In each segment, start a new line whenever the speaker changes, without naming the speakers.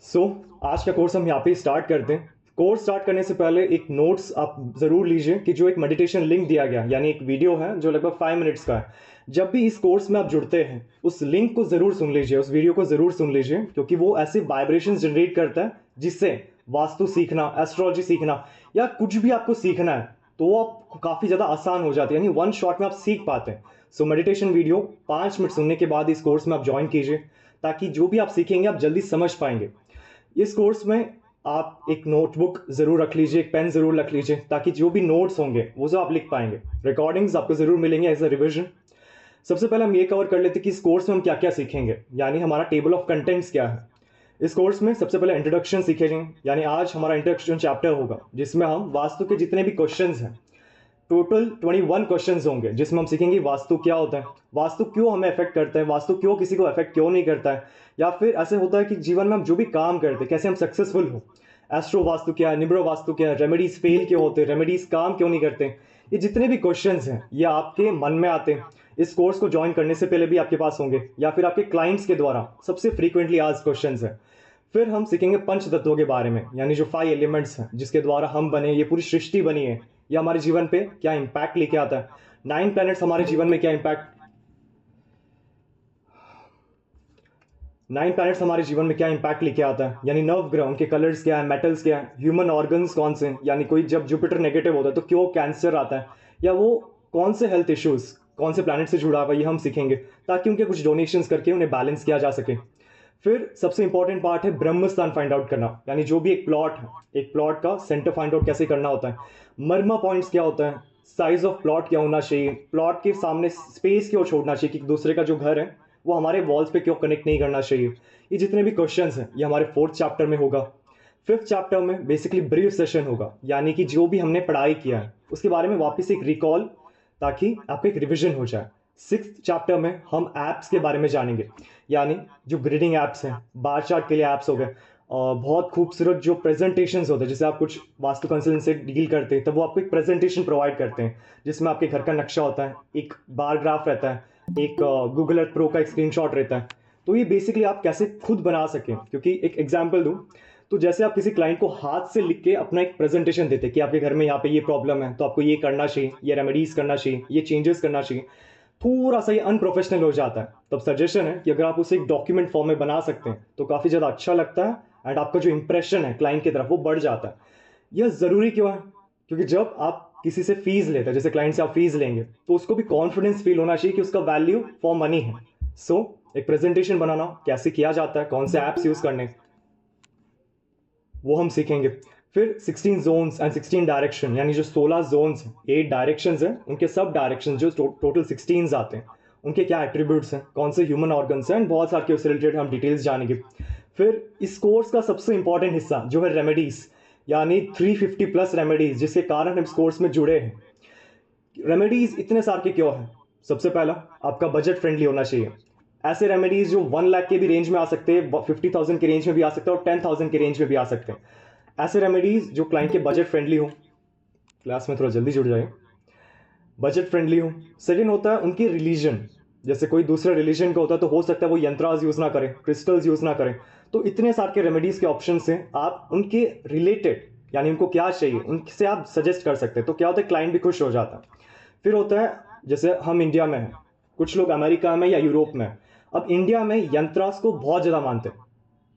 सो आज का कोर्स हम यहाँ पे स्टार्ट करते हैं। कोर्स स्टार्ट करने से पहले एक नोट्स आप ज़रूर लीजिए कि जो एक मेडिटेशन लिंक दिया गया यानी एक वीडियो है जो लगभग 5 मिनट्स का है। जब भी इस कोर्स में आप जुड़ते हैं उस लिंक को ज़रूर सुन लीजिए, उस वीडियो को ज़रूर सुन लीजिए, क्योंकि वो ऐसे वाइब्रेशंस जनरेट करता है जिससे वास्तु सीखना, एस्ट्रोलॉजी सीखना या कुछ भी आपको सीखना है तो वो आप काफ़ी ज़्यादा आसान हो जाती है, यानी वन शॉट में आप सीख पाते हैं। सो मेडिटेशन वीडियो 5 मिनट सुनने के बाद इस कोर्स में आप ज्वाइन कीजिए, ताकि जो भी आप सीखेंगे आप जल्दी समझ पाएंगे। इस कोर्स में आप एक नोटबुक ज़रूर रख लीजिए, एक पेन ज़रूर रख लीजिए, ताकि जो भी नोट्स होंगे वो जो आप लिख पाएंगे। रिकॉर्डिंग्स आपको ज़रूर मिलेंगे एज अ रिविजन। सबसे पहले हम ये कवर कर लेते हैं कि इस कोर्स में हम क्या क्या सीखेंगे, यानी हमारा टेबल ऑफ कंटेंट्स क्या है। इस कोर्स में सबसे पहले इंट्रोडक्शन सीखेंगे, यानी आज हमारा इंट्रोडक्शन चैप्टर होगा जिसमें हम वास्तु के जितने भी क्वेश्चंस हैं, टोटल 21 क्वेश्चंस होंगे, जिसमें हम सीखेंगे वास्तु क्या होता है, वास्तु क्यों हमें अफेक्ट करता है, वास्तु क्यों किसी को अफेक्ट क्यों नहीं करता है, या फिर ऐसे होता है कि जीवन में हम जो भी काम करते हैं कैसे हम सक्सेसफुल हो। एस्ट्रो वास्तु क्या है, निब्रो वास्तु क्या है, रेमेडीज फेल क्यों होते हैं, रेमेडीज काम क्यों नहीं करते। ये जितने भी क्वेश्चंस हैं ये आपके मन में आते हैं, इस कोर्स को ज्वाइन करने से पहले भी आपके पास होंगे या फिर आपके क्लाइंट्स के द्वारा सबसे फ्रीक्वेंटली आज क्वेश्चंस हैं। फिर हम सीखेंगे पंच तत्वों के बारे में, यानी जो 5 एलिमेंट्स हैं जिसके द्वारा हम बने, ये पूरी सृष्टि बनी है, ये हमारे जीवन पे क्या इंपैक्ट लेके आता है। 9 प्लैनेट्स हमारे जीवन में क्या इंपैक्ट 9 प्लैनेट्स हमारे जीवन में क्या इंपैक्ट लेके आता है, यानी नव ग्रह, उनके कलर्स क्या है, मेटल्स क्या है, ह्यूमन ऑर्गन्स कौन से हैं, यानी कोई जब जुपिटर नेगेटिव होता है तो क्यों कैंसर आता है, या वो कौन से हेल्थ इश्यूज कौन से प्लैनेट से जुड़ा हुआ है, ये हम सीखेंगे ताकि उनके कुछ डोनेशंस करके उन्हें बैलेंस किया जा सके। फिर सबसे इंपॉर्टेंट पार्ट है ब्रह्म स्थान फाइंड आउट करना, यानी जो भी एक प्लॉट है, एक प्लॉट का सेंटर फाइंड आउट कैसे करना होता है, मर्मा पॉइंट्स क्या होता है, साइज ऑफ प्लॉट क्या होना चाहिए, प्लॉट के सामने स्पेस क्यों छोड़ना चाहिए कि दूसरे का जो घर है वो हमारे वॉल्स पे क्यों कनेक्ट नहीं करना चाहिए। ये जितने भी क्वेश्चंस हैं ये हमारे 4th चैप्टर में होगा। 5th चैप्टर में बेसिकली ब्रीफ सेशन होगा, यानी कि जो भी हमने पढ़ाई किया है उसके बारे में वापस एक रिकॉल, ताकि आपको एक रिविजन हो जाए। 6th चैप्टर में हम ऐप्स के बारे में जानेंगे, यानी जो ग्रिडिंग ऐप्स हैं, बार चार्ट के लिए ऐप्स हो गए, और बहुत खूबसूरत जो प्रेजेंटेशंस होते हैं, जैसे आप कुछ वास्तु कंसल्टेंट से डील करते हैं तब वो आपको एक प्रेजेंटेशन प्रोवाइड करते हैं जिसमें आपके घर का नक्शा होता है, एक बार ग्राफ रहता है, एक गूगल अर्थ प्रो का एक स्क्रीनशॉट रहता है। तो ये बेसिकली आप कैसे खुद बना सकें, क्योंकि एक एग्जाम्पल दूं तो जैसे आप किसी क्लाइंट को हाथ से लिख के अपना एक प्रेजेंटेशन देते कि आपके घर में यहाँ पे ये प्रॉब्लम है तो आपको ये करना चाहिए, ये रेमेडीज करना चाहिए, ये चेंजेस करना चाहिए, थोड़ा सा ये अनप्रोफेशनल हो जाता है। तब सजेशन है कि अगर आप उसे एक डॉक्यूमेंट फॉर्म में बना सकते हैं तो काफ़ी ज़्यादा अच्छा लगता है, एंड आपका जो इंप्रेशन है क्लाइंट की तरफ वो बढ़ जाता है। यह ज़रूरी क्यों है, क्योंकि जब आप किसी से फीस लेते हैं, जैसे क्लाइंट से आप फीस लेंगे, तो उसको भी कॉन्फिडेंस फील होना चाहिए कि उसका वैल्यू फॉर मनी है। सो एक प्रेजेंटेशन बनाना कैसे किया जाता है, कौन से ऐप्स यूज़ करने, वो हम सीखेंगे। फिर 16 जोन्स एंड 16 डायरेक्शन, यानी जो 16 जोन्स हैं, 8 डायरेक्शंस हैं, उनके सब डायरेक्शन जो टोटल 16 आते हैं, उनके क्या एट्रीब्यूट्स हैं, कौन से ह्यूमन ऑर्गन्स हैं, एंड बहुत सारे उससे रिलेटेड हम डिटेल्स जानेंगे। फिर इस कोर्स का सबसे इंपॉर्टेंट हिस्सा जो है रेमेडीज, यानी 350 प्लस रेमेडीज जिसके कारण हम इस कोर्स में जुड़े हैं। रेमेडीज इतने सारे के क्यों हैं? सबसे पहला, आपका बजट फ्रेंडली होना चाहिए। ऐसे रेमेडीज जो 1 लाख के भी रेंज में आ सकते हैं, 50,000 के रेंज में भी आ सकते हैं और 10,000 के रेंज में भी आ सकते हैं। ऐसे रेमेडीज जो क्लाइंट के बजट फ्रेंडली हो, क्लास में थोड़ा जल्दी जुड़ जाए, बजट फ्रेंडली हो। सेकेंड होता है उनकी रिलीजन, जैसे कोई दूसरे रिलीजन का होता है तो हो सकता है वो यंत्रास यूज ना करें, क्रिस्टल्स यूज ना करें। तो इतने सारे के रेमेडीज के ऑप्शन हैं, आप उनके रिलेटेड, यानी उनको क्या चाहिए उनसे आप सजेस्ट कर सकते हैं, तो क्या होता है क्लाइंट भी खुश हो जाता है। फिर होता है जैसे हम इंडिया में हैं, कुछ लोग अमेरिका में या यूरोप में हैं। अब इंडिया में यंत्रास को बहुत ज़्यादा मानते हैं,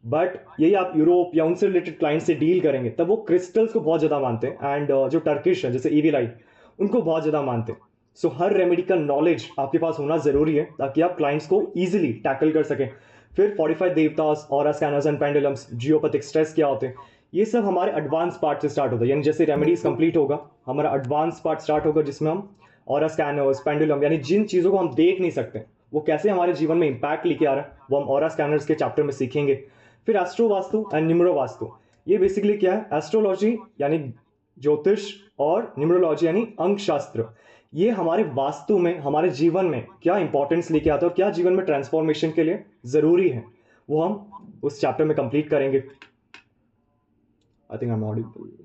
बट यही आप यूरोप या उनसे रिलेटेड क्लाइंट से डील करेंगे तब वो क्रिस्टल्स को बहुत ज़्यादा मानते हैं, एंड जो टर्किश है जैसे ईवी लाइट, उनको बहुत ज़्यादा मानते हैं। सो हर रेमेडी का नॉलेज आपके पास होना ज़रूरी है ताकि आप क्लाइंट्स को ईजिली टैकल कर सकें। फिर 45 देवतास, aura scanners and pendulums, geopathic stress क्या होते हैं, ये सब हमारे एडवांस पार्ट से स्टार्ट होता है, यानी जैसे रेमेडीज कंप्लीट होगा हमारा एडवांस पार्ट स्टार्ट होगा जिसमें हम ऑरा स्कैनर्स, पेंडुलम, यानी जिन चीज़ों को हम देख नहीं सकते वो कैसे हमारे जीवन में इंपैक्ट लेके आ रहा है वो हम ऑरा स्कैनर्स के चैप्टर में सीखेंगे। फिर astro vastu and numero vastu, ये बेसिकली क्या है, एस्ट्रोलॉजी यानी ज्योतिष और न्यूमरोलॉजी यानी अंक शास्त्र, ये हमारे वास्तु में हमारे जीवन में क्या इंपॉर्टेंस लेके आता है और क्या जीवन में ट्रांसफॉर्मेशन के लिए जरूरी है, वो हम उस चैप्टर में कंप्लीट करेंगे। I think I am audible.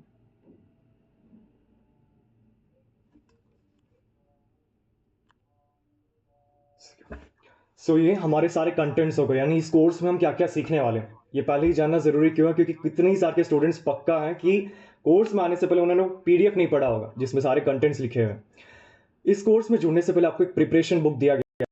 So ये हमारे सारे कंटेंट्स हो गए, यानी इस कोर्स में हम क्या क्या सीखने वाले हैं। ये पहले ही जानना ज़रूरी क्यों है, क्योंकि कितने ही सारे स्टूडेंट्स पक्का है कि कोर्स में आने से पहले उन्होंने पीडीएफ नहीं पढ़ा होगा जिसमें सारे कंटेंट्स लिखे हुए हैं। इस कोर्स में जुड़ने से पहले आपको एक प्रिपरेशन बुक दिया गया,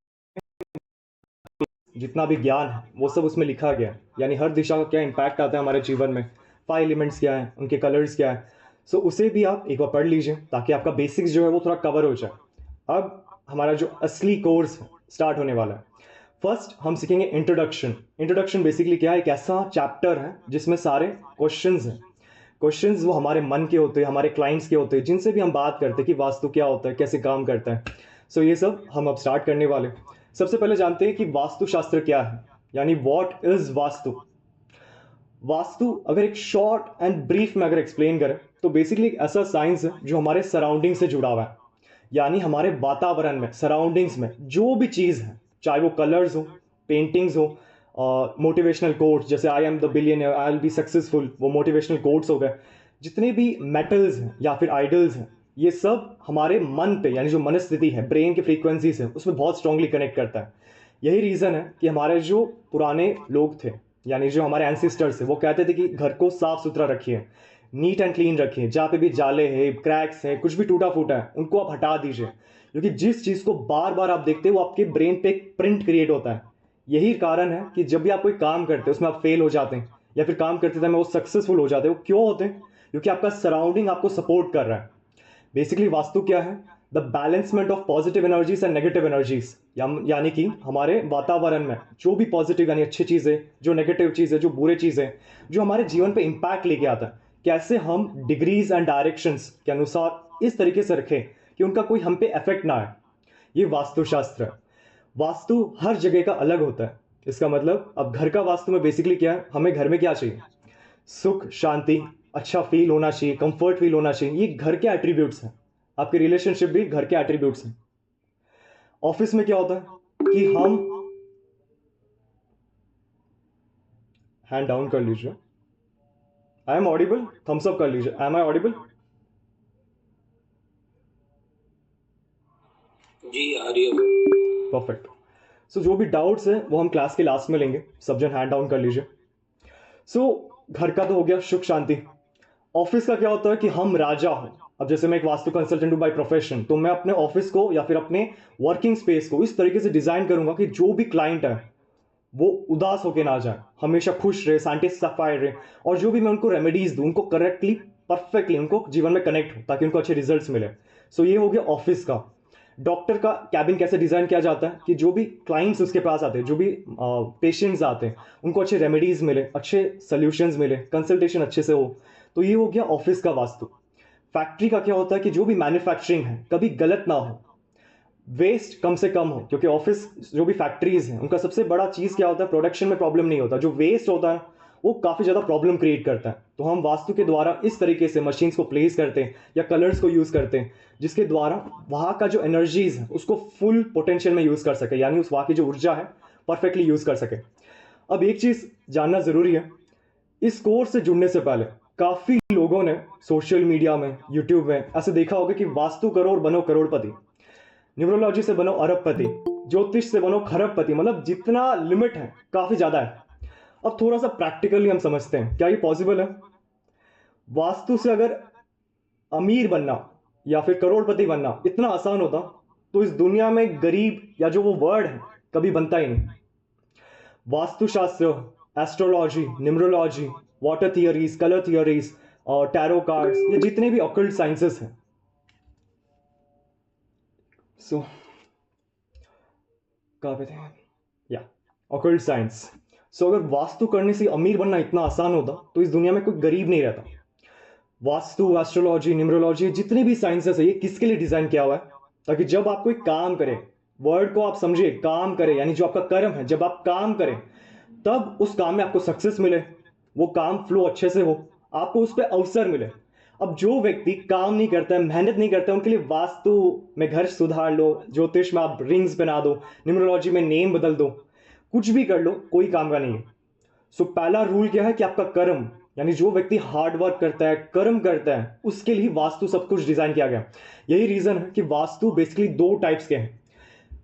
जितना भी ज्ञान है वो सब उसमें लिखा गया है, यानी हर दिशा का क्या इम्पैक्ट आता है हमारे जीवन में, 5 एलिमेंट्स क्या है, उनके कलर्स क्या है। सो उसे भी आप एक बार पढ़ लीजिए ताकि आपका बेसिक्स जो है वो थोड़ा कवर हो जाए। अब हमारा जो असली कोर्स स्टार्ट होने वाला है। फर्स्ट हम सीखेंगे इंट्रोडक्शन। इंट्रोडक्शन बेसिकली क्या है, एक ऐसा चैप्टर है जिसमें सारे क्वेश्चंस हैं। क्वेश्चंस वो हमारे मन के होते हैं, हमारे क्लाइंट्स के होते हैं, जिनसे भी हम बात करते हैं कि वास्तु क्या होता है, कैसे काम करता है। सो ये सब हम अब स्टार्ट करने वाले। सबसे पहले जानते हैं कि वास्तुशास्त्र क्या है, यानी व्हाट इज वास्तु। वास्तु अगर एक शॉर्ट एंड ब्रीफ में अगर एक्सप्लेन करें तो बेसिकली एक ऐसा साइंस है जो हमारे सराउंडिंग से जुड़ा हुआ है, यानी हमारे वातावरण में, सराउंडिंग्स में जो भी चीज़ है, चाहे वो कलर्स हो, पेंटिंग्स हो, मोटिवेशनल कोट्स जैसे I am the billionaire, I will be successful, वो मोटिवेशनल कोट्स हो गए, जितने भी मेटल्स हैं या फिर आइडल्स हैं, ये सब हमारे मन पे, यानी जो मनस्थिति है, ब्रेन की फ्रीक्वेंसीज है, उसमें बहुत स्ट्रांगली कनेक्ट करता है। यही रीज़न है कि हमारे जो पुराने लोग थे, यानी जो हमारे एंसिस्टर्स थे, वो कहते थे कि घर को साफ सुथरा रखिए, नीट एंड क्लीन रखिए, जहाँ पे भी जाले हैं, क्रैक्स हैं, कुछ भी टूटा फूटा है उनको आप हटा दीजिए, क्योंकि जिस चीज़ को बार बार आप देखते हो वो आपके ब्रेन पे एक प्रिंट क्रिएट होता है। यही कारण है कि जब भी आप कोई काम करते हो उसमें आप फेल हो जाते हैं, या फिर काम करते समय वो सक्सेसफुल हो जाते हैं, वो क्यों होते हैं? क्योंकि आपका सराउंडिंग आपको सपोर्ट कर रहा है। बेसिकली वास्तु क्या है, the balancement of positive energies and negative energies, यानी कि हमारे वातावरण में जो भी पॉजिटिव यानी अच्छी चीज़ें, जो नेगेटिव चीज़ें, जो बुरे चीज़ें, जो हमारे जीवन पे इम्पैक्ट लेके आता है, कैसे हम डिग्रीज एंड डायरेक्शंस के अनुसार इस तरीके से रखें कि उनका कोई हम पे इफेक्ट ना आए। ये वास्तुशास्त्र है। वास्तु हर जगह का अलग होता है। इसका मतलब अब घर का वास्तु में बेसिकली क्या है, हमें घर में क्या चाहिए, सुख, शांति, अच्छा फील होना चाहिए, कंफर्ट फील होना चाहिए, ये घर के एट्रीब्यूट्स हैं। आपके रिलेशनशिप भी घर के एट्रीब्यूट्स हैं। ऑफिस में क्या होता है कि हम, हैंड डाउन कर लीजिए, I am audible, thumbs up कर लीजिए, आई एम आई ऑडिबल?
जी आ रही है।
परफेक्ट। सो जो भी डाउट्स हैं वो हम क्लास के लास्ट में लेंगे, सब जन हैंड डाउन कर लीजिए। सो घर का तो हो गया, सुख शांति। ऑफिस का क्या होता है कि हम राजा हो। अब जैसे मैं एक वास्तु कंसल्टेंट हूं बाय प्रोफेशन, तो मैं अपने ऑफिस को या फिर अपने वर्किंग स्पेस को इस तरीके से डिजाइन करूंगा कि जो भी क्लाइंट है वो उदास होकर ना जाए, हमेशा खुश रहे, सेटिस्फाइड रहे, और जो भी मैं उनको रेमेडीज दूं उनको करेक्टली, परफेक्टली उनको जीवन में कनेक्ट हो ताकि उनको अच्छे रिजल्ट्स मिले। सो ये हो गया ऑफिस का। डॉक्टर का कैबिन कैसे डिजाइन किया जाता है कि जो भी क्लाइंट्स उसके पास आते हैं, जो भी पेशेंट्स आते हैं, उनको अच्छे रेमेडीज मिले, अच्छे सोल्यूशंस मिले, कंसल्टेशन अच्छे से हो। तो ये हो गया ऑफिस का वास्तु। फैक्ट्री का क्या होता है कि जो भी मैन्युफैक्चरिंग है कभी गलत ना हो, वेस्ट कम से कम हो, क्योंकि ऑफिस जो भी फैक्ट्रीज हैं उनका सबसे बड़ा चीज क्या होता है, प्रोडक्शन में प्रॉब्लम नहीं होता, जो वेस्ट होता है वो काफी ज्यादा प्रॉब्लम क्रिएट करता है। तो हम वास्तु के द्वारा इस तरीके से मशीन्स को प्लेस करते हैं या कलर्स को यूज करते हैं, जिसके द्वारा वहां का जो एनर्जीज है उसको फुल पोटेंशियल में यूज कर सके, यानी उस वहां की जो ऊर्जा है परफेक्टली यूज कर सके। अब एक चीज जानना जरूरी है, इस कोर्स से जुड़ने से पहले काफी लोगों ने सोशल मीडिया में, यूट्यूब में ऐसे देखा होगा कि वास्तु करो और बनो करोड़पति, न्यूमरोलॉजी से बनो अरबपति, ज्योतिष से बनो खरबपति, मतलब जितना लिमिट है काफी ज्यादा है। अब थोड़ा सा प्रैक्टिकली हम समझते हैं, क्या ये पॉसिबल है? वास्तु से अगर अमीर बनना या फिर करोड़पति बनना इतना आसान होता तो इस दुनिया में गरीब या जो वो वर्ड है कभी बनता ही नहीं। Vastushastra, astrology, numerology, water theories, colour theories और टैरो कार्ड्स, ये जितने भी ऑकल्ट साइंसेस हैं, सो कहाँ पे थे, या ऑकल्ट साइंस। सो अगर वास्तु करने से अमीर बनना इतना आसान होता तो इस दुनिया में कोई गरीब नहीं रहता। वास्तु, एस्ट्रोलॉजी, न्यूमरोलॉजी, जितनी भी साइंसेस है, ये किसके लिए डिजाइन किया हुआ है? ताकि जब आप कोई काम करें, वर्ड को आप समझिए, काम करें यानी जो आपका कर्म है, जब आप काम करें तब उस काम में आपको सक्सेस मिले, वो काम फ्लो अच्छे से हो, आपको उस पर अवसर मिले। अब जो व्यक्ति काम नहीं करता है, मेहनत नहीं करता है, उनके लिए वास्तु में घर सुधार लो, ज्योतिष में आप रिंग्स बना दो, न्यूमरोलॉजी में नेम बदल दो, कुछ भी कर लो, कोई काम का नहीं है। सो पहला रूल क्या है कि आपका कर्म, यानी जो व्यक्ति हार्ड वर्क करता है, कर्म करता है, उसके लिए वास्तु सब कुछ डिजाइन किया गया। यही रीजन है कि वास्तु बेसिकली दो टाइप्स के हैं।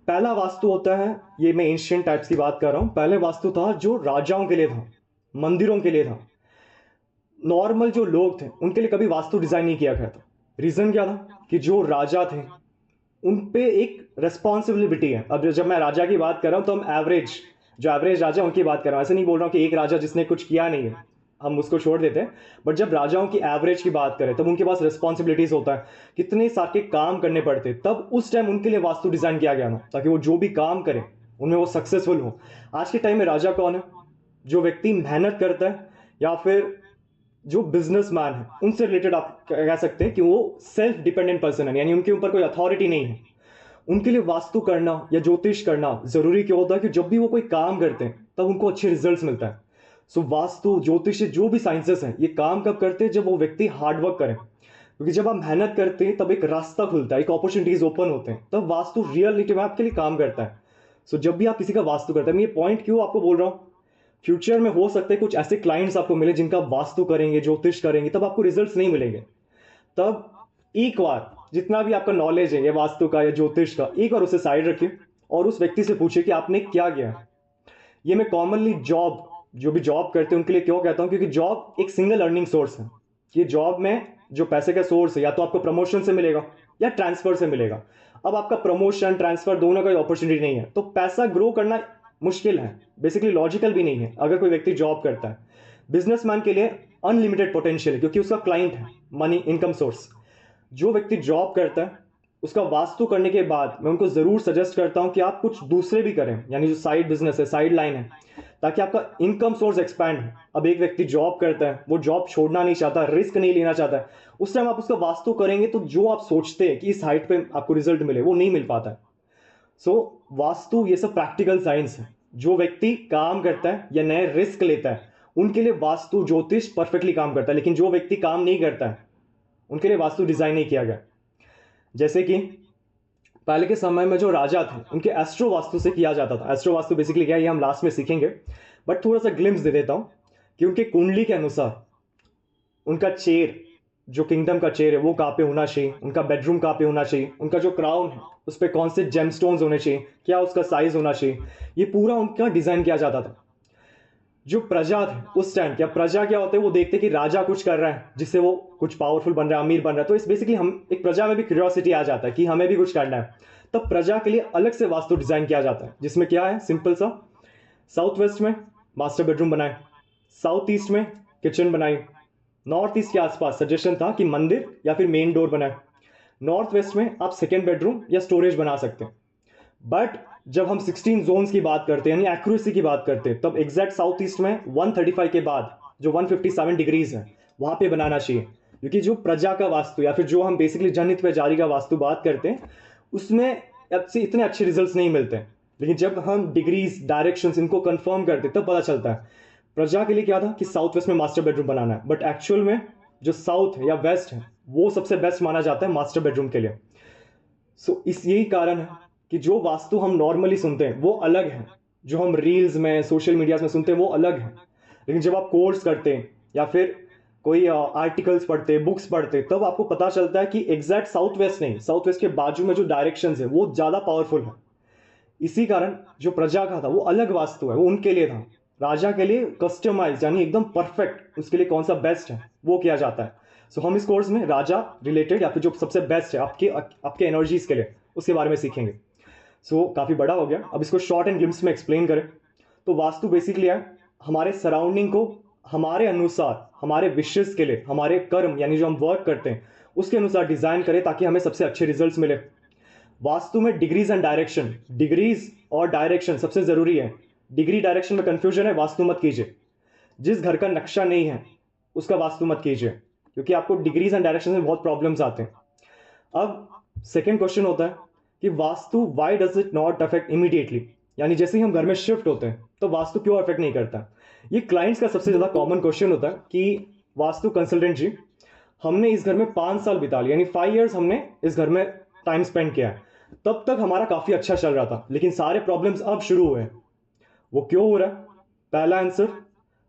पहला वास्तु होता है, ये मैं एंशिएंट टाइप्स की बात कर रहा हूं, पहले वास्तु था जो राजाओं के लिए था, मंदिरों के लिए था। नॉर्मल जो लोग थे उनके लिए कभी वास्तु डिजाइन नहीं किया गया था। रीजन क्या था कि जो राजा थे उन पे एक रेस्पॉन्सिबिलिटी है। अब जब मैं राजा की बात कर रहा हूं तो हम एवरेज, जो एवरेज राजा उनकी बात कर रहा हूं, ऐसे नहीं बोल रहा हूं कि एक राजा जिसने कुछ किया नहीं है हम उसको छोड़ देते हैं। बट जब राजाओं की एवरेज की बात करें तब उनके पास रिस्पॉन्सिबिलिटीज होता है, कितने सारे काम करने पड़ते, तब उस टाइम उनके लिए वास्तु डिजाइन किया गया ना, ताकि वो जो भी काम करें उनमें वो सक्सेसफुल हो। आज के टाइम में राजा कौन है? जो व्यक्ति मेहनत करता है, या फिर जो बिजनेसमैन है उनसे रिलेटेड आप कह सकते हैं कि वो सेल्फ डिपेंडेंट पर्सन है, यानी उनके ऊपर कोई अथॉरिटी नहीं है। उनके लिए वास्तु करना या ज्योतिष करना जरूरी क्यों होता है कि जब भी वो कोई काम करते हैं तब उनको अच्छे रिजल्ट्स मिलता है। सो वास्तु ज्योतिष जो भी साइंसेस हैं ये काम कब करते हैं? जब वो व्यक्ति हार्डवर्क करे, क्योंकि जब आप मेहनत करते हैं तब एक रास्ता खुलता है, एक अपॉर्चुनिटीज ओपन होते हैं, तब वास्तु रियलिटी में आपके लिए काम करता है। सो जब भी आप किसी का वास्तु करते हैं, मैं ये पॉइंट क्यों आपको बोल रहा हूँ, फ्यूचर में हो सकता है कुछ ऐसे क्लाइंट्स आपको मिले जिनका वास्तु करेंगे, ज्योतिष करेंगे, तब आपको रिजल्ट्स नहीं मिलेंगे। तब एक बार जितना भी आपका नॉलेज है ये वास्तु का या ज्योतिष का, एक बार उसे साइड रखिए और उस व्यक्ति से पूछिए कि आपने क्या किया है। ये मैं कॉमनली जॉब, जो भी जॉब करते हैं उनके लिए क्यों कहता हूं, क्योंकि जॉब एक सिंगल अर्निंग सोर्स है। ये जॉब में जो पैसे का सोर्स है या तो आपको प्रमोशन से मिलेगा या ट्रांसफर से मिलेगा। अब आपका प्रमोशन ट्रांसफर दोनों का अपॉर्चुनिटी नहीं है तो पैसा ग्रो करना मुश्किल है, बेसिकली लॉजिकल भी नहीं है अगर कोई व्यक्ति जॉब करता है। बिजनेसमैन के लिए अनलिमिटेड पोटेंशियल है, क्योंकि उसका क्लाइंट है, मनी इनकम सोर्स। जो व्यक्ति जॉब करता है उसका वास्तु करने के बाद मैं उनको जरूर सजेस्ट करता हूं कि आप कुछ दूसरे भी करें, यानी जो साइड बिजनेस है, साइड लाइन है, ताकि आपका इनकम सोर्स एक्सपैंड हो। अब एक व्यक्ति जॉब करता है, वो जॉब छोड़ना नहीं चाहता, रिस्क नहीं लेना चाहता है, उस टाइम आप उसका वास्तु करेंगे तो जो आप सोचते हैं कि इस हाइट पे आपको रिजल्ट मिले वो नहीं मिल पाता है। सो वास्तु ये सब प्रैक्टिकल साइंस है। जो व्यक्ति काम करता है या नए रिस्क लेता है उनके लिए वास्तु ज्योतिष परफेक्टली काम करता है, लेकिन जो व्यक्ति काम नहीं करता है उनके लिए वास्तु डिजाइन नहीं किया गया। जैसे कि पहले के समय में जो राजा थे उनके एस्ट्रो वास्तु से किया जाता था। एस्ट्रो वास्तु बेसिकली क्या है ये हम लास्ट में सीखेंगे, बट थोड़ा सा ग्लिम्स दे देता हूं कि उनके कुंडली के अनुसार उनका चेयर, जो किंगडम का चेयर है वो कहाँ पे होना चाहिए, उनका बेडरूम कहाँ पे होना चाहिए, उनका जो क्राउन है उस पर कौन से जेमस्टोन्स होने चाहिए, क्या उसका साइज होना चाहिए, ये पूरा उनका डिजाइन किया जाता था। जो प्रजा थे उस टाइम, क्या प्रजा क्या होते हैं, वो देखते कि राजा कुछ कर रहा है जिससे वो कुछ पावरफुल बन रहा है, अमीर बन रहा है, तो इस बेसिकली हम एक प्रजा में भी क्यूरियोसिटी आ जाता है कि हमें भी कुछ करना है। तब प्रजा के लिए अलग से वास्तु डिजाइन किया जाता है, जिसमें क्या है, सिंपल सा, साउथ वेस्ट में मास्टर बेडरूम बनाए, साउथ ईस्ट में किचन बनाई, नॉर्थ ईस्ट के आसपास सजेशन था कि मंदिर या फिर मेन डोर बनाए, नॉर्थ वेस्ट में आप सेकेंड बेडरूम या स्टोरेज बना सकते हैं। बट जब हम 16 जोन्स की बात करते हैं यानी एक्यूरेसी की बात करते हैं, तब एग्जैक्ट साउथ ईस्ट में 135 के बाद जो 157 डिग्रीज है वहां पे बनाना चाहिए, क्योंकि जो प्रजा का वास्तु या फिर जो हम बेसिकली जनहित पे जारी का वास्तु बात करते हैं उसमें इतने अच्छे रिजल्ट्स नहीं मिलते हैं। लेकिन जब हम डिग्रीज डायरेक्शंस इनको कंफर्म करते तब पता चलता है। प्रजा के लिए क्या था कि साउथ वेस्ट में मास्टर बेडरूम बनाना है, बट एक्चुअल में जो साउथ है या वेस्ट है वो सबसे बेस्ट माना जाता है मास्टर बेडरूम के लिए। सो इस यही कारण है कि जो वास्तु हम नॉर्मली सुनते हैं वो अलग है, जो हम रील्स में सोशल मीडिया में सुनते हैं वो अलग है। लेकिन जब आप कोर्स करते हैं या फिर कोई आर्टिकल्स पढ़ते हैं, बुक्स पढ़ते हैं, तब आपको पता चलता है कि एग्जैक्ट साउथ वेस्ट नहीं, साउथ वेस्ट के बाजू में जो डायरेक्शन है वो ज्यादा पावरफुल है। इसी कारण जो प्रजा का था वो अलग वास्तु है, वो उनके लिए था। राजा के लिए कस्टमाइज यानी एकदम परफेक्ट, उसके लिए कौन सा बेस्ट है वो किया जाता है। सो हम इस कोर्स में राजा रिलेटेड या फिर जो सबसे बेस्ट है आपके आपके एनर्जीज के लिए उसके बारे में सीखेंगे। सो काफ़ी बड़ा हो गया, अब इसको शॉर्ट एंड ग्लिम्स में एक्सप्लेन करें तो वास्तु बेसिकली है हमारे सराउंडिंग को हमारे अनुसार, हमारे विशेष के लिए, हमारे कर्म यानी जो हम वर्क करते हैं उसके अनुसार डिजाइन करें ताकि हमें सबसे अच्छे रिजल्ट्स मिले। वास्तु में डिग्रीज एंड डायरेक्शन, डिग्रीज और डायरेक्शन सबसे जरूरी है। डिग्री डायरेक्शन में कंफ्यूजन है, वास्तु मत कीजिए। जिस घर का नक्शा नहीं है उसका वास्तु मत कीजिए, क्योंकि आपको डिग्रीज एंड डायरेक्शन में बहुत प्रॉब्लम्स आते हैं। अब सेकेंड क्वेश्चन होता है कि vastu why does it not affect immediately, यानी जैसे ही हम घर में शिफ्ट होते हैं तो वास्तु क्यों अफेक्ट नहीं करता। ये क्लाइंट्स का सबसे ज्यादा कॉमन क्वेश्चन होता है कि वास्तु कंसल्टेंट जी, हमने इस घर में 5 साल बिता लिया, यानी 5 ईयर्स हमने इस घर में टाइम स्पेंड किया है, तब तक हमारा काफी अच्छा चल रहा था, लेकिन सारे प्रॉब्लम्स अब शुरू हुए हैं। वो क्यों हो रहा है? पहला आंसर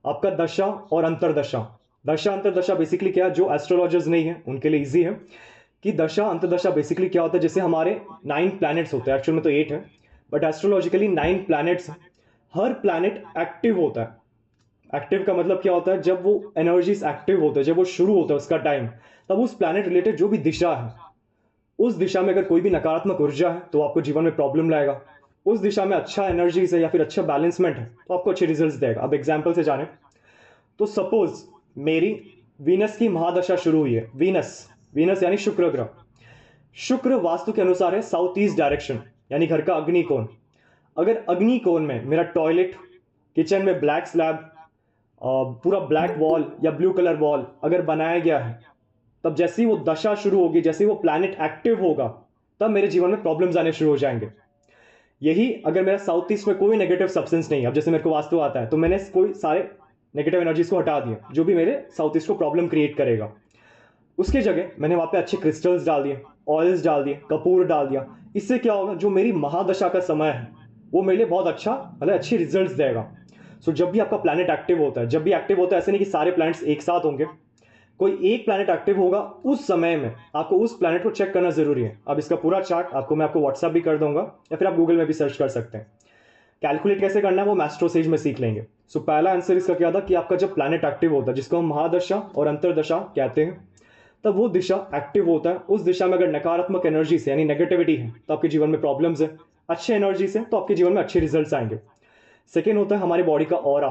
आपका दशा और अंतरदशा। दशा अंतरदशा बेसिकली क्या है, जो एस्ट्रोलॉजर्स नहीं है उनके लिए इजी है कि दशा अंतरदशा बेसिकली क्या होता है। जैसे हमारे 9 प्लैनेट्स होते हैं, एक्चुअल में तो 8 है, but astrologically 9 planets, her planet active होता है एक्टिव का मतलब क्या होता है, जब वो एनर्जीज एक्टिव होते हैं, जब वो शुरू होता है उसका टाइम, तब उस प्लैनेट रिलेटेड जो भी दिशा है, उस दिशा में अगर कोई भी नकारात्मक ऊर्जा है तो आपको जीवन में प्रॉब्लम लाएगा। उस दिशा में अच्छा एनर्जीज है या फिर अच्छा बैलेंसमेंट है तो आपको अच्छे रिजल्ट्स देगा। अब एग्जाम्पल से जाने तो सपोज मेरी वीनस की महादशा शुरू हुई है। वीनस, वीनस यानी शुक्र ग्रह। शुक्र वास्तु के अनुसार है साउथ ईस्ट डायरेक्शन, यानी घर का अग्नि कोण। अगर अग्नि कोण में मेरा टॉयलेट, किचन में ब्लैक स्लैब, पूरा ब्लैक वॉल या ब्लू कलर वॉल अगर बनाया गया है, तब जैसे ही वो दशा शुरू होगी, जैसे ही वो प्लैनेट एक्टिव होगा, तब मेरे जीवन में प्रॉब्लम्स आने शुरू हो जाएंगे। यही अगर मेरा साउथ ईस्ट में कोई नेगेटिव सब्सटेंस नहीं है, अब जैसे मेरे को वास्तु आता है तो मैंने कोई सारे नेगेटिव एनर्जीज को हटा दिए जो भी मेरे साउथ ईस्ट को प्रॉब्लम क्रिएट करेगा। उसके जगह मैंने वहां पे अच्छे क्रिस्टल्स डाल दिए, ऑयल्स डाल दिए, कपूर डाल दिया। इससे क्या होगा, जो मेरी महादशा का समय है वो मेरे लिए बहुत अच्छा, मतलब अच्छे रिजल्ट्स देगा। सो जब भी आपका प्लैनेट एक्टिव होता है, जब भी एक्टिव होता है, ऐसे नहीं कि सारे प्लैनेट्स एक साथ होंगे, कोई एक प्लैनेट एक्टिव होगा उस समय में आपको उस प्लैनेट को चेक करना जरूरी है। अब इसका पूरा चार्ट मैं आपको व्हाट्सएप भी कर दूंगा या फिर आप गूगल में भी सर्च कर सकते हैं। कैलकुलेट कैसे करना है वो मैस्ट्रोसेज में सीख लेंगे। सो पहला आंसर इसका क्या था कि आपका जब प्लैनेट एक्टिव होता है, जिसको हम महादशा और अंतरदशा कहते हैं, तब वो दिशा एक्टिव होता है। उस दिशा में अगर नकारात्मक एनर्जी से यानी नेगेटिविटी है तो आपके जीवन में प्रॉब्लम्स है। अच्छे एनर्जी से तो आपके जीवन में अच्छे रिजल्ट्स आएंगे। सेकेंड होता है हमारी बॉडी का ऑरा,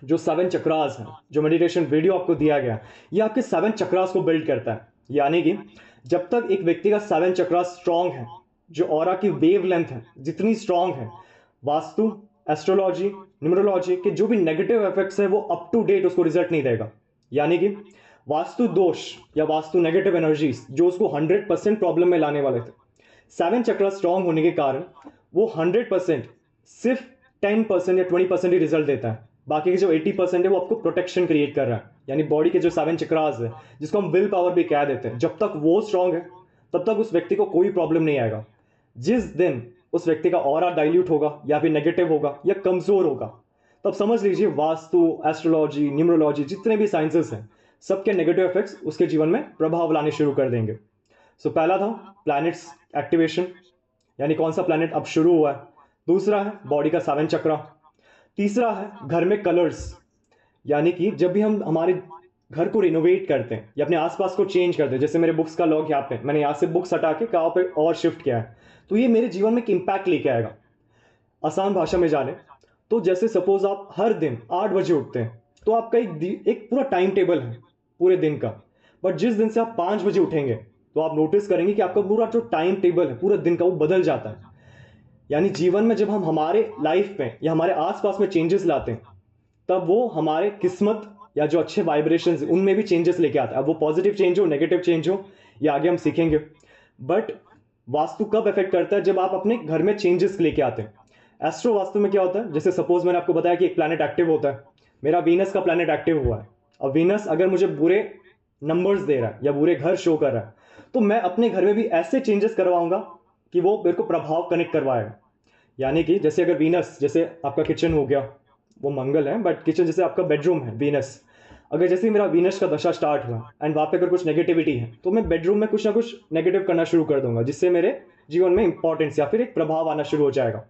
जो 7 चक्रास है। जो मेडिटेशन वीडियो आपको दिया गया ये आपके 7 चक्रास को बिल्ड करता है। यानी कि जब तक एक व्यक्ति का 7 चक्रास स्ट्रांग है, जो ऑरा की वेव लेंथ है जितनी स्ट्रांग है, वास्तु, एस्ट्रोलॉजी, न्यूमरोलॉजी के जो भी नेगेटिव इफेक्ट्स है वो अप टू डेट उसको रिजल्ट नहीं देगा। यानी कि वास्तु दोष या वास्तु नेगेटिव एनर्जीज जो उसको 100% प्रॉब्लम में लाने वाले थे, 7 चक्र स्ट्रांग होने के कारण वो 100% सिर्फ 10% या 20% ही रिजल्ट देता है। बाकी के जो 80% है वो आपको प्रोटेक्शन क्रिएट कर रहा है। यानी बॉडी के जो 7 चक्रास है, जिसको हम विल पावर भी कह देते हैं, जब तक वो स्ट्रांग है तब तक उस व्यक्ति को कोई प्रॉब्लम नहीं आएगा। जिस दिन उस व्यक्ति का ऑरा डाइल्यूट होगा या फिर नेगेटिव होगा या कमजोर होगा, तब समझ लीजिए वास्तु, एस्ट्रोलॉजी, न्यूमरोलॉजी जितने भी साइंसेस हैं, सबके नेगेटिव इफेक्ट्स उसके जीवन में प्रभाव लाने शुरू कर देंगे। सो पहला था प्लैनेट्स एक्टिवेशन, यानी कौन सा प्लैनेट अब शुरू हुआ है। दूसरा है बॉडी का 7 चक्रा। तीसरा है घर में कलर्स, यानी कि जब भी हम हमारे घर को रिनोवेट करते हैं या अपने आसपास को चेंज करते हैं, जैसे मेरे बुक्स का लॉग यहाँ पे, मैंने यहाँ से बुक्स हटा के कहाँ पे और शिफ्ट किया है, तो ये मेरे जीवन में एक इम्पैक्ट लेके आएगा। आसान भाषा में जाने तो जैसे सपोज आप हर दिन 8 बजे उठते हैं तो आपका एक पूरा टाइम टेबल है पूरे दिन का। बट जिस दिन से आप 5 बजे उठेंगे तो आप नोटिस करेंगे कि आपका पूरा जो टाइम टेबल है पूरे दिन का वो बदल जाता है। यानी जीवन में जब हम हमारे लाइफ में या हमारे आसपास में चेंजेस लाते हैं, तब वो हमारे किस्मत या जो अच्छे वाइब्रेशंस उनमें भी चेंजेस लेके आता है। अब वो पॉजिटिव चेंज हो, नेगेटिव चेंज हो, ये आगे हम सीखेंगे। बट वास्तु कब इफेक्ट करता है, जब आप अपने घर में चेंजेस लेके आते हैं। एस्ट्रो वास्तु में क्या होता है, जैसे सपोज मैंने आपको बताया कि एक प्लैनेट एक्टिव होता है, मेरा वीनस का प्लैनेट एक्टिव हुआ है। अब वीनस अगर मुझे बुरे नंबर्स दे रहा है या बुरे घर शो कर रहा है, तो मैं अपने घर में भी ऐसे चेंजेस करवाऊंगा कि वो मेरे को प्रभाव कनेक्ट करवाएगा। यानी कि जैसे अगर वीनस, जैसे आपका किचन हो गया, वो मंगल है, बट किचन जैसे आपका बेडरूम है वीनस, अगर जैसे मेरा वीनस का दशा स्टार्ट हुआ एंड वहां पे अगर कुछ नेगेटिविटी है तो मैं बेडरूम में कुछ ना कुछ नेगेटिव करना शुरू कर दूंगा, जिससे मेरे जीवन में इंपॉर्टेंस या फिर एक प्रभाव आना शुरू हो जाएगा।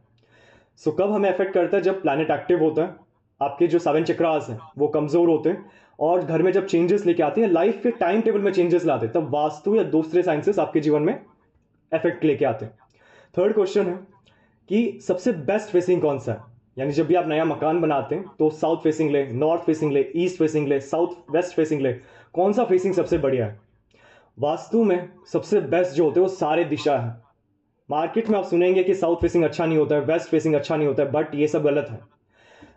सो कब हमें अफेक्ट करता है, जब प्लैनेट एक्टिव होता है, आपके जो 7 चक्रास हैं वो कमजोर होते हैं, और घर में जब चेंजेस लेके आते हैं, लाइफ के टाइम टेबल में चेंजेस लाते हैं, तब वास्तु या दूसरे साइंसेस आपके जीवन में इफेक्ट लेके आते हैं। थर्ड क्वेश्चन है कि सबसे बेस्ट फेसिंग कौन सा है। यानी जब भी आप नया मकान बनाते हैं तो साउथ फेसिंग ले, नॉर्थ फेसिंग ले, ईस्ट फेसिंग ले, साउथ वेस्ट फेसिंग ले, कौन सा फेसिंग सबसे बढ़िया है। वास्तु में सबसे बेस्ट जो होते हैं वो सारे दिशा है। मार्केट में आप सुनेंगे कि साउथ फेसिंग अच्छा नहीं होता है, वेस्ट फेसिंग अच्छा नहीं होता है, बट ये सब गलत है।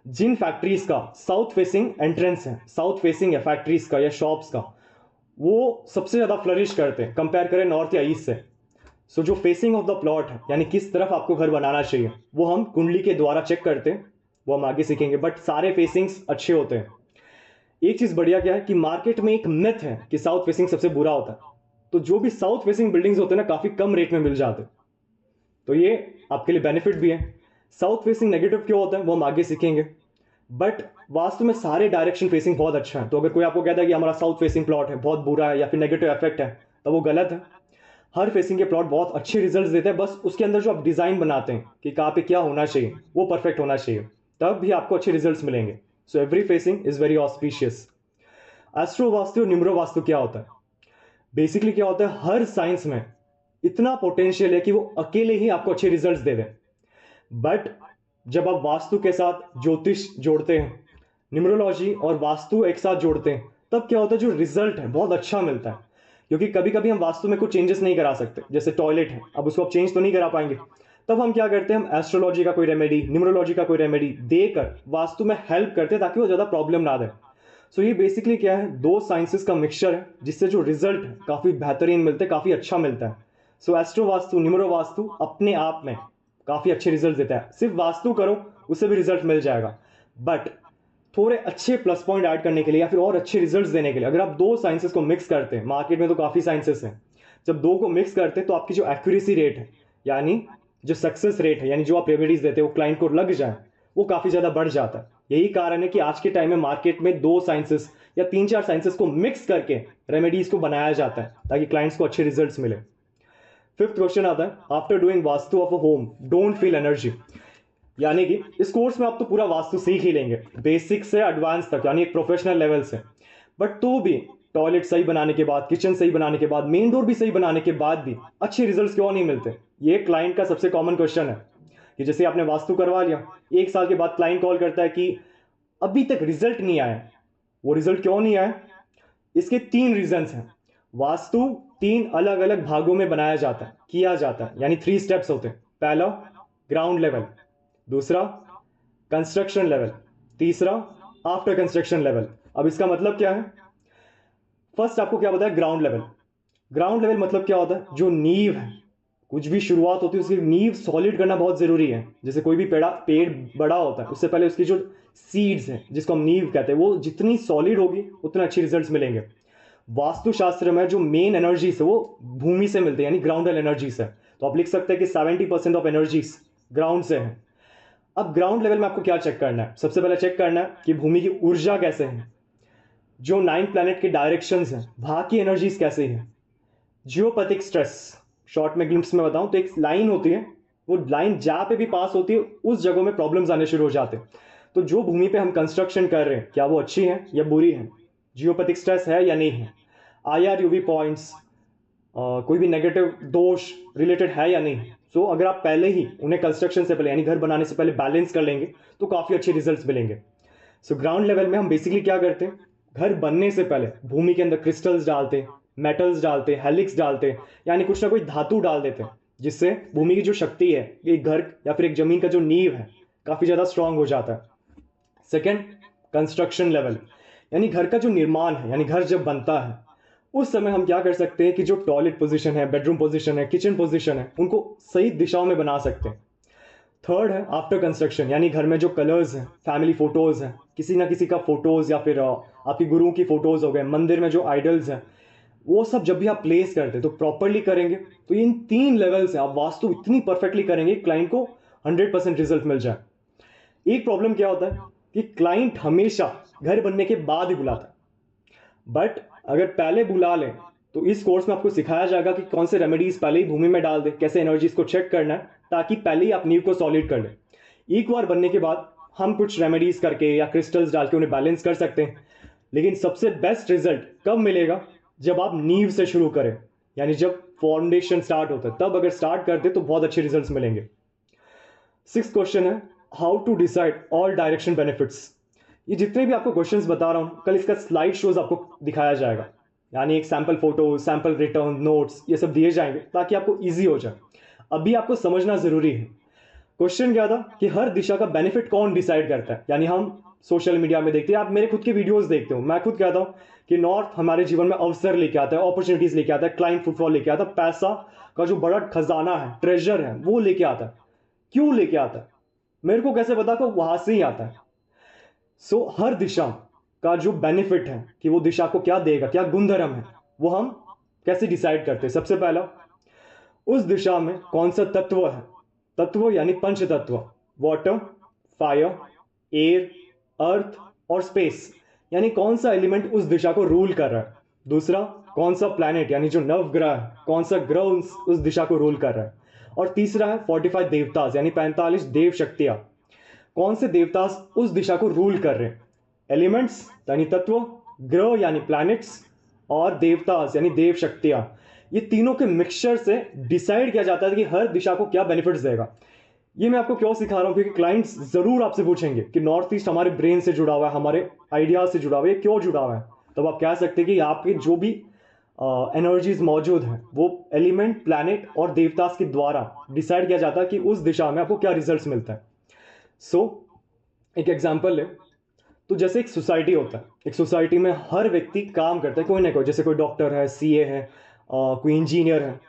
जिन फैक्ट्रीज का साउथ फेसिंग एंट्रेंस है, साउथ फेसिंग है फैक्ट्रीज का या शॉप्स का, वो सबसे ज्यादा फ्लरिश करते हैं कंपेयर करें नॉर्थ या ईस्ट से। सो जो फेसिंग ऑफ द प्लॉट है, यानी किस तरफ आपको घर बनाना चाहिए, वो हम कुंडली के द्वारा चेक करते हैं, वो हम आगे सीखेंगे। बट सारे फेसिंग्स अच्छे होते हैं। एक चीज बढ़िया क्या है कि मार्केट में एक मिथ है कि साउथ फेसिंग सबसे बुरा होता है, तो जो भी साउथ फेसिंग बिल्डिंग्स होते हैं ना, काफी कम रेट में मिल जाते हैं, तो ये आपके लिए बेनिफिट भी है। साउथ फेसिंग नेगेटिव क्यों होता है वो हम आगे सीखेंगे। बट वास्तु में सारे डायरेक्शन फेसिंग बहुत अच्छा है। तो अगर कोई आपको कहता है कि हमारा साउथ फेसिंग प्लॉट है बहुत बुरा है या फिर नेगेटिव इफेक्ट है, तो वो गलत है। हर फेसिंग के प्लॉट बहुत अच्छे रिजल्ट्स देते हैं, बस उसके अंदर जो आप डिजाइन बनाते हैं कि कहाँ पे क्या होना चाहिए वो परफेक्ट होना चाहिए, तब भी आपको अच्छे रिजल्ट्स मिलेंगे। So every facing is very auspicious. Astro vastu और न्यूमरो वास्तु क्या होता है? बेसिकली क्या होता है, हर साइंस में इतना पोटेंशियल है कि वो अकेले ही आपको अच्छे रिजल्ट्स दे दें, बट जब आप वास्तु के साथ ज्योतिष जोड़ते हैं, न्यूमरोलॉजी और वास्तु एक साथ जोड़ते हैं, तब क्या होता है, जो रिजल्ट है बहुत अच्छा मिलता है। क्योंकि कभी कभी हम वास्तु में कुछ चेंजेस नहीं करा सकते, जैसे टॉयलेट है, अब उसको आप चेंज तो नहीं करा पाएंगे, तब हम क्या करते हैं, हम एस्ट्रोलॉजी का कोई रेमेडी, न्यूमरोलॉजी का कोई रेमेडी देकर वास्तु में हेल्प करते हैं ताकि वो ज़्यादा प्रॉब्लम ना दे। सो ये बेसिकली क्या है, दो साइंसेस का मिक्सचर है जिससे जो रिजल्ट है काफ़ी बेहतरीन मिलते हैं, काफ़ी अच्छा मिलता है। सो एस्ट्रो वास्तु, न्यूमरो वास्तु अपने आप में काफ़ी अच्छे रिजल्ट देता है। सिर्फ वास्तु करो उससे भी रिजल्ट मिल जाएगा, बट थोड़े अच्छे प्लस पॉइंट ऐड करने के लिए या फिर और अच्छे रिजल्ट्स देने के लिए अगर आप दो साइंसेस को मिक्स करते हैं, मार्केट में तो काफ़ी साइंसेस हैं, जब दो को मिक्स करते हैं तो आपकी जो एक्यूरेसी रेट है, यानी जो सक्सेस रेट है, यानी जो आप रेमेडीज देते हो वो क्लाइंट को लग जाए, वो काफ़ी ज़्यादा बढ़ जाता है। यही कारण है कि आज के टाइम में मार्केट में दो साइंसेस या तीन चार साइंसेस को मिक्स करके रेमेडीज को बनाया जाता है ताकि क्लाइंट्स को अच्छे रिजल्ट्स मिले। फिफ्थ क्वेश्चन आता है, after doing vastu of a home don't feel energy. यानी कि इस कोर्स में आप तो पूरा वास्तु सीख ही लेंगे, बेसिक से एडवांस तक, यानी एक प्रोफेशनल लेवल से, बट तो भी टॉयलेट सही बनाने के बाद, किचन सही बनाने के बाद, मेन डोर भी सही बनाने के बाद भी अच्छे रिजल्ट्स क्यों नहीं मिलते? ये क्लाइंट का सबसे कॉमन क्वेश्चन है कि जैसे आपने वास्तु करवा लिया, एक साल के बाद क्लाइंट कॉल करता है कि अभी तक रिजल्ट नहीं आया। वो रिजल्ट क्यों नहीं आया? इसके तीन रीजंस हैं। वास्तु तीन अलग अलग भागों में बनाया जाता है, किया जाता है, यानी 3 स्टेप्स होते हैं। पहला ग्राउंड लेवल, दूसरा कंस्ट्रक्शन लेवल, तीसरा आफ्टर कंस्ट्रक्शन लेवल। अब इसका मतलब क्या है? फर्स्ट आपको क्या बताया, ग्राउंड लेवल। ग्राउंड लेवल मतलब क्या होता है, जो नींव है, कुछ भी शुरुआत होती है उसकी नींव सॉलिड करना बहुत जरूरी है। जैसे कोई भी पेड़ बड़ा होता है उससे पहले उसकी जो सीड्स हैं, जिसको हम नींव कहते हैं, वो जितनी सॉलिड होगी उतने अच्छे रिजल्ट्स मिलेंगे। वास्तुशास्त्र में जो मेन एनर्जीज है वो भूमि से मिलते हैं, यानी ग्राउंडल एनर्जीज है। तो आप लिख सकते हैं कि 70% ऑफ एनर्जीज ग्राउंड से है। अब ग्राउंड लेवल में आपको क्या चेक करना है? सबसे पहले चेक करना है कि भूमि की ऊर्जा कैसे है, जो 9 प्लैनेट के डायरेक्शंस हैं वहां की एनर्जीज कैसे है, जियोपैथिक स्ट्रेस। शॉर्ट में ग्लिम्स में बताऊं तो एक लाइन होती है, वो लाइन जहां पे भी पास होती है उस जगह में प्रॉब्लम्स आने शुरू हो जाते हैं। तो जो भूमि पे हम कंस्ट्रक्शन कर रहे हैं, क्या वो अच्छी है या बुरी है, जियोपैथिक स्ट्रेस है या नहीं है, IR UV पॉइंट्स, कोई भी नेगेटिव दोष रिलेटेड है या नहीं। सो अगर आप पहले ही उन्हें कंस्ट्रक्शन से पहले, यानी घर बनाने से पहले बैलेंस कर लेंगे तो काफ़ी अच्छे रिजल्ट्स मिलेंगे। सो ग्राउंड लेवल में हम बेसिकली क्या करते हैं, घर बनने से पहले भूमि के अंदर क्रिस्टल्स डालते हैं, मेटल्स डालते हैं, हेलिक्स डालते हैं, यानी कुछ ना कोई धातु डाल देते हैं, जिससे भूमि की जो शक्ति है, एक घर या फिर एक जमीन का जो नींव है, काफ़ी ज़्यादा स्ट्रांग हो जाता है। सेकेंड, कंस्ट्रक्शन लेवल, यानी घर का जो निर्माण है, यानी घर जब बनता है उस समय हम क्या कर सकते हैं कि जो टॉयलेट पोजीशन है, बेडरूम पोजीशन है, किचन पोजीशन है, उनको सही दिशाओं में बना सकते हैं। थर्ड है आफ्टर कंस्ट्रक्शन, यानी घर में जो कलर्स हैं, फैमिली फोटोज हैं, किसी ना किसी का फोटोज, या फिर आपकी गुरुओं की फोटोज हो गए, मंदिर में जो आइडल्स हैं, वो सब जब भी आप प्लेस करते हैं तो प्रॉपरली करेंगे तो इन 3 लेवल से आप वास्तु इतनी परफेक्टली करेंगे क्लाइंट को 100% रिजल्ट मिल जाए। एक प्रॉब्लम क्या होता है कि क्लाइंट हमेशा घर बनने के बाद ही बुलाता है, बट अगर पहले बुला लें तो इस कोर्स में आपको सिखाया जाएगा कि कौन से रेमेडीज पहले ही भूमि में डाल दें, कैसे एनर्जीज को चेक करना है, ताकि पहले ही आप नींव को सॉलिड कर लें। एक बार बनने के बाद हम कुछ रेमेडीज करके या क्रिस्टल्स डाल के उन्हें बैलेंस कर सकते हैं, लेकिन सबसे बेस्ट रिजल्ट कब मिलेगा, जब आप नींव से शुरू करें, यानी जब फाउंडेशन स्टार्ट होता है तब अगर स्टार्ट करते तो बहुत अच्छे रिजल्ट्स मिलेंगे। 6th क्वेश्चन है, how to decide all direction benefits. ये जितने भी आपको क्वेश्चंस बता रहा हूं, कल इसका स्लाइड शोज आपको दिखाया जाएगा, यानी एक sample photo, sample return notes, ये सब दिए जाएंगे ताकि आपको इजी हो जाए। अभी आपको समझना जरूरी है। क्वेश्चन क्या था कि हर दिशा का बेनिफिट कौन डिसाइड करता है, यानी हम सोशल मीडिया में देखते हैं, आप मेरे खुद के वीडियोस देखते हो, मैं खुद कहता हूं कि नॉर्थ हमारे जीवन में अवसर लेके आता है, अपॉर्चुनिटीज लेके आता है, क्लाइंट फुटफॉल लेके आता है, पैसा का जो बड़ा खजाना है, ट्रेजर है, वो लेके आता है। क्यों लेके आता है, मेरे को कैसे पता, को वहां से ही आता है। सो हर दिशा का जो बेनिफिट है कि वो दिशा को क्या देगा, क्या गुणधर्म है, वो हम कैसे डिसाइड करते हैं। सबसे पहला, उस दिशा में कौन सा तत्व है, तत्व यानी पंच तत्व, वाटर, फायर, एयर, अर्थ और स्पेस, यानी कौन सा एलिमेंट उस दिशा को रूल कर रहा है। दूसरा, कौन सा प्लैनेट, यानी जो नवग्रह है, कौन सा ग्रह उस दिशा को रूल कर रहा है। और तीसरा है 45 देवतास, यानी 45 देव शक्तियां, कौन से देवतास उस दिशा को रूल कर रहे हैं। एलिमेंट्स यानी तत्व, ग्रह यानी प्लैनेट्स, और देवतास यानी देव शक्तियां, ये तीनों के मिक्सचर से डिसाइड किया जाता है कि हर दिशा को क्या बेनिफिट्स देगा। ये मैं आपको क्यों सिखा रहा हूं, क्योंकि क्लाइंट्स जरूर आपसे पूछेंगे कि नॉर्थ ईस्ट हमारे ब्रेन से जुड़ा हुआ है, हमारे आइडियाज से जुड़ा हुआ है, ये क्यों जुड़ा हुआ है। तब आप कह सकते हैं कि आपके जो भी एनर्जीज मौजूद हैं वो एलिमेंट, प्लैनेट और देवतास के द्वारा डिसाइड किया जाता है कि उस दिशा में आपको क्या रिजल्ट्स मिलता है। सो एक एग्जांपल है, तो जैसे एक सोसाइटी होता है, एक सोसाइटी में हर व्यक्ति काम करता है कोई ना कोई, जैसे कोई डॉक्टर है, सीए है, कोई इंजीनियर है।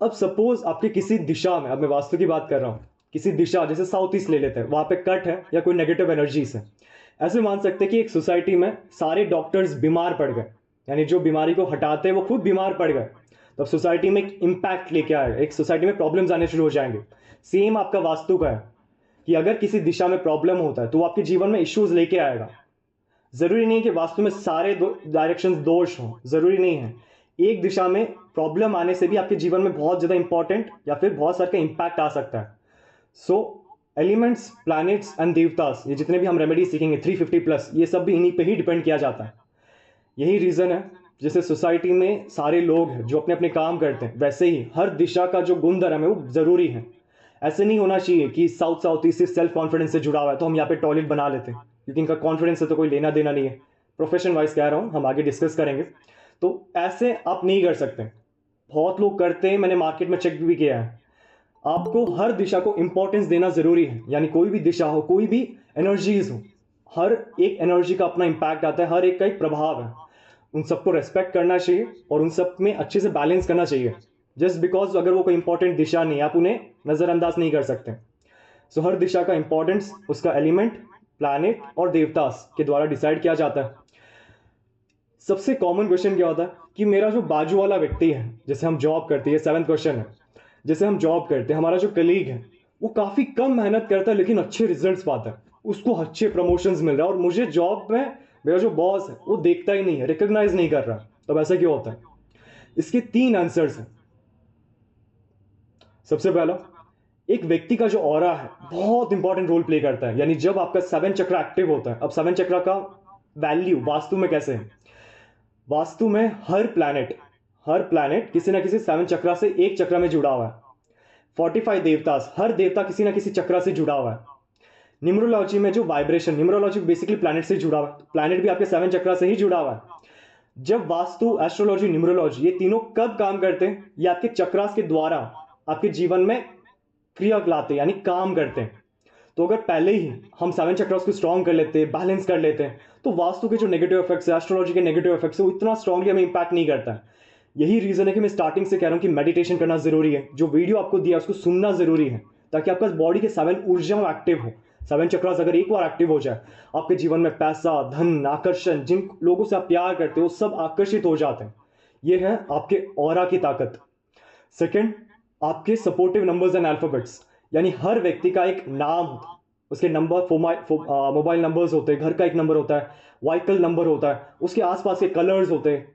अब सपोज आपके किसी दिशा में, अब मैं वास्तु की बात कर रहा हूँ, किसी दिशा जैसे साउथ ईस्ट ले लेते हैं, वहां पे कट है या कोई नेगेटिव एनर्जीज है। ऐसे मान सकते हैं कि एक सोसाइटी में सारे डॉक्टर्स बीमार पड़ गए, यानी जो बीमारी को हटाते हैं वो खुद बीमार पड़ गए, तब सोसाइटी में एक इम्पैक्ट लेके आएगा, एक सोसाइटी में प्रॉब्लम्स आने शुरू हो जाएंगे। सेम आपका वास्तु का है कि अगर किसी दिशा में प्रॉब्लम होता है तो वो आपके जीवन में इश्यूज लेके आएगा। जरूरी नहीं कि वास्तु में सारे डायरेक्शंस दोष हों, जरूरी नहीं है। एक दिशा में प्रॉब्लम आने से भी आपके जीवन में बहुत ज्यादा इंपॉर्टेंट या फिर बहुत सारे का इंपैक्ट आ सकता है। सो एलिमेंट्स, प्लैनेट्स एंड देवतास, ये जितने भी हम रेमेडी सीखेंगे 350 प्लस, ये सब भी इन्हीं पे ही डिपेंड किया जाता है। यही रीजन है जैसे सोसाइटी में सारे लोग हैं जो अपने अपने काम करते हैं, वैसे ही हर दिशा का जो गुण धर्म है वो जरूरी है। ऐसे नहीं होना चाहिए कि साउथ ईस्ट सिर्फ सेल्फ कॉन्फिडेंस से जुड़ा हुआ है तो हम यहाँ पे टॉयलेट बना लेते हैं, क्योंकि इनका कॉन्फिडेंस से तो कोई लेना देना नहीं है। प्रोफेशन वाइज कह रहा हूँ, हम आगे डिस्कस करेंगे। तो ऐसे आप नहीं कर सकते, बहुत लोग करते हैं, मैंने मार्केट में चेक भी किया है। आपको हर दिशा को इंपॉर्टेंस देना जरूरी है, यानी कोई भी दिशा हो, कोई भी एनर्जीज हो, हर एक एनर्जी का अपना इंपैक्ट आता है, हर एक का एक प्रभाव है। उन सबको रेस्पेक्ट करना चाहिए और उन सब में अच्छे से बैलेंस करना चाहिए। जस्ट बिकॉज अगर वो कोई इंपॉर्टेंट दिशा नहीं, आप उन्हें नजरअंदाज नहीं कर सकते। सो हर दिशा का इंपॉर्टेंस उसका एलिमेंट, प्लैनेट और देवतास के द्वारा डिसाइड किया जाता है। सबसे कॉमन क्वेश्चन क्या होता है कि मेरा जो बाजू वाला व्यक्ति है, जैसे हम जॉब करते हैं, 7th क्वेश्चन है, जैसे हम जॉब करते हैं, हमारा जो कलीग है वो काफी कम मेहनत करता है लेकिन अच्छे रिजल्ट्स पाता है, उसको अच्छे प्रमोशंस मिल रहा है, और मुझे जॉब में मेरा जो बॉस है वो देखता ही नहीं है, रिकॉग्नाइज नहीं कर रहा। तब ऐसा क्यों होता है? इसके 3 आंसर्स हैं। सबसे पहला, एक व्यक्ति का जो ऑरा है बहुत इंपॉर्टेंट रोल प्ले करता है, यानी जब आपका 7 चक्र एक्टिव होता है। अब 7 चक्र का वैल्यू वास्तु में कैसे है? वास्तु में हर प्लैनेट किसी ना किसी 7 चक्र से एक चक्र में जुड़ा हुआ है। 45 देवतास, हर देवता किसी ना किसी चक्र से जुड़ा हुआ है। न्यूमरोलॉजी में जो वाइब्रेशन, न्यूमरोलॉजी बेसिकली प्लैनेट से जुड़ा हुआ है, प्लैनेट भी आपके 7 चक्र से ही जुड़ा हुआ है। जब वास्तु, एस्ट्रोलॉजी, न्यूमरोलॉजी ये तीनों कब काम करते हैं? ये आपके चक्रास के द्वारा आपके जीवन में क्रिया लाते हैं, यानी काम करते हैं। तो अगर पहले ही हम 7 चक्रास को स्ट्रॉन्ग कर लेते हैं, बैलेंस कर लेते हैं, तो वास्तु के जो नेगेटिव इफेक्ट्स है, एस्ट्रोलॉजी के नेगेटिव इफेक्ट्स है, वो इतना स्ट्रांगली हमें इंपैक्ट नहीं करता है। यही रीजन है कि मैं स्टार्टिंग से कह रहा हूं कि मेडिटेशन करना जरूरी है। जो वीडियो आपको दिया उसको सुनना जरूरी है, ताकि आपका बॉडी के 7 ऊर्जा एक्टिव हो। 7 चक्रास अगर एक बार एक्टिव हो जाए, आपके जीवन में पैसा, धन, आकर्षण, जिन लोगों से आप प्यार करते हो सब आकर्षित हो जाते हैं। ये है आपके ऑरा की ताकत। सेकंड, आपके सपोर्टिव नंबर्स एंड अल्फाबेट्स, यानी हर व्यक्ति का एक नाम होता है, उसके नंबर, मोबाइल नंबर्स होते हैं, घर का एक नंबर होता है, व्हीकल नंबर होता है, उसके आसपास के कलर्स होते हैं।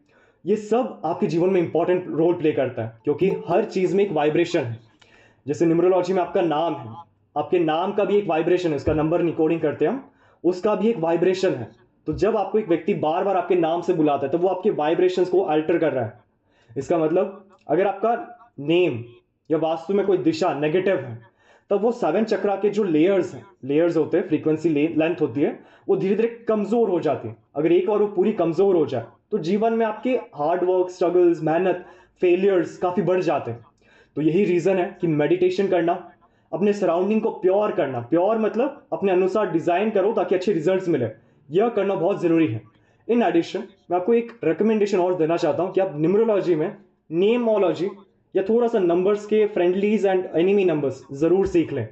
ये सब आपके जीवन में इंपॉर्टेंट रोल प्ले करता है, क्योंकि हर चीज में एक वाइब्रेशन है। जैसे न्यूमरोलॉजी में आपका नाम है, आपके नाम का भी एक वाइब्रेशन है, उसका नंबर निकोडिंग करते हैं हम, उसका भी एक वाइब्रेशन है। तो जब आपको एक व्यक्ति बार बार आपके नाम से बुलाता है तो वो आपके वाइब्रेशंस को अल्टर कर रहा है। इसका मतलब अगर आपका नेम या वास्तु में कोई दिशा नेगेटिव है, तब वो 7 चक्रा के जो लेयर्स हैं, लेयर्स होते हैं, फ्रीक्वेंसी लेंथ होती है, वो धीरे धीरे कमजोर हो जाती है। अगर एक बार वो पूरी कमजोर हो जाए तो जीवन में आपके हार्ड वर्क, स्ट्रगल्स, मेहनत, फेलियर्स काफी बढ़ जाते हैं। तो यही रीजन है कि मेडिटेशन करना, अपने सराउंडिंग को प्योर करना, प्योर मतलब अपने अनुसार डिजाइन करो ताकि अच्छे रिजल्ट्स मिले, यह करना बहुत जरूरी है। इन एडिशन मैं आपको एक रिकमेंडेशन और देना चाहता हूं कि आप न्यूमरोलॉजी में नेमोलॉजी या थोड़ा सा नंबर्स के फ्रेंडलीज एंड एनिमी नंबर्स जरूर सीख लें।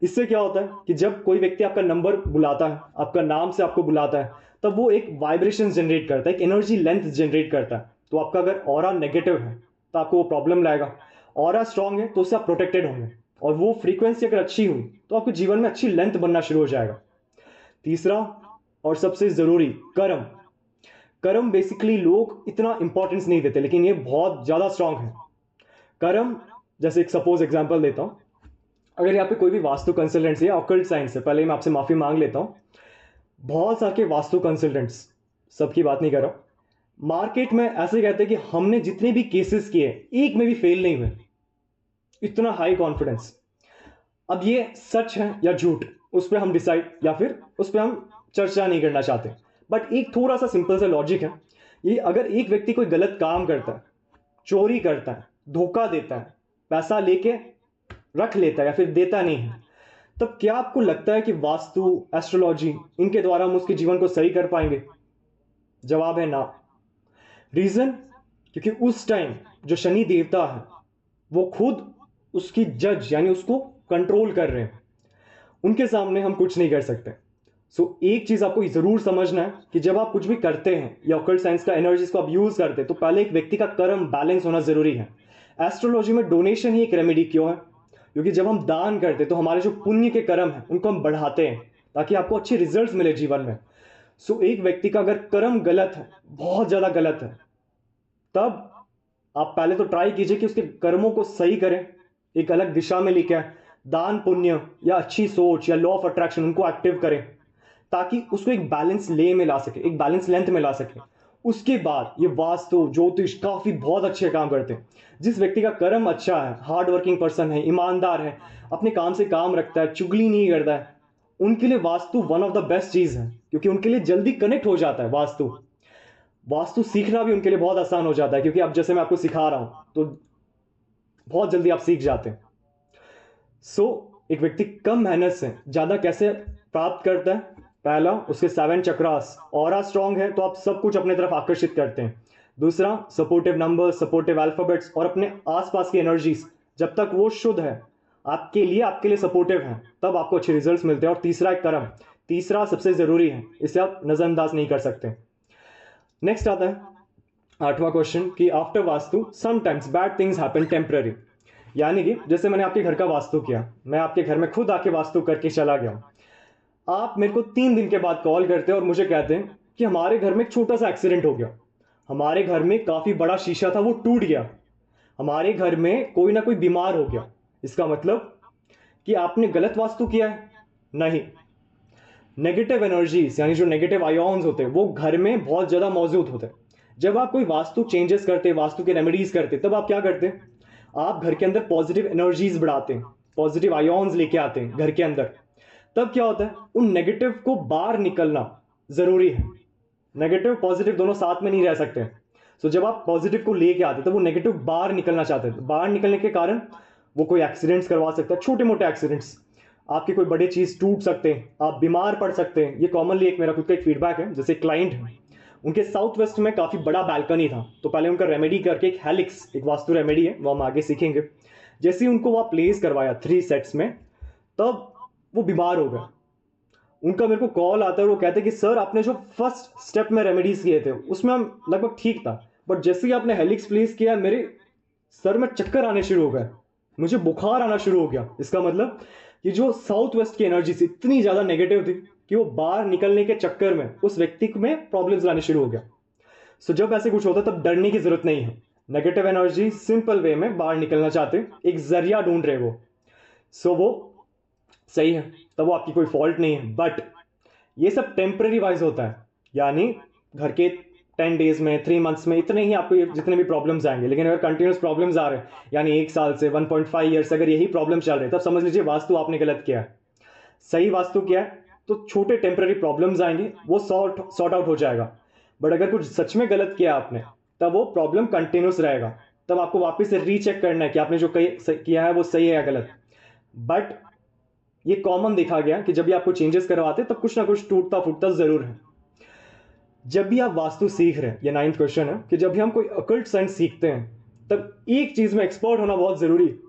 इससे क्या होता है कि जब कोई व्यक्ति आपका नंबर बुलाता है, आपका नाम से आपको बुलाता है, तब वो एक वाइब्रेशन जनरेट करता है, एक एनर्जी लेंथ जनरेट करता है। तो आपका अगर ऑरा नेगेटिव है तो आपको वो प्रॉब्लम लाएगा, ऑरा स्ट्रांग है तो उससे आप प्रोटेक्टेड होंगे, और वो फ्रीक्वेंसी अगर अच्छी हुई तो आपके जीवन में अच्छी लेंथ बनना शुरू हो जाएगा। तीसरा और सबसे जरूरी, कर्म। कर्म बेसिकली लोग इतना इंपॉर्टेंस नहीं देते, लेकिन ये बहुत ज्यादा स्ट्रांग है। कर्म, जैसे एक सपोज एग्जांपल देता हूं, अगर यहाँ पे कोई भी वास्तु कंसल्टेंसी या ऑकल्ट साइंस है, पहले मैं आपसे माफी मांग लेता हूं, बहुत सारे वास्तु कंसल्टेंट्स, सबकी बात नहीं कर रहा, मार्केट में ऐसे कहते हैं कि हमने जितने भी केसेस किए एक में भी फेल नहीं हुए। इतना हाई कॉन्फिडेंस। अब ये सच है या झूठ, उस पर हम डिसाइड या फिर उस पर हम चर्चा नहीं करना चाहते। बट एक थोड़ा सा सिंपल सा लॉजिक है, ये अगर एक व्यक्ति कोई गलत काम करता है, चोरी करता है, धोखा देता है, पैसा लेके रख लेता है या फिर देता नहीं है, तब क्या आपको लगता है कि वास्तु, एस्ट्रोलॉजी, इनके द्वारा हम उसके जीवन को सही कर पाएंगे? जवाब है ना। रीजन, क्योंकि उस टाइम जो शनि देवता है वो खुद उसकी जज यानी उसको कंट्रोल कर रहे हैं, उनके सामने हम कुछ नहीं कर सकते। एक चीज आपको जरूर समझना है कि जब आप कुछ भी करते हैं या ऑकल्ट साइंस का एनर्जीज को आप यूज करते हैं, तो पहले एक व्यक्ति का कर्म बैलेंस होना जरूरी है। एस्ट्रोलॉजी में डोनेशन ही एक रेमेडी क्यों है? क्योंकि जब हम दान करते हैं तो हमारे जो पुण्य के कर्म है उनको हम बढ़ाते हैं ताकि आपको अच्छे रिजल्ट्स मिले जीवन में। एक व्यक्ति का अगर कर्म गलत है, बहुत ज्यादा गलत है, तब आप पहले तो ट्राई कीजिए कि उसके कर्मों को सही करें, एक अलग दिशा में लेके आए, दान पुण्य या अच्छी सोच या लॉ ऑफ अट्रैक्शन उनको एक्टिव करें ताकि उसको एक बैलेंस ले में ला सके, एक बैलेंस लेंथ में ला सके। उसके बाद ये वास्तु, ज्योतिष काफी बहुत अच्छे काम करते हैं। जिस व्यक्ति का कर्म अच्छा है, हार्ड वर्किंग पर्सन है, ईमानदार है, अपने काम से काम रखता है, चुगली नहीं करता है, उनके लिए vastu one of the best चीज है, क्योंकि उनके लिए जल्दी कनेक्ट हो जाता है। वास्तु वास्तु सीखना भी उनके लिए बहुत आसान हो जाता है, क्योंकि अब जैसे मैं आपको सिखा रहा हूं तो बहुत जल्दी आप सीख जाते हैं। एक व्यक्ति कम मेहनत से ज्यादा कैसे प्राप्त करता है? पहला, उसके 7 चक्रास, ऑरा स्ट्रांग है तो आप सब कुछ अपने तरफ आकर्षित करते हैं। दूसरा, सपोर्टिव नंबर्स, सपोर्टिव अल्फाबेट्स और अपने आसपास की एनर्जीज जब तक वो शुद्ध है, आपके लिए सपोर्टिव है, तब आपको अच्छे रिजल्ट्स मिलते हैं। और तीसरा एक कर्म, तीसरा सबसे जरूरी है, इसे आप नजरअंदाज नहीं कर सकते। नेक्स्ट आता है 8वां क्वेश्चन कि after vastu sometimes bad things happen temporary. यानी कि जैसे मैंने आपके घर का वास्तु किया, मैं आपके घर में खुद आके वास्तु करके चला गया, आप मेरे को 3 दिन के बाद कॉल करते हैं और मुझे कहते हैं कि हमारे घर में एक छोटा सा एक्सीडेंट हो गया, हमारे घर में काफी बड़ा शीशा था वो टूट गया, हमारे घर में कोई ना कोई बीमार हो गया। इसका मतलब कि आपने गलत वास्तु किया है? नहीं। नेगेटिव एनर्जीज यानी जो नेगेटिव आयोन्स होते हैं वो घर में बहुत ज्यादा मौजूद होते हैं। जब आप कोई वास्तु चेंजेस करते हैं, वास्तु के रेमेडीज करते हैं, तब आप क्या करते हैं? आप घर के अंदर पॉजिटिव एनर्जीज बढ़ाते हैं, पॉजिटिव आयोन्स लेके आते हैं घर के अंदर। तब क्या होता है? उन नेगेटिव को बाहर निकलना जरूरी है। नेगेटिव पॉजिटिव दोनों साथ में नहीं रह सकते। जब आप पॉजिटिव को लेके आते तो वो नेगेटिव बाहर निकलना चाहते हैं। बाहर निकलने के कारण वो कोई एक्सीडेंट्स करवा सकता है, छोटे मोटे एक्सीडेंट्स, आपकी कोई बड़ी चीज टूट सकते हैं, आप बीमार पड़ सकते हैं। ये कॉमनली एक मेरा खुद का एक फीडबैक है। जैसे क्लाइंट है, उनके साउथ वेस्ट में काफी बड़ा बैल्कनी था, तो पहले उनका रेमेडी करके एक हेलिक्स, एक वास्तु रेमेडी है, वो हम आगे सीखेंगे। जैसे ही उनको वहां प्लेस करवाया 3 सेट्स में, तब वो बीमार हो गए। उनका मेरे को कॉल आता है और वो कहते हैं कि सर आपने जो फर्स्ट स्टेप में रेमेडीज किए थे उसमें हम लगभग ठीक था, बट जैसे ही आपने हेलिक्स प्लेस किया मेरे सर में चक्कर आने शुरू हो गए, मुझे बुखार आना शुरू हो गया। इसका मतलब कि जो साउथ वेस्ट की एनर्जी थी इतनी ज्यादा नेगेटिव थी कि वो बाहर निकलने के चक्कर में उस व्यक्ति में प्रॉब्लम्स लाने शुरू हो गया। जब ऐसे कुछ होता है तब डरने की जरूरत नहीं है। नेगेटिव एनर्जी सिंपल वे में बाहर निकलना चाहते, एक जरिया ढूंढ रहे वो। वो सही है, तब वो आपकी कोई फॉल्ट नहीं है। बट ये सब टेम्पररी वाइज होता है, यानी घर के 10 डेज में, 3 मंथ्स में इतने ही आपको जितने भी प्रॉब्लम्स आएंगे। लेकिन अगर कंटिन्यूस प्रॉब्लम्स आ रहे हैं, यानी 1 साल से 1.5 ईयर से अगर यही प्रॉब्लम चल रहे हैं, तब समझ लीजिए वास्तु आपने गलत किया है। सही वास्तु किया है तो छोटे टेम्पररी प्रॉब्लम्स आएंगे, वो सॉर्ट आउट हो जाएगा। बट अगर कुछ सच में गलत किया आपने, तब वो प्रॉब्लम कंटिन्यूस रहेगा। तब आपको वापस से रीचेक करना है कि आपने जो किया है वो सही है या गलत। बट ये कॉमन देखा गया कि जब भी आपको चेंजेस करवाते तब कुछ ना कुछ टूटता फूटता जरूर है। जब भी आप वास्तु सीख रहे हैं, ये 9th क्वेश्चन है कि जब भी हम कोई अकल्ट साइंस सीखते हैं तब एक चीज में एक्सपर्ट होना बहुत जरूरी है।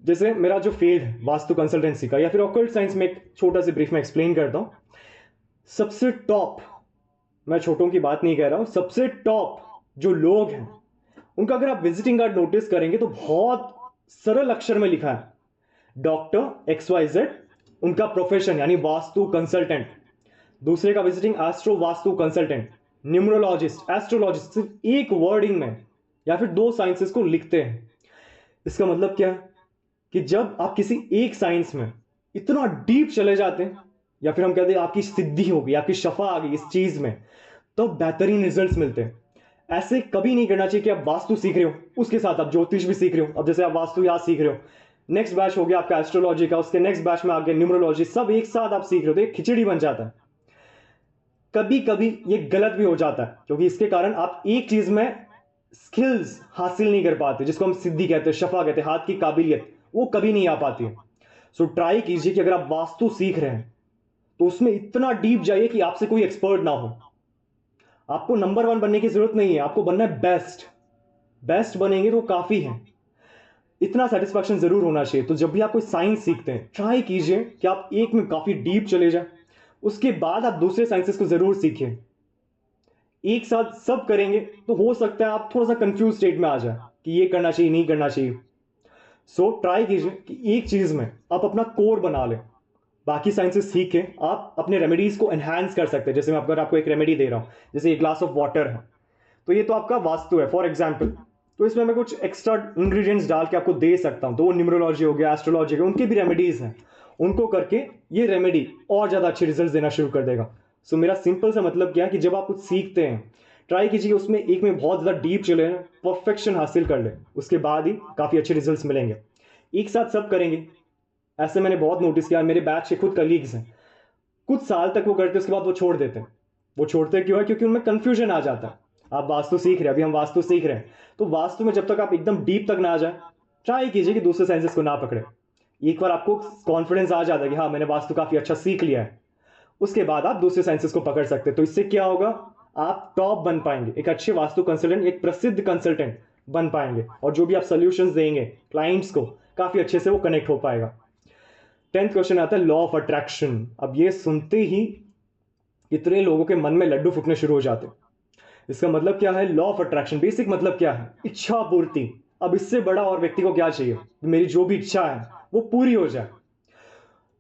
जैसे मेरा जो फील्ड है वास्तु कंसल्टेंसी का या फिर अकल्ट साइंस में, एक छोटा सी ब्रीफ में एक्सप्लेन करता हूं। सबसे टॉप, मैं छोटों की बात नहीं कह रहा हूं, सबसे टॉप जो लोग हैं उनका अगर आप विजिटिंग कार्ड नोटिस करेंगे तो बहुत सरल अक्षर में लिखा है डॉक्टर XYZ, उनका प्रोफेशन यानी वास्तु कंसल्टेंट। दूसरे का visiting astro vastu consultant, numerologist, astrologist, सिर्फ एक वर्डिंग में या फिर 2 साइंसेस को लिखते हैं। इसका मतलब क्या है कि जब आप किसी एक साइंस में इतना डीप चले जाते हैं या फिर हम कहते हैं आपकी सिद्धि हो गई, आपकी शफा आ गई इस चीज में, तो बेहतरीन रिजल्ट्स मिलते हैं। ऐसे कभी नहीं करना चाहिए कि आप वास्तु सीख रहे हो उसके साथ आप ज्योतिष भी सीख रहे हो। अब जैसे आप वास्तु याद सीख रहे हो, नेक्स्ट बैच हो गया आपका एस्ट्रोलॉजी का, उसके नेक्स्ट बैच में आगे न्यूमरोलॉजी, सब एक साथ आप सीख रहे हो तो एक खिचड़ी बन जाता है। कभी कभी ये गलत भी हो जाता है, क्योंकि इसके कारण आप एक चीज में स्किल्स हासिल नहीं कर पाते, जिसको हम सिद्धि कहते हैं, शफा कहते हैं, हाथ की काबिलियत, वो कभी नहीं आ पाती है। सो ट्राई कीजिए कि अगर आप वास्तु सीख रहे हैं तो उसमें इतना डीप जाइए कि आपसे कोई एक्सपर्ट ना हो। आपको नंबर वन बनने की जरूरत नहीं है, आपको बनना है बेस्ट। बेस्ट बनेंगे तो काफी है, इतना सेटिस्फैक्शन जरूर होना चाहिए। तो जब भी आप कोई साइंस सीखते हैं, ट्राई कीजिए कि आप एक में काफी डीप चले जाए, उसके बाद आप दूसरे साइंसेस को जरूर सीखिए। एक साथ सब करेंगे तो हो सकता है आप थोड़ा सा कंफ्यूज स्टेट में आ जाए कि ये करना चाहिए नहीं करना चाहिए। सो ट्राई कीजिए कि एक चीज में आप अपना कोर बना लें, बाकी साइंसेस सीख के आप अपने रेमेडीज को एनहांस कर सकते हैं। जैसे मैं अगर आपको एक रेमेडी दे रहा हूं, जैसे ये ग्लास ऑफ वाटर है, तो ये तो आपका वास्तु है फॉर एग्जाम्पल, तो इसमें मैं कुछ एक्स्ट्रा इंग्रेडिएंट्स डाल के आपको दे सकता हूं, तो वो न्यूमरोलॉजी हो गया, एस्ट्रोलॉजी हो गया, उनकी भी रेमेडीज हैं, उनको करके ये रेमेडी और ज्यादा अच्छे रिजल्ट देना शुरू कर देगा। सो मेरा सिंपल सा मतलब क्या है कि जब आप कुछ सीखते हैं, ट्राई कीजिए उसमें एक में बहुत ज्यादा डीप चले, परफेक्शन हासिल कर ले, उसके बाद ही काफी अच्छे रिजल्ट्स मिलेंगे। एक साथ सब करेंगे, ऐसे मैंने बहुत नोटिस किया, मेरे बैच के खुद कलीग्स हैं, कुछ साल तक वो करते, उसके बाद वो छोड़ देते हैं। वो छोड़ते क्यों है? क्योंकि उनमें कंफ्यूजन आ जाता है। आप वास्तु सीख रहे हैं, अभी हम वास्तु सीख रहे हैं, तो वास्तु में जब तक आप एकदम डीप तक ना आ जाए, ट्राई कीजिए कि दूसरे साइंसेस को ना पकड़े। एक बार आपको कॉन्फिडेंस आ जाता है कि हाँ मैंने वास्तु काफी अच्छा सीख लिया है, उसके बाद आप दूसरे साइंसेस को पकड़ सकते हैं। तो इससे क्या होगा, आप टॉप बन पाएंगे, एक अच्छे वास्तु कंसल्टेंट, एक प्रसिद्ध कंसल्टेंट बन पाएंगे, और जो भी आप सोल्यूशंस देंगे क्लाइंट्स को, काफी अच्छे से वो कनेक्ट हो पाएगा। 10th क्वेश्चन आता है लॉ ऑफ अट्रैक्शन। अब ये सुनते ही कितने लोगों के मन में लड्डू फूटने शुरू हो जाते हैं। इसका मतलब क्या है? लॉ ऑफ अट्रैक्शन बेसिक मतलब क्या है? इच्छा पूर्ति। अब इससे बड़ा और व्यक्ति को क्या चाहिए? मेरी जो भी इच्छा है वो पूरी हो जाए।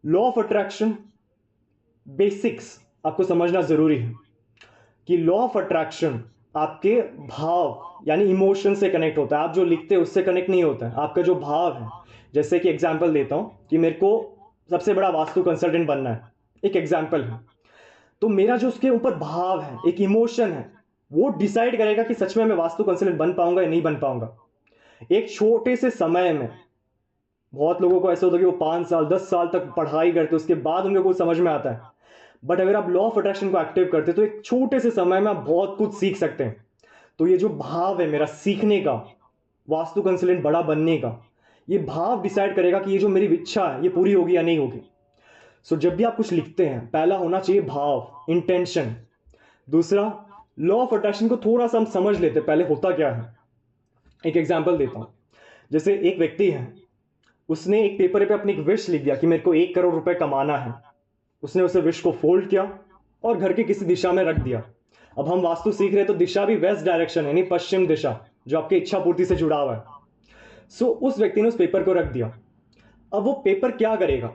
लॉ ऑफ अट्रैक्शन बेसिक्स आपको समझना जरूरी है कि लॉ ऑफ अट्रैक्शन आपके भाव यानी इमोशन से कनेक्ट होता है। आप जो लिखते हैं उससे कनेक्ट नहीं होता है, आपका जो भाव है। जैसे कि एग्जाम्पल देता हूं कि मेरे को सबसे बड़ा वास्तु कंसल्टेंट बनना है, एक एग्जाम्पल है, तो मेरा जो उसके ऊपर भाव है, एक इमोशन है, वो डिसाइड करेगा कि सच में मैं वास्तु कंसल्टेंट बन पाऊंगा या नहीं बन पाऊंगा। एक छोटे से समय में बहुत लोगों को ऐसा होता है कि वो 5 साल 10 साल तक पढ़ाई करते, उसके बाद उनको कुछ समझ में आता है। बट अगर आप लॉ ऑफ अट्रैक्शन को एक्टिव करते तो एक छोटे से समय में आप बहुत कुछ सीख सकते हैं। तो ये जो भाव है मेरा सीखने का, वास्तु कंसल्टेंट बड़ा बनने का, ये भाव डिसाइड करेगा कि ये जो मेरी इच्छा है ये पूरी होगी या नहीं होगी। सो जब भी आप कुछ लिखते हैं, पहला होना चाहिए भाव, इंटेंशन। दूसरा, लॉ ऑफ अट्रैक्शन को थोड़ा सा हम समझ लेते हैं पहले होता क्या है। एक एग्जाम्पल देता हूं, जैसे एक व्यक्ति है, उसने एक पेपर पे अपनी एक विश लिख दिया कि मेरे को 1 करोड़ रुपए कमाना है। उसने उसे विश को फोल्ड किया और घर की किसी दिशा में रख दिया। अब हम वास्तु सीख रहे हैं तो दिशा भी वेस्ट डायरेक्शन यानी पश्चिम दिशा, जो आपके इच्छा पूर्ति से जुड़ा हुआ है। सो उस व्यक्ति ने उस पेपर को रख दिया। अब वो पेपर क्या करेगा,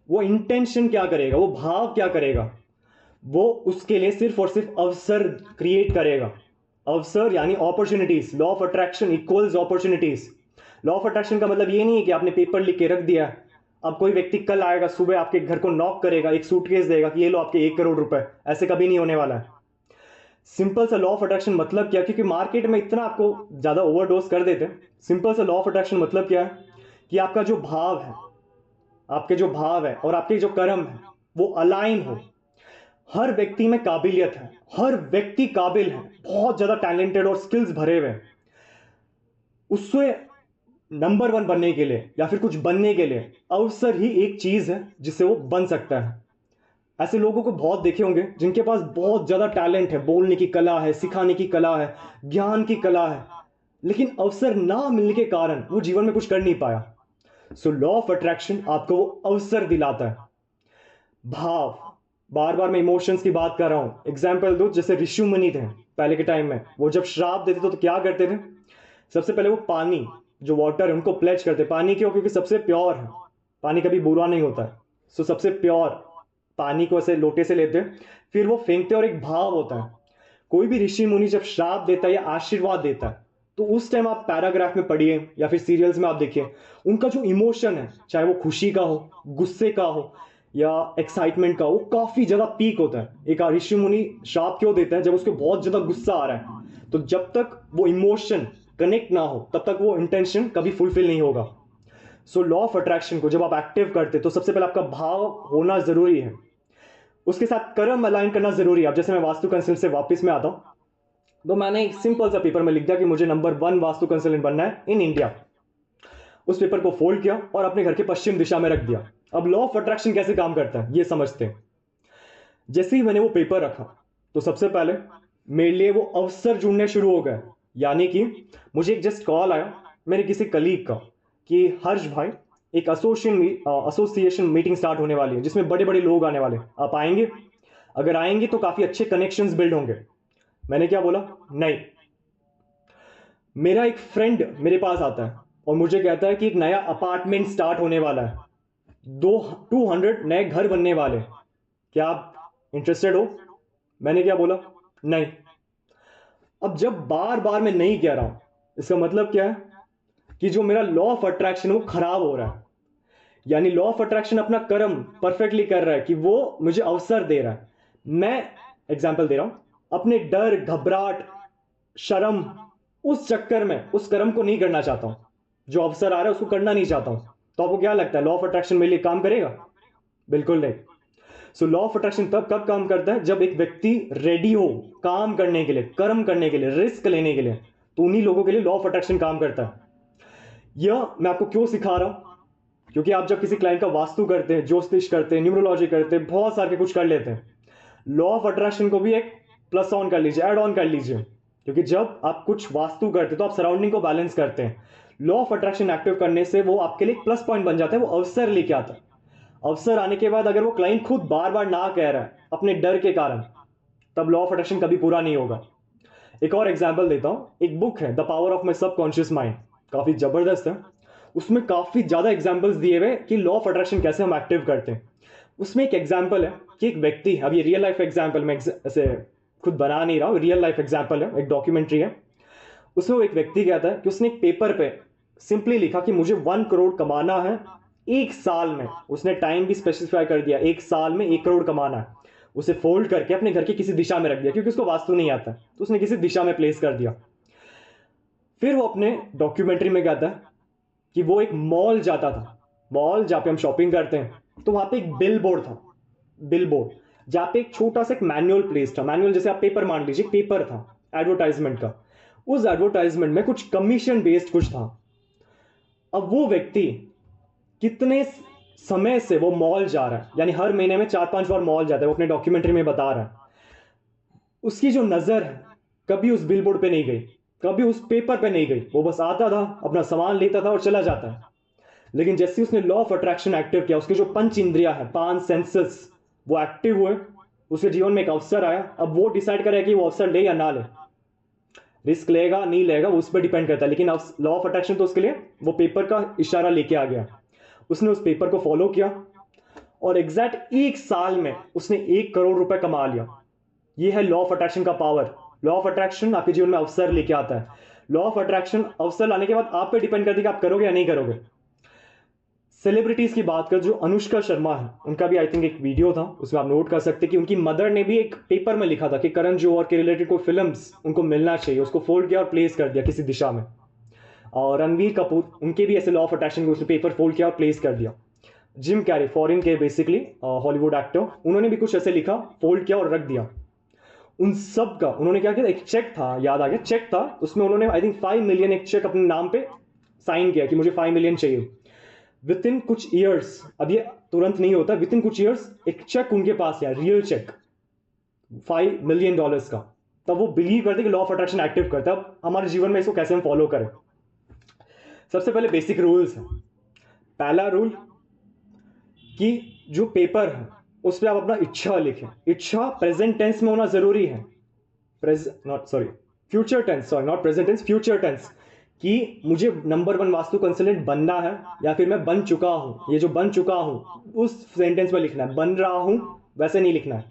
वो इंटेंशन क्या करेगा, वो भाव क्या करेगा? वो उसके लिए सिर्फ और सिर्फ अवसर क्रिएट करेगा। अवसर यानी opportunities. Law of attraction equals opportunities. Law of attraction का मतलब ये नहीं है कि आपने पेपर लिख के रख दिया, अब कोई व्यक्ति कल आएगा सुबह आपके घर को नॉक करेगा, एक सूटकेस देगा कि ये लो आपके 1 करोड़ रुपए। ऐसे कभी नहीं होने वाला है। सिंपल सा लॉ ऑफ अट्रैक्शन मतलब क्या? क्योंकि मार्केट में इतना आपको ज्यादा ओवरडोज कर देते हैं। सिंपल सा लॉ ऑफ अट्रैक्शन मतलब क्या है कि आपका जो भाव है, आपके जो भाव है और आपके जो कर्म है वो अलाइन हो। हर व्यक्ति में काबिलियत है, हर व्यक्ति काबिल है, बहुत ज्यादा टैलेंटेड और स्किल्स भरे हुए हैं। उससे नंबर वन बनने के लिए या फिर कुछ बनने के लिए अवसर ही एक चीज है जिससे वो बन सकता है। ऐसे लोगों को बहुत देखे होंगे जिनके पास बहुत ज्यादा टैलेंट है, बोलने की कला है, सिखाने की कला है, ज्ञान की कला है, लेकिन अवसर ना मिलने के कारण वो जीवन में कुछ कर नहीं पाया। सो लॉ ऑफ अट्रैक्शन आपको वो अवसर दिलाता है। भाव, बार बार मैं इमोशंस की बात कर रहा हूं। एग्जाम्पल दो, जैसे ऋषि मुनि थे पहले के टाइम में, वो जब श्राप देते थे तो क्या करते थे? सबसे पहले वो पानी, जो वाटर है, उनको प्लेज करते। पानी क्यों? क्योंकि सबसे प्योर है, पानी कभी बुरा नहीं होता है। सो सबसे प्योर पानी को ऐसे लोटे से लेते, फिर वो फेंकते, और एक भाव होता है। कोई भी ऋषि मुनि जब श्राप देता है या आशीर्वाद देता है तो उस टाइम आप पैराग्राफ में पढ़िए या फिर सीरियल्स में आप देखिए, उनका जो इमोशन है, चाहे वो खुशी का हो, गुस्से का हो, या एक्साइटमेंट का वो काफी ज्यादा पीक होता है। एक ऋषि मुनि श्राप क्यों देते हैं? जब उसको बहुत ज्यादा गुस्सा आ रहा है, तो जब तक वो इमोशन कनेक्ट ना हो तब तक वो इंटेंशन कभी फुलफिल नहीं होगा। सो लॉ ऑफ अट्रैक्शन को जब आप एक्टिव करते तो सबसे पहले आपका भाव होना जरूरी है, उसके साथ कर्म अलाइन करना जरूरी है। अब जैसे मैं वास्तु कंसल्टेंट से वापस में आता हूं, तो मैंने एक सिंपल सा पेपर में लिख दिया कि मुझे नंबर 1 वास्तु कंसल्टेंट बनना है इन इंडिया। उस पेपर को फोल्ड किया और अपने घर के पश्चिम दिशा में रख दिया। अब लॉ ऑफ अट्रैक्शन कैसे काम करता है ये समझते हैं। जैसे ही मैंने वो पेपर रखा तो सबसे पहले मेरे लिए वो अवसर जुड़ने शुरू हो गए। यानी कि मुझे एक जस्ट कॉल आया मेरे किसी कलीग का कि हर्ष भाई, एक एसोसिएशन मीटिंग स्टार्ट होने वाली है जिसमें बड़े बड़े लोग आने वाले, आप आएंगे? अगर आएंगे तो काफी अच्छे कनेक्शंस बिल्ड होंगे। मैंने क्या बोला? नहीं। मेरा एक फ्रेंड मेरे पास आता है और मुझे कहता है कि एक नया अपार्टमेंट स्टार्ट होने वाला है, 200 नए घर बनने वाले, क्या आप इंटरेस्टेड हो? मैंने क्या बोला? नहीं। अब जब बार बार मैं नहीं कह रहा हूं, इसका मतलब क्या है कि जो मेरा लॉ ऑफ अट्रैक्शन वो खराब हो रहा है। यानी लॉ ऑफ अट्रैक्शन अपना कर्म परफेक्टली कर रहा है कि वो मुझे अवसर दे रहा है। मैं एग्जाम्पल दे रहा हूं, अपने डर, घबराहट, शर्म, उस चक्कर में उस कर्म को नहीं करना चाहता हूं, जो अवसर आ रहा है उसको करना नहीं चाहता हूं। तो आपको क्या लगता है लॉ ऑफ अट्रैक्शन मेरे लिए काम करेगा? बिल्कुल नहीं। सो लॉ ऑफ अट्रैक्शन तब कब काम करता है? जब एक व्यक्ति रेडी हो काम करने के लिए, कर्म करने के लिए, रिस्क लेने के लिए, तो उन्हीं लोगों के लिए लॉ ऑफ अट्रैक्शन काम करता है। यह मैं आपको क्यों सिखा रहा हूं? क्योंकि आप जब किसी क्लाइंट का वास्तु करते हैं, ज्योतिष करते हैं, न्यूमरोलॉजी करते हैं, बहुत सारे कुछ कर लेते हैं, लॉ ऑफ अट्रैक्शन को भी एक प्लस ऑन कर लीजिए, ऐड ऑन कर लीजिए। क्योंकि जब आप कुछ वास्तु करते हैं तो आप सराउंडिंग को बैलेंस करते हैं। लॉ ऑफ अट्रैक्शन एक्टिव करने से वो आपके लिए प्लस पॉइंट बन जाता है, वो अवसर लेके आता है। अवसर आने के बाद अगर वो क्लाइंट खुद बार बार ना कह रहा है अपने डर के कारण, तब लॉ ऑफ अट्रैक्शन कभी पूरा नहीं होगा। एक और एग्जांपल देता हूं। एक बुक है the power of my subconscious mind, काफी जबरदस्त है। उसमें काफी ज्यादा एग्जांपल्स दिए हुए कि लॉ ऑफ अट्रैक्शन कैसे हम एक्टिव करते हैं। उसमें एक एग्जांपल है कि एक व्यक्ति, अब ये रियल लाइफ एग्जांपल मैं ऐसे खुद बना नहीं रहा हूं, रियल लाइफ एग्जांपल है, एक डॉक्यूमेंट्री है। उसमें वो एक व्यक्ति कहता है कि उसने एक पेपर पे सिंपली लिखा कि मुझे 1 करोड़ कमाना है एक साल में। उसने टाइम भी स्पेसिफाई कर दिया, एक साल में 1 करोड़ कमाना है। उसे फोल्ड करके अपने घर की किसी दिशा में रख दिया, क्योंकि उसको वास्तु नहीं आता, तो उसने किसी दिशा में प्लेस कर दिया। फिर वो अपने डॉक्यूमेंट्री में कहता है कि वो एक मॉल जाता था, मॉल जहां पे हम शॉपिंग करते हैं, तो वहां पे एक बिल बोर्ड था, बिल बोर्ड जहां पे एक छोटा सा एक मैनुअल प्लेस था। मैनुअल जैसे आप पेपर मान लीजिए, पेपर था एडवर्टाइजमेंट का। उस एडवर्टाइजमेंट में कुछ कमीशन बेस्ड कुछ था। अब वो व्यक्ति कितने समय से वो मॉल जा रहा है, यानी हर महीने में 4-5 बार मॉल जाता है, वो अपने डॉक्यूमेंट्री में बता रहा है। उसकी जो नजर है कभी उस बिलबोर्ड पे नहीं गई, कभी उस पेपर पे नहीं गई। वो बस आता था, अपना सामान लेता था और चला जाता है। लेकिन जैसे उसने लॉ ऑफ अट्रैक्शन एक्टिव किया, उसके जो पंच इंद्रिया है, 5 सेंसेस, वो एक्टिव हुए, उसके जीवन में एक अवसर आया। अब वो डिसाइड करे कि वो अवसर ले या ना ले, रिस्क लेगा नहीं लेगा वो उस पर डिपेंड करता है। लेकिन लॉ ऑफ अट्रैक्शन तो उसके लिए वो पेपर का इशारा लेके आ गया। उसने उस पेपर को फॉलो किया और एग्जैक्ट एक साल में उसने 1 करोड़ रुपए कमा लिया। ये है लॉ ऑफ अट्रैक्शन का पावर। लॉ ऑफ अट्रैक्शन आपके जीवन में अवसर लेके आता है। लॉ ऑफ अट्रैक्शन अवसर लाने के बाद आप पे डिपेंड करती है कि आप करोगे या नहीं करोगे। सेलिब्रिटीज की बात कर, जो अनुष्का शर्मा है, उनका भी आई थिंक एक वीडियो था, उसमें आप नोट कर सकते कि उनकी मदर ने भी एक पेपर में लिखा था कि करण जौहर के रिलेटेड कोई फिल्म्स उनको मिलना चाहिए, उसको फोल्ड किया और प्लेस कर दिया किसी दिशा में। और रणवीर कपूर, उनके भी ऐसे लॉ ऑफ अट्रैक्शन को उसने पेपर फोल्ड किया और प्लेस कर दिया। जिम कैरी, फॉरेन के बेसिकली हॉलीवुड एक्टर, उन्होंने भी कुछ ऐसे लिखा, फोल्ड किया और रख दिया। उन सब का उन्होंने क्या किया, एक चेक था, याद आ गया, चेक था, उसमें उन्होंने आई थिंक 5 मिलियन एक चेक अपने नाम पे साइन किया कि मुझे 5 मिलियन चाहिए। विद इन कुछ ईयर्स, अब ये तुरंत नहीं होता, विद इन कुछ ईयर्स एक चेक उनके पास है, रियल चेक $5 मिलियन का। तब वो बिलीव करते कि लॉ ऑफ अट्रैक्शन एक्टिव करता है। अब हमारे जीवन में इसको कैसे हम फॉलो करें? सबसे पहले बेसिक रूल्स है। पहला रूल कि जो पेपर है उस पर आप अपना इच्छा लिखें। इच्छा प्रेजेंट टेंस में होना जरूरी है, future tense, not present tense, future tense, कि मुझे नंबर 1 वास्तु कंसल्टेंट बनना है या फिर मैं बन चुका हूं। ये जो बन चुका हूं उस सेंटेंस में लिखना है, बन रहा हूं वैसे नहीं लिखना है।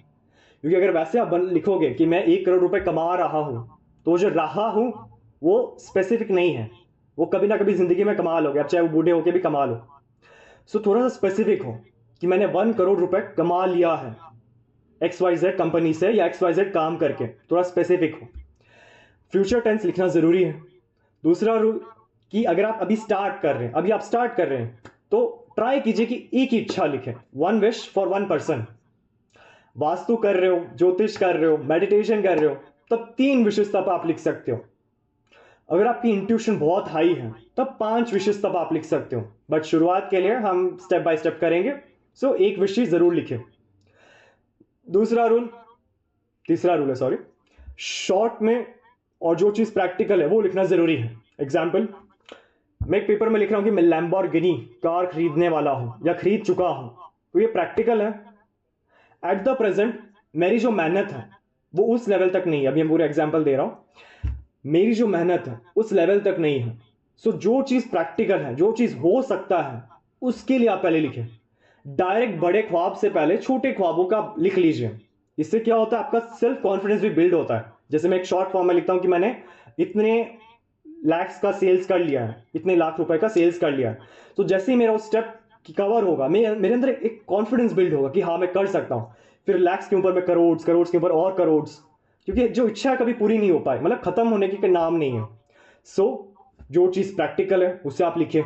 क्योंकि अगर वैसे आप लिखोगे कि मैं 1 करोड़ रुपए कमा रहा हूं, तो जो रहा हूं वो स्पेसिफिक नहीं है, वो कभी ना कभी जिंदगी में कमा लोगे आप, चाहे वो बूढ़े होके भी कमा लो। सो थोड़ा सा स्पेसिफिक हो। कि मैंने 1 करोड़ रुपए कमा लिया है XYZ कंपनी से या XYZ काम करके, थोड़ा स्पेसिफिक हो। फ्यूचर टेंस लिखना जरूरी है। दूसरा रूल कि अगर आप अभी स्टार्ट कर रहे हैं, अभी आप स्टार्ट कर रहे हैं, तो ट्राई कीजिए कि एक ही इच्छा लिखें, 1 wish for 1 person। वास्तु कर रहे हो, ज्योतिष कर रहे हो, मेडिटेशन कर रहे हो, तब 3 विशेष तब आप लिख सकते हो। अगर आपकी इंट्यूशन बहुत हाई है तब 5 विशेष तब आप लिख सकते हो, बट शुरुआत के लिए हम स्टेप बाय स्टेप करेंगे। सो एक विश जरूर लिखें। दूसरा रूल, तीसरा रूल है सॉरी, शॉर्ट में और जो चीज प्रैक्टिकल है वो लिखना जरूरी है। एग्जाम्पल, मैं एक पेपर में लिख रहा हूं कि मैं लैम्बोर्गिनी कार खरीदने वाला हूं या खरीद चुका हूं, तो ये प्रैक्टिकल है। एट द प्रेजेंट मेरी जो मेहनत है वो उस लेवल तक नहीं है, अभी मैं पूरा एग्जाम्पल दे रहा हूं, मेरी जो मेहनत है उस लेवल तक नहीं है। सो जो चीज प्रैक्टिकल है, जो चीज हो सकता है, उसके लिए आप पहले लिखें। डायरेक्ट बड़े ख्वाब से पहले छोटे ख्वाबों का लिख लीजिए। इससे क्या होता है, आपका सेल्फ कॉन्फिडेंस भी बिल्ड होता है। जैसे मैं एक शॉर्ट फॉर्म में लिखता हूं कि मैंने इतने लैक्स का सेल्स कर लिया है, इतने लाख रुपए का सेल्स कर लिया है, तो जैसे ही मेरा उस स्टेप कवर होगा, मेरे अंदर एक कॉन्फिडेंस बिल्ड होगा कि हाँ मैं कर सकता हूं। फिर लैक्स के ऊपर मैं करोड़, करोड़ के ऊपर और करोड़, क्योंकि जो इच्छा है कभी पूरी नहीं हो पाई, मतलब खत्म होने की नाम नहीं है। सो जो चीज प्रैक्टिकल है उसे आप लिखिए,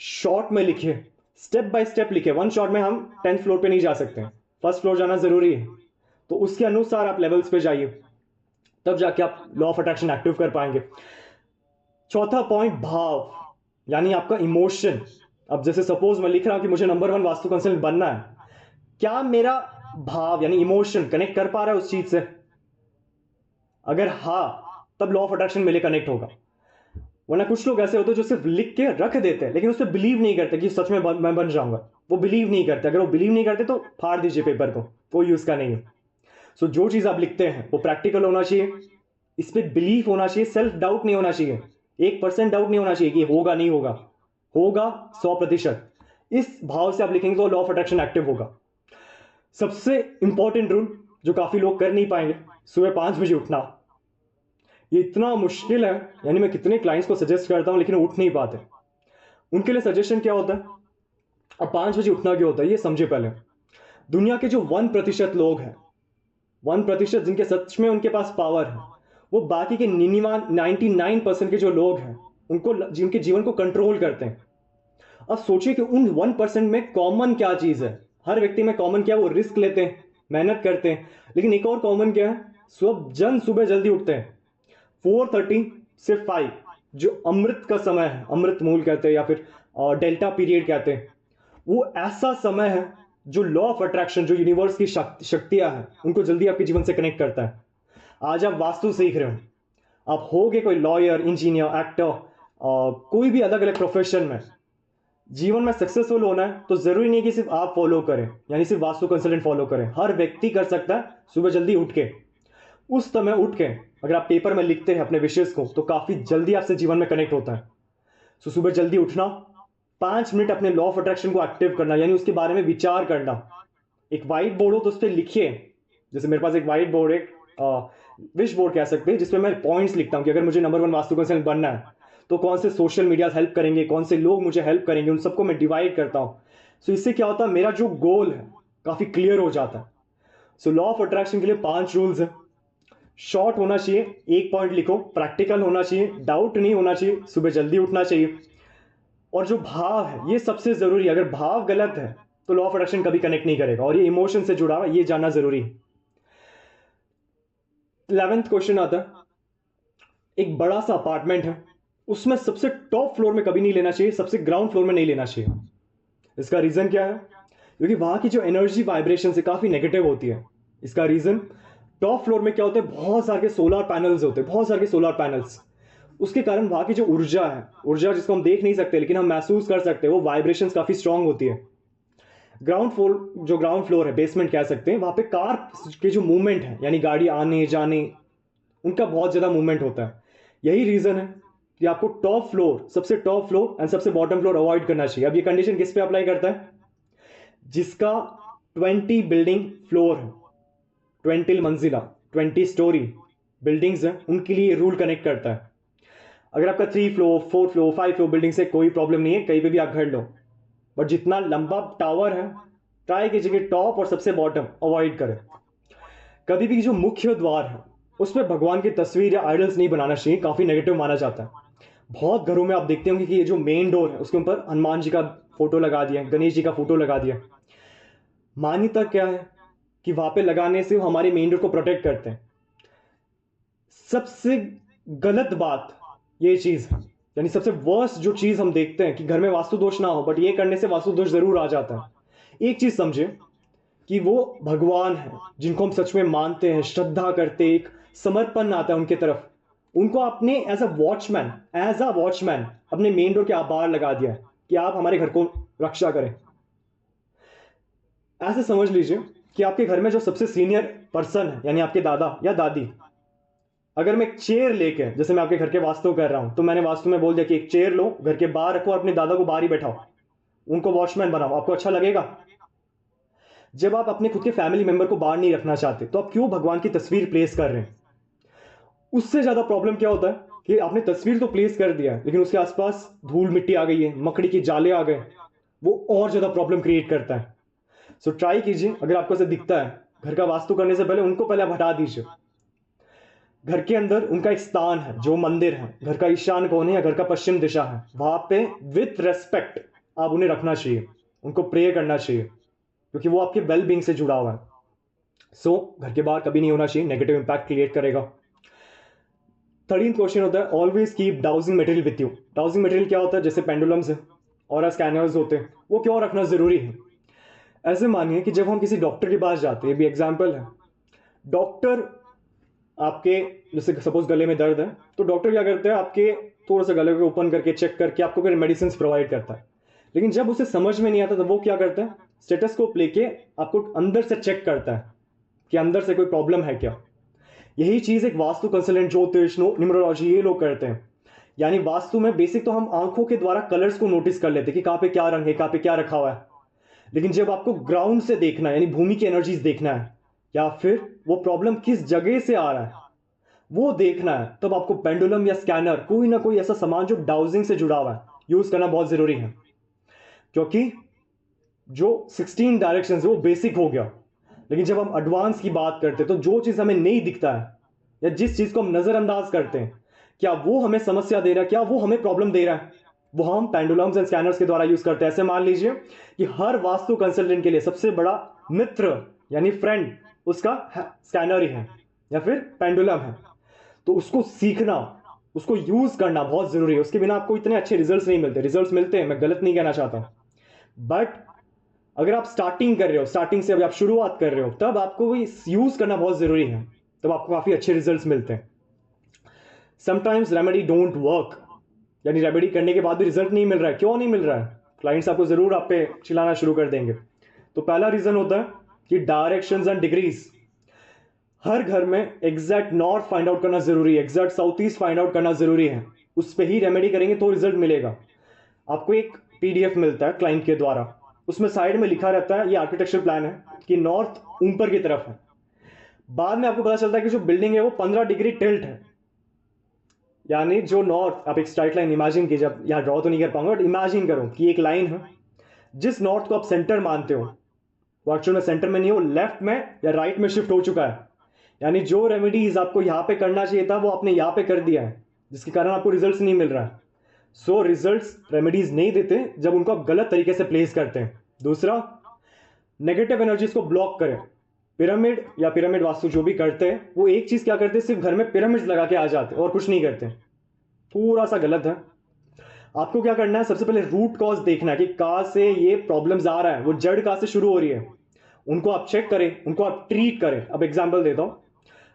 शॉर्ट में लिखिए, स्टेप बाय स्टेप लिखिए। वन शॉट में हम 10th फ्लोर पे नहीं जा सकते, फर्स्ट फ्लोर जाना जरूरी है, तो उसके अनुसार आप लेवल्स पे जाइए, तब जाके आप लॉ ऑफ अट्रैक्शन एक्टिव कर पाएंगे। चौथा पॉइंट, भाव, यानी आपका इमोशन। अब जैसे सपोज मैं लिख रहा हूं कि मुझे नंबर 1 वास्तु कंसल्टेंट बनना है, क्या मेरा भाव यानी इमोशन कनेक्ट कर पा रहा है उस चीज से? अगर हाँ, तब लॉ ऑफ अट्रैक्शन मेरे कनेक्ट होगा। वरना कुछ लोग ऐसे होते हैं जो सिर्फ लिख के रख देते हैं लेकिन उस पर बिलीव नहीं करते कि सच में मैं बन जाऊंगा। वो बिलीव नहीं करते। अगर वो बिलीव नहीं करते तो फाड़ दीजिए पेपर को, कोई यूज का नहीं है। सो जो चीज आप लिखते हैं वो प्रैक्टिकल होना चाहिए, इस पर बिलीव होना चाहिए, सेल्फ डाउट नहीं होना चाहिए, 1% डाउट नहीं होना चाहिए कि होगा नहीं होगा, होगा 100%। इस भाव से आप लिखेंगे तो लॉ ऑफ अट्रैक्शन एक्टिव होगा। सबसे इंपॉर्टेंट रूल जो काफी लोग कर नहीं पाएंगे, सुबह 5 बजे उठना। ये इतना मुश्किल है, यानी मैं कितने क्लाइंट्स को सजेस्ट करता हूं लेकिन उठ नहीं पाते। उनके लिए सजेशन क्या होता है, अब 5 बजे उठना क्या होता है ये समझे पहले। दुनिया के जो 1% लोग हैं, 1% जिनके सच में उनके पास पावर है, वो बाकी के 99% के जो लोग हैं उनको, जिनके जीवन को कंट्रोल करते हैं। अब सोचिए कि उन 1% में कॉमन क्या चीज है। हर व्यक्ति में कॉमन क्या है, वो रिस्क लेते हैं, मेहनत करते हैं। लेकिन एक और कॉमन क्या है, सुबह जल्दी उठते हैं, 4:30 से 5, जो अमृत का समय है, अमृत मूल कहते हैं या फिर डेल्टा पीरियड कहते हैं, वो ऐसा समय है जो लॉ ऑफ अट्रैक्शन, जो यूनिवर्स की शक्तियां हैं, उनको जल्दी आपके जीवन से कनेक्ट करता है। आज आप वास्तु सीख रहे हो, आप होगे कोई लॉयर, इंजीनियर, एक्टर, कोई भी अलग अलग प्रोफेशन में। जीवन में सक्सेसफुल होना है तो जरूरी नहीं कि सिर्फ आप फॉलो करें, यानी सिर्फ वास्तु कंसल्टेंट फॉलो करें। हर व्यक्ति कर सकता है सुबह जल्दी उठ के। उस समय उठ के अगर आप पेपर में लिखते हैं अपने विशेष को, तो काफी जल्दी आपसे जीवन में कनेक्ट होता है। सो सुबह जल्दी उठना, 5 मिनट अपने लॉ ऑफ अट्रैक्शन को एक्टिव करना, यानी उसके बारे में विचार करना। एक व्हाइट बोर्ड हो तो उस पर लिखिए, जैसे मेरे पास एक व्हाइट बोर्ड, एक विश बोर्ड कह सकते हैं, जिसपे मैं पॉइंट्स लिखता हूं कि अगर मुझे नंबर 1 वास्तु कंसल्टेंट बनना है तो कौन से सोशल मीडिया हेल्प करेंगे, कौन से लोग मुझे हेल्प करेंगे, उन सबको मैं डिवाइड करता हूं। सो इससे क्या होता है, मेरा जो गोल है काफी क्लियर हो जाता है। सो लॉ ऑफ अट्रैक्शन के लिए 5 रूल्स है। शॉर्ट होना चाहिए, एक पॉइंट लिखो, प्रैक्टिकल होना चाहिए, डाउट नहीं होना चाहिए, सुबह जल्दी उठना चाहिए, और जो भाव है ये सबसे जरूरी है। अगर भाव गलत है तो लॉ ऑफ अट्रैक्शन कभी कनेक्ट नहीं करेगा, और ये इमोशन से जुड़ा हुआ है, ये जानना जरूरी है। 11th क्वेश्चन आता है, एक बड़ा सा अपार्टमेंट है, उसमें सबसे टॉप फ्लोर में कभी नहीं लेना चाहिए, सबसे ग्राउंड फ्लोर में नहीं लेना चाहिए। इसका रीजन क्या है, क्योंकि वहां की जो एनर्जी वाइब्रेशन से काफी नेगेटिव होती है। इसका रीजन, टॉप फ्लोर में क्या होता है, बहुत सारे सोलर पैनल्स होते हैं, बहुत सारे सोलर पैनल्स। उसके कारण वहां की जो ऊर्जा है, ऊर्जा जिसको हम देख नहीं सकते लेकिन हम महसूस कर सकते हैं, वो वाइब्रेशन काफी स्ट्रांग होती है। ग्राउंड फ्लोर है, बेसमेंट कह सकते हैं, वहां पे कार के जो मूवमेंट है, यानी गाड़ी आने जाने, उनका बहुत ज्यादा मूवमेंट होता है। यही रीजन है कि आपको टॉप फ्लोर, सबसे टॉप फ्लोर एंड सबसे बॉटम फ्लोर अवॉइड करना चाहिए। अब ये कंडीशन किस पे अप्लाई करता है, जिसका 20 बिल्डिंग फ्लोर है, 20 मंजिला, 20 स्टोरी बिल्डिंग्स है, उनके लिए रूल कनेक्ट करता है। अगर आपका 3 फ्लोर, 4 फ्लोर, 5 फ्लोर बिल्डिंग से कोई प्रॉब्लम नहीं है, कहीं पे भी आप घर लो, बट जितना लंबा टावर है ट्राई कीजिए कि टॉप और सबसे बॉटम अवॉइड करें। कभी भी जो मुख्य द्वार है उस पर भगवान की तस्वीर या आइडल्स नहीं बनाना चाहिए, काफी नेगेटिव माना जाता है। बहुत घरों में आप देखते होंगे कि ये जो मेन डोर है उसके ऊपर हनुमान जी का फोटो लगा दिया, गणेश जी का फोटो लगा दिया। मान्यता क्या है कि वहां पे लगाने से वो हमारे मेन डोर को प्रोटेक्ट करते हैं। सबसे गलत बात ये चीज है, यानी सबसे वर्स्ट जो चीज हम देखते हैं कि घर में वास्तु दोष ना हो, बट ये करने से वास्तु दोष जरूर आ जाता है। एक चीज समझे कि वो भगवान है जिनको हम सच में मानते हैं, श्रद्धा करते, एक समर्पण आता है उनके तरफ। उनको आपने एज अ वॉचमैन अपने मेन डोर के बाहर लगा दिया है कि आप हमारे घर को रक्षा करें। ऐसे समझ लीजिए कि आपके घर में जो सबसे सीनियर पर्सन है, यानी आपके दादा या दादी, अगर मैं एक चेयर लेके, जैसे मैं आपके घर के वास्तु कर रहा हूं, तो मैंने वास्तु में बोल दिया कि एक चेयर लो, घर के बाहर रखो और अपने दादा को बाहर ही बैठाओ, उनको वॉचमैन बनाओ, आपको अच्छा लगेगा? जब आप अपने खुद के फैमिली मेंबर को बाहर नहीं रखना चाहते तो आप क्यों भगवान की तस्वीर प्लेस कर रहे हैं? उससे ज्यादा प्रॉब्लम क्या होता है कि आपने तस्वीर तो प्लेस कर दिया लेकिन उसके आसपास धूल मिट्टी आ गई है, मकड़ी के जाले आ गए, वो और ज्यादा प्रॉब्लम क्रिएट करता है। सो ट्राई कीजिए, अगर आपको ऐसा दिखता है, घर का वास्तु करने से पहले उनको पहले आप हटा दीजिए। घर के अंदर उनका एक स्थान है, जो मंदिर है, घर का ईशान कोण है या घर का पश्चिम दिशा है, वहां पे विथ रेस्पेक्ट आप उन्हें रखना चाहिए, उनको प्रे करना चाहिए, क्योंकि वो आपके वेल बींग से जुड़ा हुआ है। सो घर के बाहर कभी नहीं होना चाहिए, नेगेटिव इंपैक्ट क्रिएट करेगा। 13 क्वेश्चन होता है, always keep dowsing material with you. Dowsing material क्या होता है? जैसे पेंडुलम्स है और स्कैनर्स होते हैं, वो क्यों रखना जरूरी है? ऐसे मानिए कि जब हम किसी डॉक्टर के पास जाते हैं, ये भी एग्जाम्पल है, डॉक्टर आपके, जैसे सपोज गले में दर्द है, तो डॉक्टर क्या करते हैं, आपके थोड़ा सा गले को ओपन करके चेक करके आपको फिर मेडिसिन प्रोवाइड करता है। लेकिन जब उसे समझ में नहीं आता तो वो क्या करता है, स्टेटस्कोप लेके आपको अंदर से चेक करता है कि अंदर से कोई प्रॉब्लम है क्या। यही चीज एक वास्तु कंसल्टेंट, ज्योतिष, न्यूमरोलॉजी, ये लोग करते हैं। यानी वास्तु में बेसिक तो हम आंखों के द्वारा कलर्स को नोटिस कर लेते हैं कि कहां पे क्या रंग है, कहां पे क्या रखा हुआ है। लेकिन जब आपको ग्राउंड से देखना है, यानी भूमि की एनर्जीज देखना है, या फिर वो प्रॉब्लम किस जगह से आ रहा है वो देखना है, तब आपको पेंडुलम या स्कैनर, कोई ना कोई ऐसा सामान जो डाउजिंग से जुड़ा हुआ है, यूज करना बहुत जरूरी है। क्योंकि जो 16 डायरेक्शन है वो बेसिक हो गया, लेकिन जब हम एडवांस की बात करते हैं तो जो चीज हमें नहीं दिखता है या जिस चीज को हम नजरअंदाज करते हैं, क्या वो हमें समस्या दे रहा है, क्या वो हमें प्रॉब्लम दे रहा है, वो हम पेंडुलम्स एंड स्कैनर्स के द्वारा यूज करते हैं। ऐसे मान लीजिए कि हर वास्तु कंसल्टेंट के लिए सबसे बड़ा मित्र यानी फ्रेंड उसका स्कैनर ही है या फिर पेंडुलम है। तो उसको सीखना, उसको यूज करना बहुत जरूरी है। उसके बिना आपको इतने अच्छे रिजल्ट्स नहीं मिलते। रिजल्ट्स मिलते हैं, मैं गलत नहीं कहना चाहता, बट अगर आप स्टार्टिंग कर रहे हो, स्टार्टिंग से अभी आप शुरुआत कर रहे हो, तब आपको यूज करना बहुत जरूरी है, तब आपको काफी अच्छे रिजल्ट्स मिलते हैं। समटाइम्स रेमेडी डोंट वर्क, यानी रेमेडी करने के बाद भी रिजल्ट नहीं मिल रहा है। क्यों नहीं मिल रहा है? क्लाइंट्स आपको जरूर आप पे चिल्लाना शुरू कर देंगे। तो पहला रीजन होता है कि डायरेक्शंस एंड डिग्रीज। हर घर में एग्जैक्ट नॉर्थ फाइंड आउट करना जरूरी है, exact south east find out करना जरूरी है। उस पर ही रेमेडी करेंगे तो रिजल्ट मिलेगा। आपको एक पीडीएफ मिलता है क्लाइंट के द्वारा, उसमें साइड में लिखा रहता है, ये आर्किटेक्चर प्लान है कि नॉर्थ ऊपर की तरफ है। बाद में आपको पता चलता है कि जो बिल्डिंग है वो 15 डिग्री टिल्ट है, यानी जो नॉर्थ, आप एक स्ट्राइट लाइन इमेजिन कीजिए, अब यहां ड्रॉ तो नहीं कर पाऊंगा, बट इमेजिन करो कि एक लाइन है, जिस नॉर्थ को आप सेंटर मानते हो वो एक्चुअल में सेंटर में नहीं हो, लेफ्ट में या राइट में शिफ्ट हो चुका है। यानी जो रेमेडीज आपको यहां पे करना चाहिए था वो आपने यहां पे कर दिया है, जिसके कारण आपको रिजल्ट्स नहीं मिल रहा है। सो रिजल्ट्स रेमेडीज नहीं देते जब उनको आप गलत तरीके से प्लेस करते हैं। दूसरा, नेगेटिव एनर्जीज को ब्लॉक करें। पिरामिड या पिरामिड वास्तु जो भी करते हैं वो एक चीज क्या करते हैं, सिर्फ घर में पिरामिड लगा के आ जाते हैं और कुछ नहीं करते। पूरा सा गलत है। आपको क्या करना है, सबसे पहले रूट कॉज देखना है कि कहां से ये प्रॉब्लम्स आ रहा है, वो जड़ कहां से शुरू हो रही है, उनको आप चेक करें, उनको आप ट्रीट करें। अब एग्जांपल देता हूं,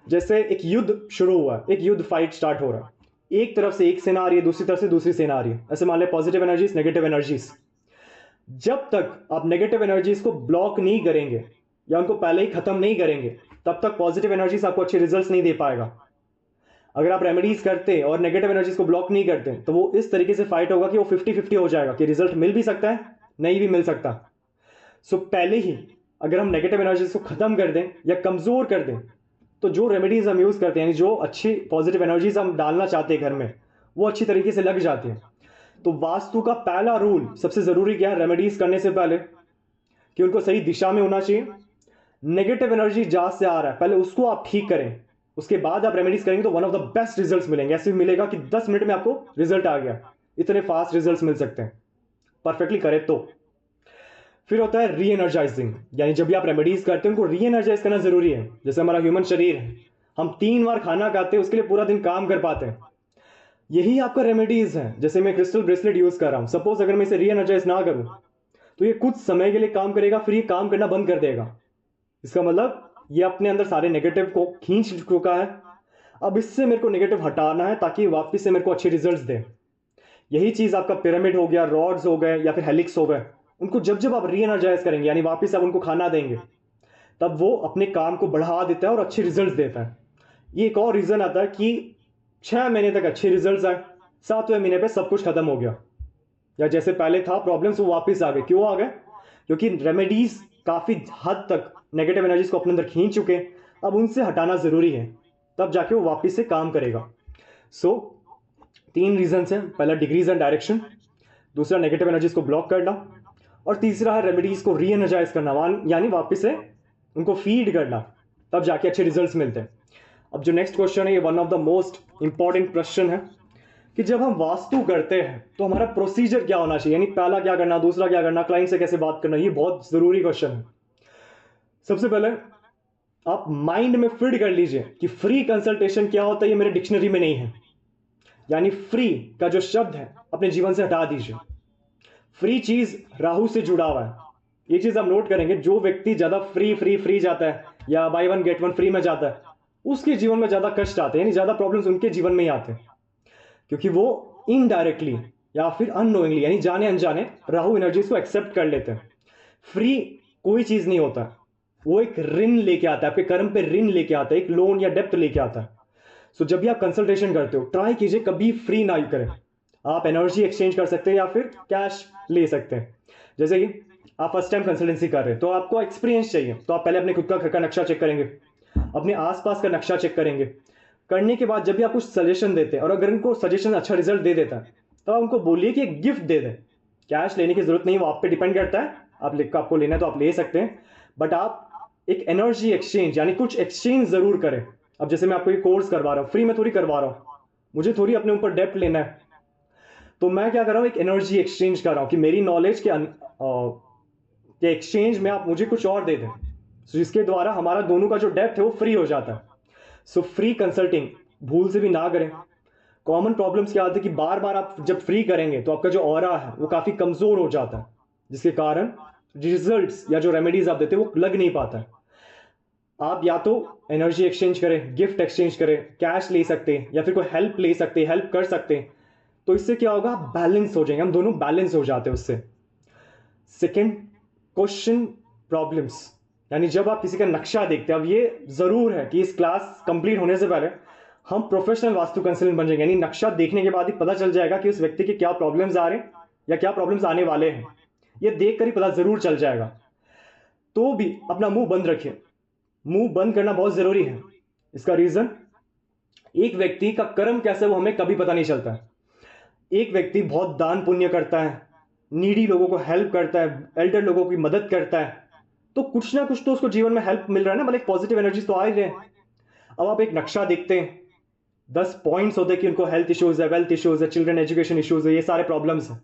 जैसे एक युद्ध शुरू हुआ, एक युद्ध फाइट स्टार्ट हो रहा है, एक तरफ से एक सेना आ रही है, दूसरी तरफ से दूसरी सेना आ रही है। ऐसे मान ले पॉजिटिव एनर्जीज, नेगेटिव एनर्जीज। जब तक आप नेगेटिव एनर्जीज को ब्लॉक नहीं करेंगे या उनको पहले ही खत्म नहीं करेंगे, तब तक पॉजिटिव एनर्जीज आपको अच्छे रिजल्ट्स नहीं दे पाएगा। अगर आप रेमेडीज करते और नेगेटिव एनर्जीज को ब्लॉक नहीं करते तो वो इस तरीके से फाइट होगा कि वो 50-50 हो जाएगा, कि रिजल्ट मिल भी सकता है, नहीं भी मिल सकता। सो पहले ही अगर हम नेगेटिव एनर्जीज को खत्म कर दें या कमजोर कर दें, तो जो रेमेडीज हम यूज करते हैं, यानी जो अच्छी पॉजिटिव एनर्जीज हम डालना चाहते हैं घर में, वो अच्छी तरीके से लग जाती है। तो वास्तु का पहला रूल सबसे जरूरी क्या है रेमेडीज करने से पहले, कि उनको सही दिशा में होना चाहिए। नेगेटिव एनर्जी जहां से आ रहा है पहले उसको आप ठीक करें, उसके बाद आप रेमेडीज करेंगे तो one of the best results मिलेंगे। ऐसे मिलेगा कि 10 मिनट में आपको रिजल्ट आ गया, इतने फास्ट रिजल्ट्स मिल सकते हैं परफेक्टली करें तो। फिर होता है री एनर्जाइजिंग, यानी जब भी आप रेमेडीज करते हैं उनको री एनर्जाइज करना जरूरी है। जैसे हमारा ह्यूमन शरीर है, हम 3 बार खाना खाते हैं उसके लिए पूरा दिन काम कर पाते हैं, यही आपका रेमेडीज है। जैसे मैं क्रिस्टल ब्रेसलेट यूज कर रहा हूं, सपोज अगर मैं इसे री एनर्जाइज ना करूं तो ये कुछ समय के लिए काम करेगा, फिर ये काम करना बंद कर देगा। इसका मतलब ये अपने अंदर सारे नेगेटिव को खींच चुका है, अब इससे मेरे को नेगेटिव हटाना है ताकि वापस से मेरे को अच्छे रिजल्ट्स दे। यही चीज आपका पिरामिड हो गया, रॉड्स हो गए या फिर हेलिक्स हो गए, उनको जब जब आप री एनर्जाइज करेंगे यानी वापस आप उनको खाना देंगे तब वो अपने काम को बढ़ा देता है और अच्छे रिजल्ट्स देता है। ये एक और रीजन आता है कि 6 महीने तक अच्छे रिजल्ट्स आए, 7वें महीने पे सब कुछ खत्म हो गया, या जैसे पहले था प्रॉब्लम्स वो वापस आ गए। क्यों आ गए? क्योंकि रेमेडीज काफी हद तक नेगेटिव एनर्जीज को अपने अंदर खींच चुके हैं, अब उनसे हटाना जरूरी है, तब जाके वो वापस से काम करेगा। सो 3 रीजन हैं, पहला डिग्रीज एंड डायरेक्शन, दूसरा नेगेटिव एनर्जीज को ब्लॉक करना, और तीसरा है रेमेडीज को री एनर्जाइज करना, यानी वापस से उनको फीड करना, तब जाके अच्छे रिजल्ट्स मिलते हैं। अब जो नेक्स्ट क्वेश्चन है ये one of the most important question है कि जब हम वास्तु करते हैं तो हमारा प्रोसीजर क्या होना चाहिए, यानी पहला क्या करना, दूसरा क्या करना, क्लाइंट से कैसे बात करना, ये बहुत जरूरी क्वेश्चन है। सबसे पहले आप माइंड में फिट कर लीजिए कि फ्री कंसल्टेशन क्या होता है, ये मेरे डिक्शनरी में नहीं है। यानी फ्री का जो शब्द है अपने जीवन से हटा दीजिए। फ्री चीज राहु से जुड़ा हुआ है, ये चीज आप नोट करेंगे। जो व्यक्ति ज्यादा फ्री फ्री फ्री जाता है या by one get one free में जाता है उसके जीवन में ज्यादा कष्ट आते हैं, यानी ज्यादा प्रॉब्लम्स उनके जीवन में ही आते हैं, क्योंकि वो इनडायरेक्टली या फिर अननोइंगली यानी जाने अनजाने राहु एनर्जीज को एक्सेप्ट कर लेते हैं। फ्री कोई चीज नहीं होता, वो एक ऋण लेके आता है, आपके कर्म पे ऋण लेके आता है, एक लोन या डेप्थ लेके आता है। सो जब भी आप कंसल्टेशन करते हो ट्राई कीजिए कभी फ्री ना करें। आप एनर्जी एक्सचेंज कर सकते हैं या फिर कैश ले सकते हैं। जैसे कि आप फर्स्ट टाइम कंसल्टेंसी कर रहे हैं तो आपको एक्सपीरियंस चाहिए, तो आप पहले अपने खुद का घर का नक्शा चेक करेंगे, अपने आसपास का नक्शा चेक करेंगे। करने के बाद जब भी आप कुछ सजेशन देते हैं और अगर उनको सजेशन अच्छा रिजल्ट दे देता है तो आप उनको बोलिए कि एक गिफ्ट दे दें। कैश लेने की जरूरत नहीं, वो आप पे डिपेंड करता है, आपको लेना है तो आप ले सकते हैं, बट आप एक एनर्जी एक्सचेंज यानी कुछ एक्सचेंज जरूर करें। अब जैसे मैं आपको ये कोर्स करवा रहा हूँ, फ्री में थोड़ी करवा रहा हूँ, मुझे थोड़ी अपने ऊपर डेप्ट लेना है, तो मैं क्या कर रहा हूँ, एक एनर्जी एक्सचेंज कर रहा हूँ कि मेरी नॉलेज के एक्सचेंज में आप मुझे कुछ और दे दें, जिसके द्वारा हमारा दोनों का जो डेप्थ है वो फ्री हो जाता है। सो फ्री कंसल्टिंग भूल से भी ना करें। कॉमन प्रॉब्लम्स क्या आती है कि बार बार आप जब फ्री करेंगे तो आपका जो ऑरा है वो काफी कमजोर हो जाता है, जिसके कारण रिजल्ट्स या जो रेमेडीज आप देते हैं वो लग नहीं पाता है। आप या तो एनर्जी एक्सचेंज करें, गिफ्ट एक्सचेंज करें, कैश ले सकते हैं या फिर कोई हेल्प ले सकते हैं, हेल्प कर सकते हैं, तो इससे क्या होगा, आप बैलेंस हो जाएंगे, हम दोनों बैलेंस हो जाते हैं उससे। सेकेंड क्वेश्चन, प्रॉब्लम्स, यानी जब आप किसी का नक्शा देखते हैं, अब ये जरूर है कि इस क्लास कंप्लीट होने से पहले हम प्रोफेशनल वास्तु कंसल्टेंट बन जाएंगे, यानी नक्शा देखने के बाद ही पता चल जाएगा कि उस व्यक्ति के क्या प्रॉब्लम्स आ रहे हैं या क्या प्रॉब्लम्स आने वाले हैं, ये देख कर ही पता जरूर चल जाएगा। तो भी अपना मुंह बंद रखिए, मुंह बंद करना बहुत जरूरी है। इसका रीजन, एक व्यक्ति का कर्म कैसा है वो हमें कभी पता नहीं चलता है। एक व्यक्ति बहुत दान पुण्य करता है, नीडी लोगों को हेल्प करता है, एल्डर लोगों की मदद करता है, तो कुछ ना कुछ तो उसको जीवन में हेल्प मिल रहा है ना, मतलब पॉजिटिव एनर्जी तो आ ही रहे हैं। अब आप एक नक्शा देखते हैं, 10 पॉइंट्स होते हैं कि उनको हेल्थ इश्यूज है, वेल्थ इश्यूज है, चिल्ड्रन एजुकेशन इश्यूज है, ये सारे प्रॉब्लम्स हैं,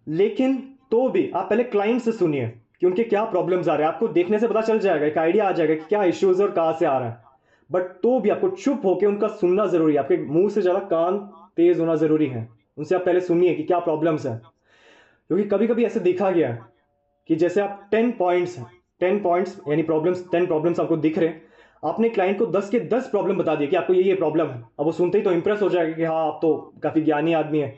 लेकिन तो भी आप पहले क्लाइंट से सुनिए कि उनके क्या प्रॉब्लम्स आ रहे हैं। आपको देखने से पता चल जाएगा, एक आइडिया आ जाएगा कि क्या इश्यूज है और कहां से आ रहा है, बट तो भी आपको चुप होकर उनका सुनना जरूरी है। आपके मुंह से ज्यादा कान तेज होना जरूरी है, उनसे आप पहले सुनिए कि क्या प्रॉब्लम्स है। क्योंकि कभी कभी ऐसे देखा गया है कि जैसे आप 10 पॉइंट्स यानी प्रॉब्लम्स, 10 प्रॉब्लम्स आपको दिख रहे हैं, आपने क्लाइंट को 10 के 10 प्रॉब्लम बता दिया कि आपको ये प्रॉब्लम है। अब वो सुनते ही तो इंप्रेस हो जाएगा कि हाँ आप तो काफी ज्ञानी आदमी है,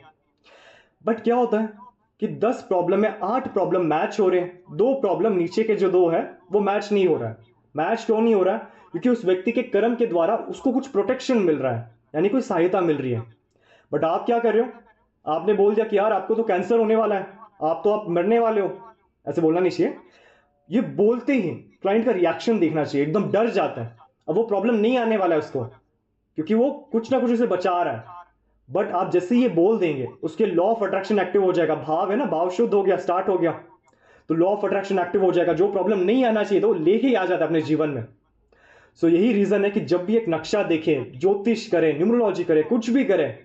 बट क्या होता है कि 10 प्रॉब्लम में 8 प्रॉब्लम मैच हो रहे हैं, 2 प्रॉब्लम नीचे के जो 2 है वो मैच नहीं हो रहा है। मैच क्यों नहीं हो रहा है? क्योंकि उस व्यक्ति के कर्म के द्वारा उसको कुछ प्रोटेक्शन मिल रहा है, यानी कोई सहायता मिल रही है। बट आप क्या कर रहे हो, आपने बोल दिया कि यार आपको तो कैंसर होने वाला है, आप मरने वाले हो। ऐसे बोलना नहीं चाहिए। ये बोलते ही क्लाइंट का रिएक्शन देखना चाहिए, एकदम डर जाता है। अब वो प्रॉब्लम नहीं आने वाला है उसको, क्योंकि वो कुछ ना कुछ उसे बचा रहा है। बट आप जैसे ये बोल देंगे उसके लॉ ऑफ अट्रैक्शन एक्टिव हो जाएगा, भाव है ना, भाव शुद्ध हो गया, स्टार्ट हो गया, तो लॉ ऑफ अट्रैक्शन एक्टिव हो जाएगा, जो प्रॉब्लम नहीं आना चाहिए तो वो लेके ही आ जाता है अपने जीवन में। सो यही रीजन है कि जब भी एक नक्शा देखें, ज्योतिष करें, न्यूमरोलॉजी करें, कुछ भी करें,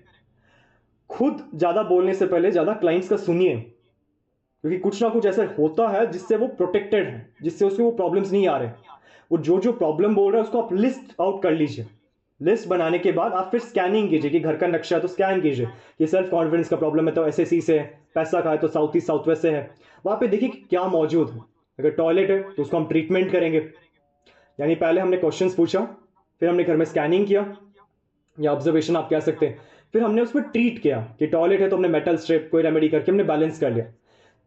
खुद ज्यादा बोलने से पहले ज्यादा क्लाइंट्स का सुनिए, क्योंकि कुछ ना कुछ ऐसा होता है जिससे वो प्रोटेक्टेड है, जिससे उसके वो प्रॉब्लम्स नहीं आ रहे। वो जो जो प्रॉब्लम बोल रहा है उसको आप लिस्ट आउट कर लीजिए। लिस्ट बनाने के बाद आप फिर स्कैनिंग कीजिए कि घर का नक्शा है तो स्कैन कीजिए कि सेल्फ कॉन्फिडेंस का प्रॉब्लम है तो एसएससी से है, पैसा का है तो साउथ ईस्ट साउथ वेस्ट से है। वहां पे देखिए कि क्या मौजूद है। अगर टॉयलेट है तो उसको हम ट्रीटमेंट करेंगे, यानी पहले हमने क्वेश्चंस पूछा, फिर हमने घर में स्कैनिंग किया या ऑब्जर्वेशन आप कह सकते हैं, फिर हमने उसमें ट्रीट किया कि टॉयलेट है तो हमने मेटल स्ट्रिप कोई रेमेडी करके हमने बैलेंस कर लिया।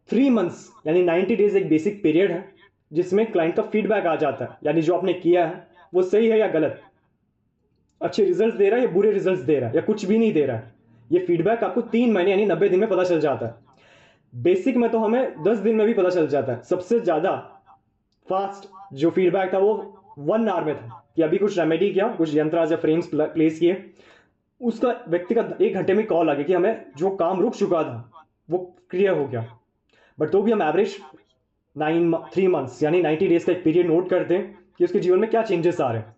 3 मंथ्स यानी 90 डेज एक बेसिक पीरियड है जिसमें क्लाइंट का फीडबैक आ जाता है, यानी जो आपने किया है वो सही है या गलत, अच्छे रिजल्ट्स दे रहा है या बुरे रिजल्ट्स दे रहा है या कुछ भी नहीं दे रहा है। ये फीडबैक आपको 3 महीने यानी 90 दिन में पता चल जाता है। बेसिक में तो हमें 10 दिन में भी पता चल जाता है। सबसे ज्यादा फास्ट जो फीडबैक था वो 1 आवर में था कि अभी कुछ रेमेडी किया, कुछ यंत्राज या फ्रेम्स प्लेस किए, उसका व्यक्ति का 1 घंटे में कॉल आ गया कि हमें जो काम रुक चुका था वो क्लियर हो गया। बट तो भी हम एवरेज 3 मंथ्स यानी 90 डेज का एक पीरियड नोट करते हैं कि उसके जीवन में क्या चेंजेस आ रहे हैं।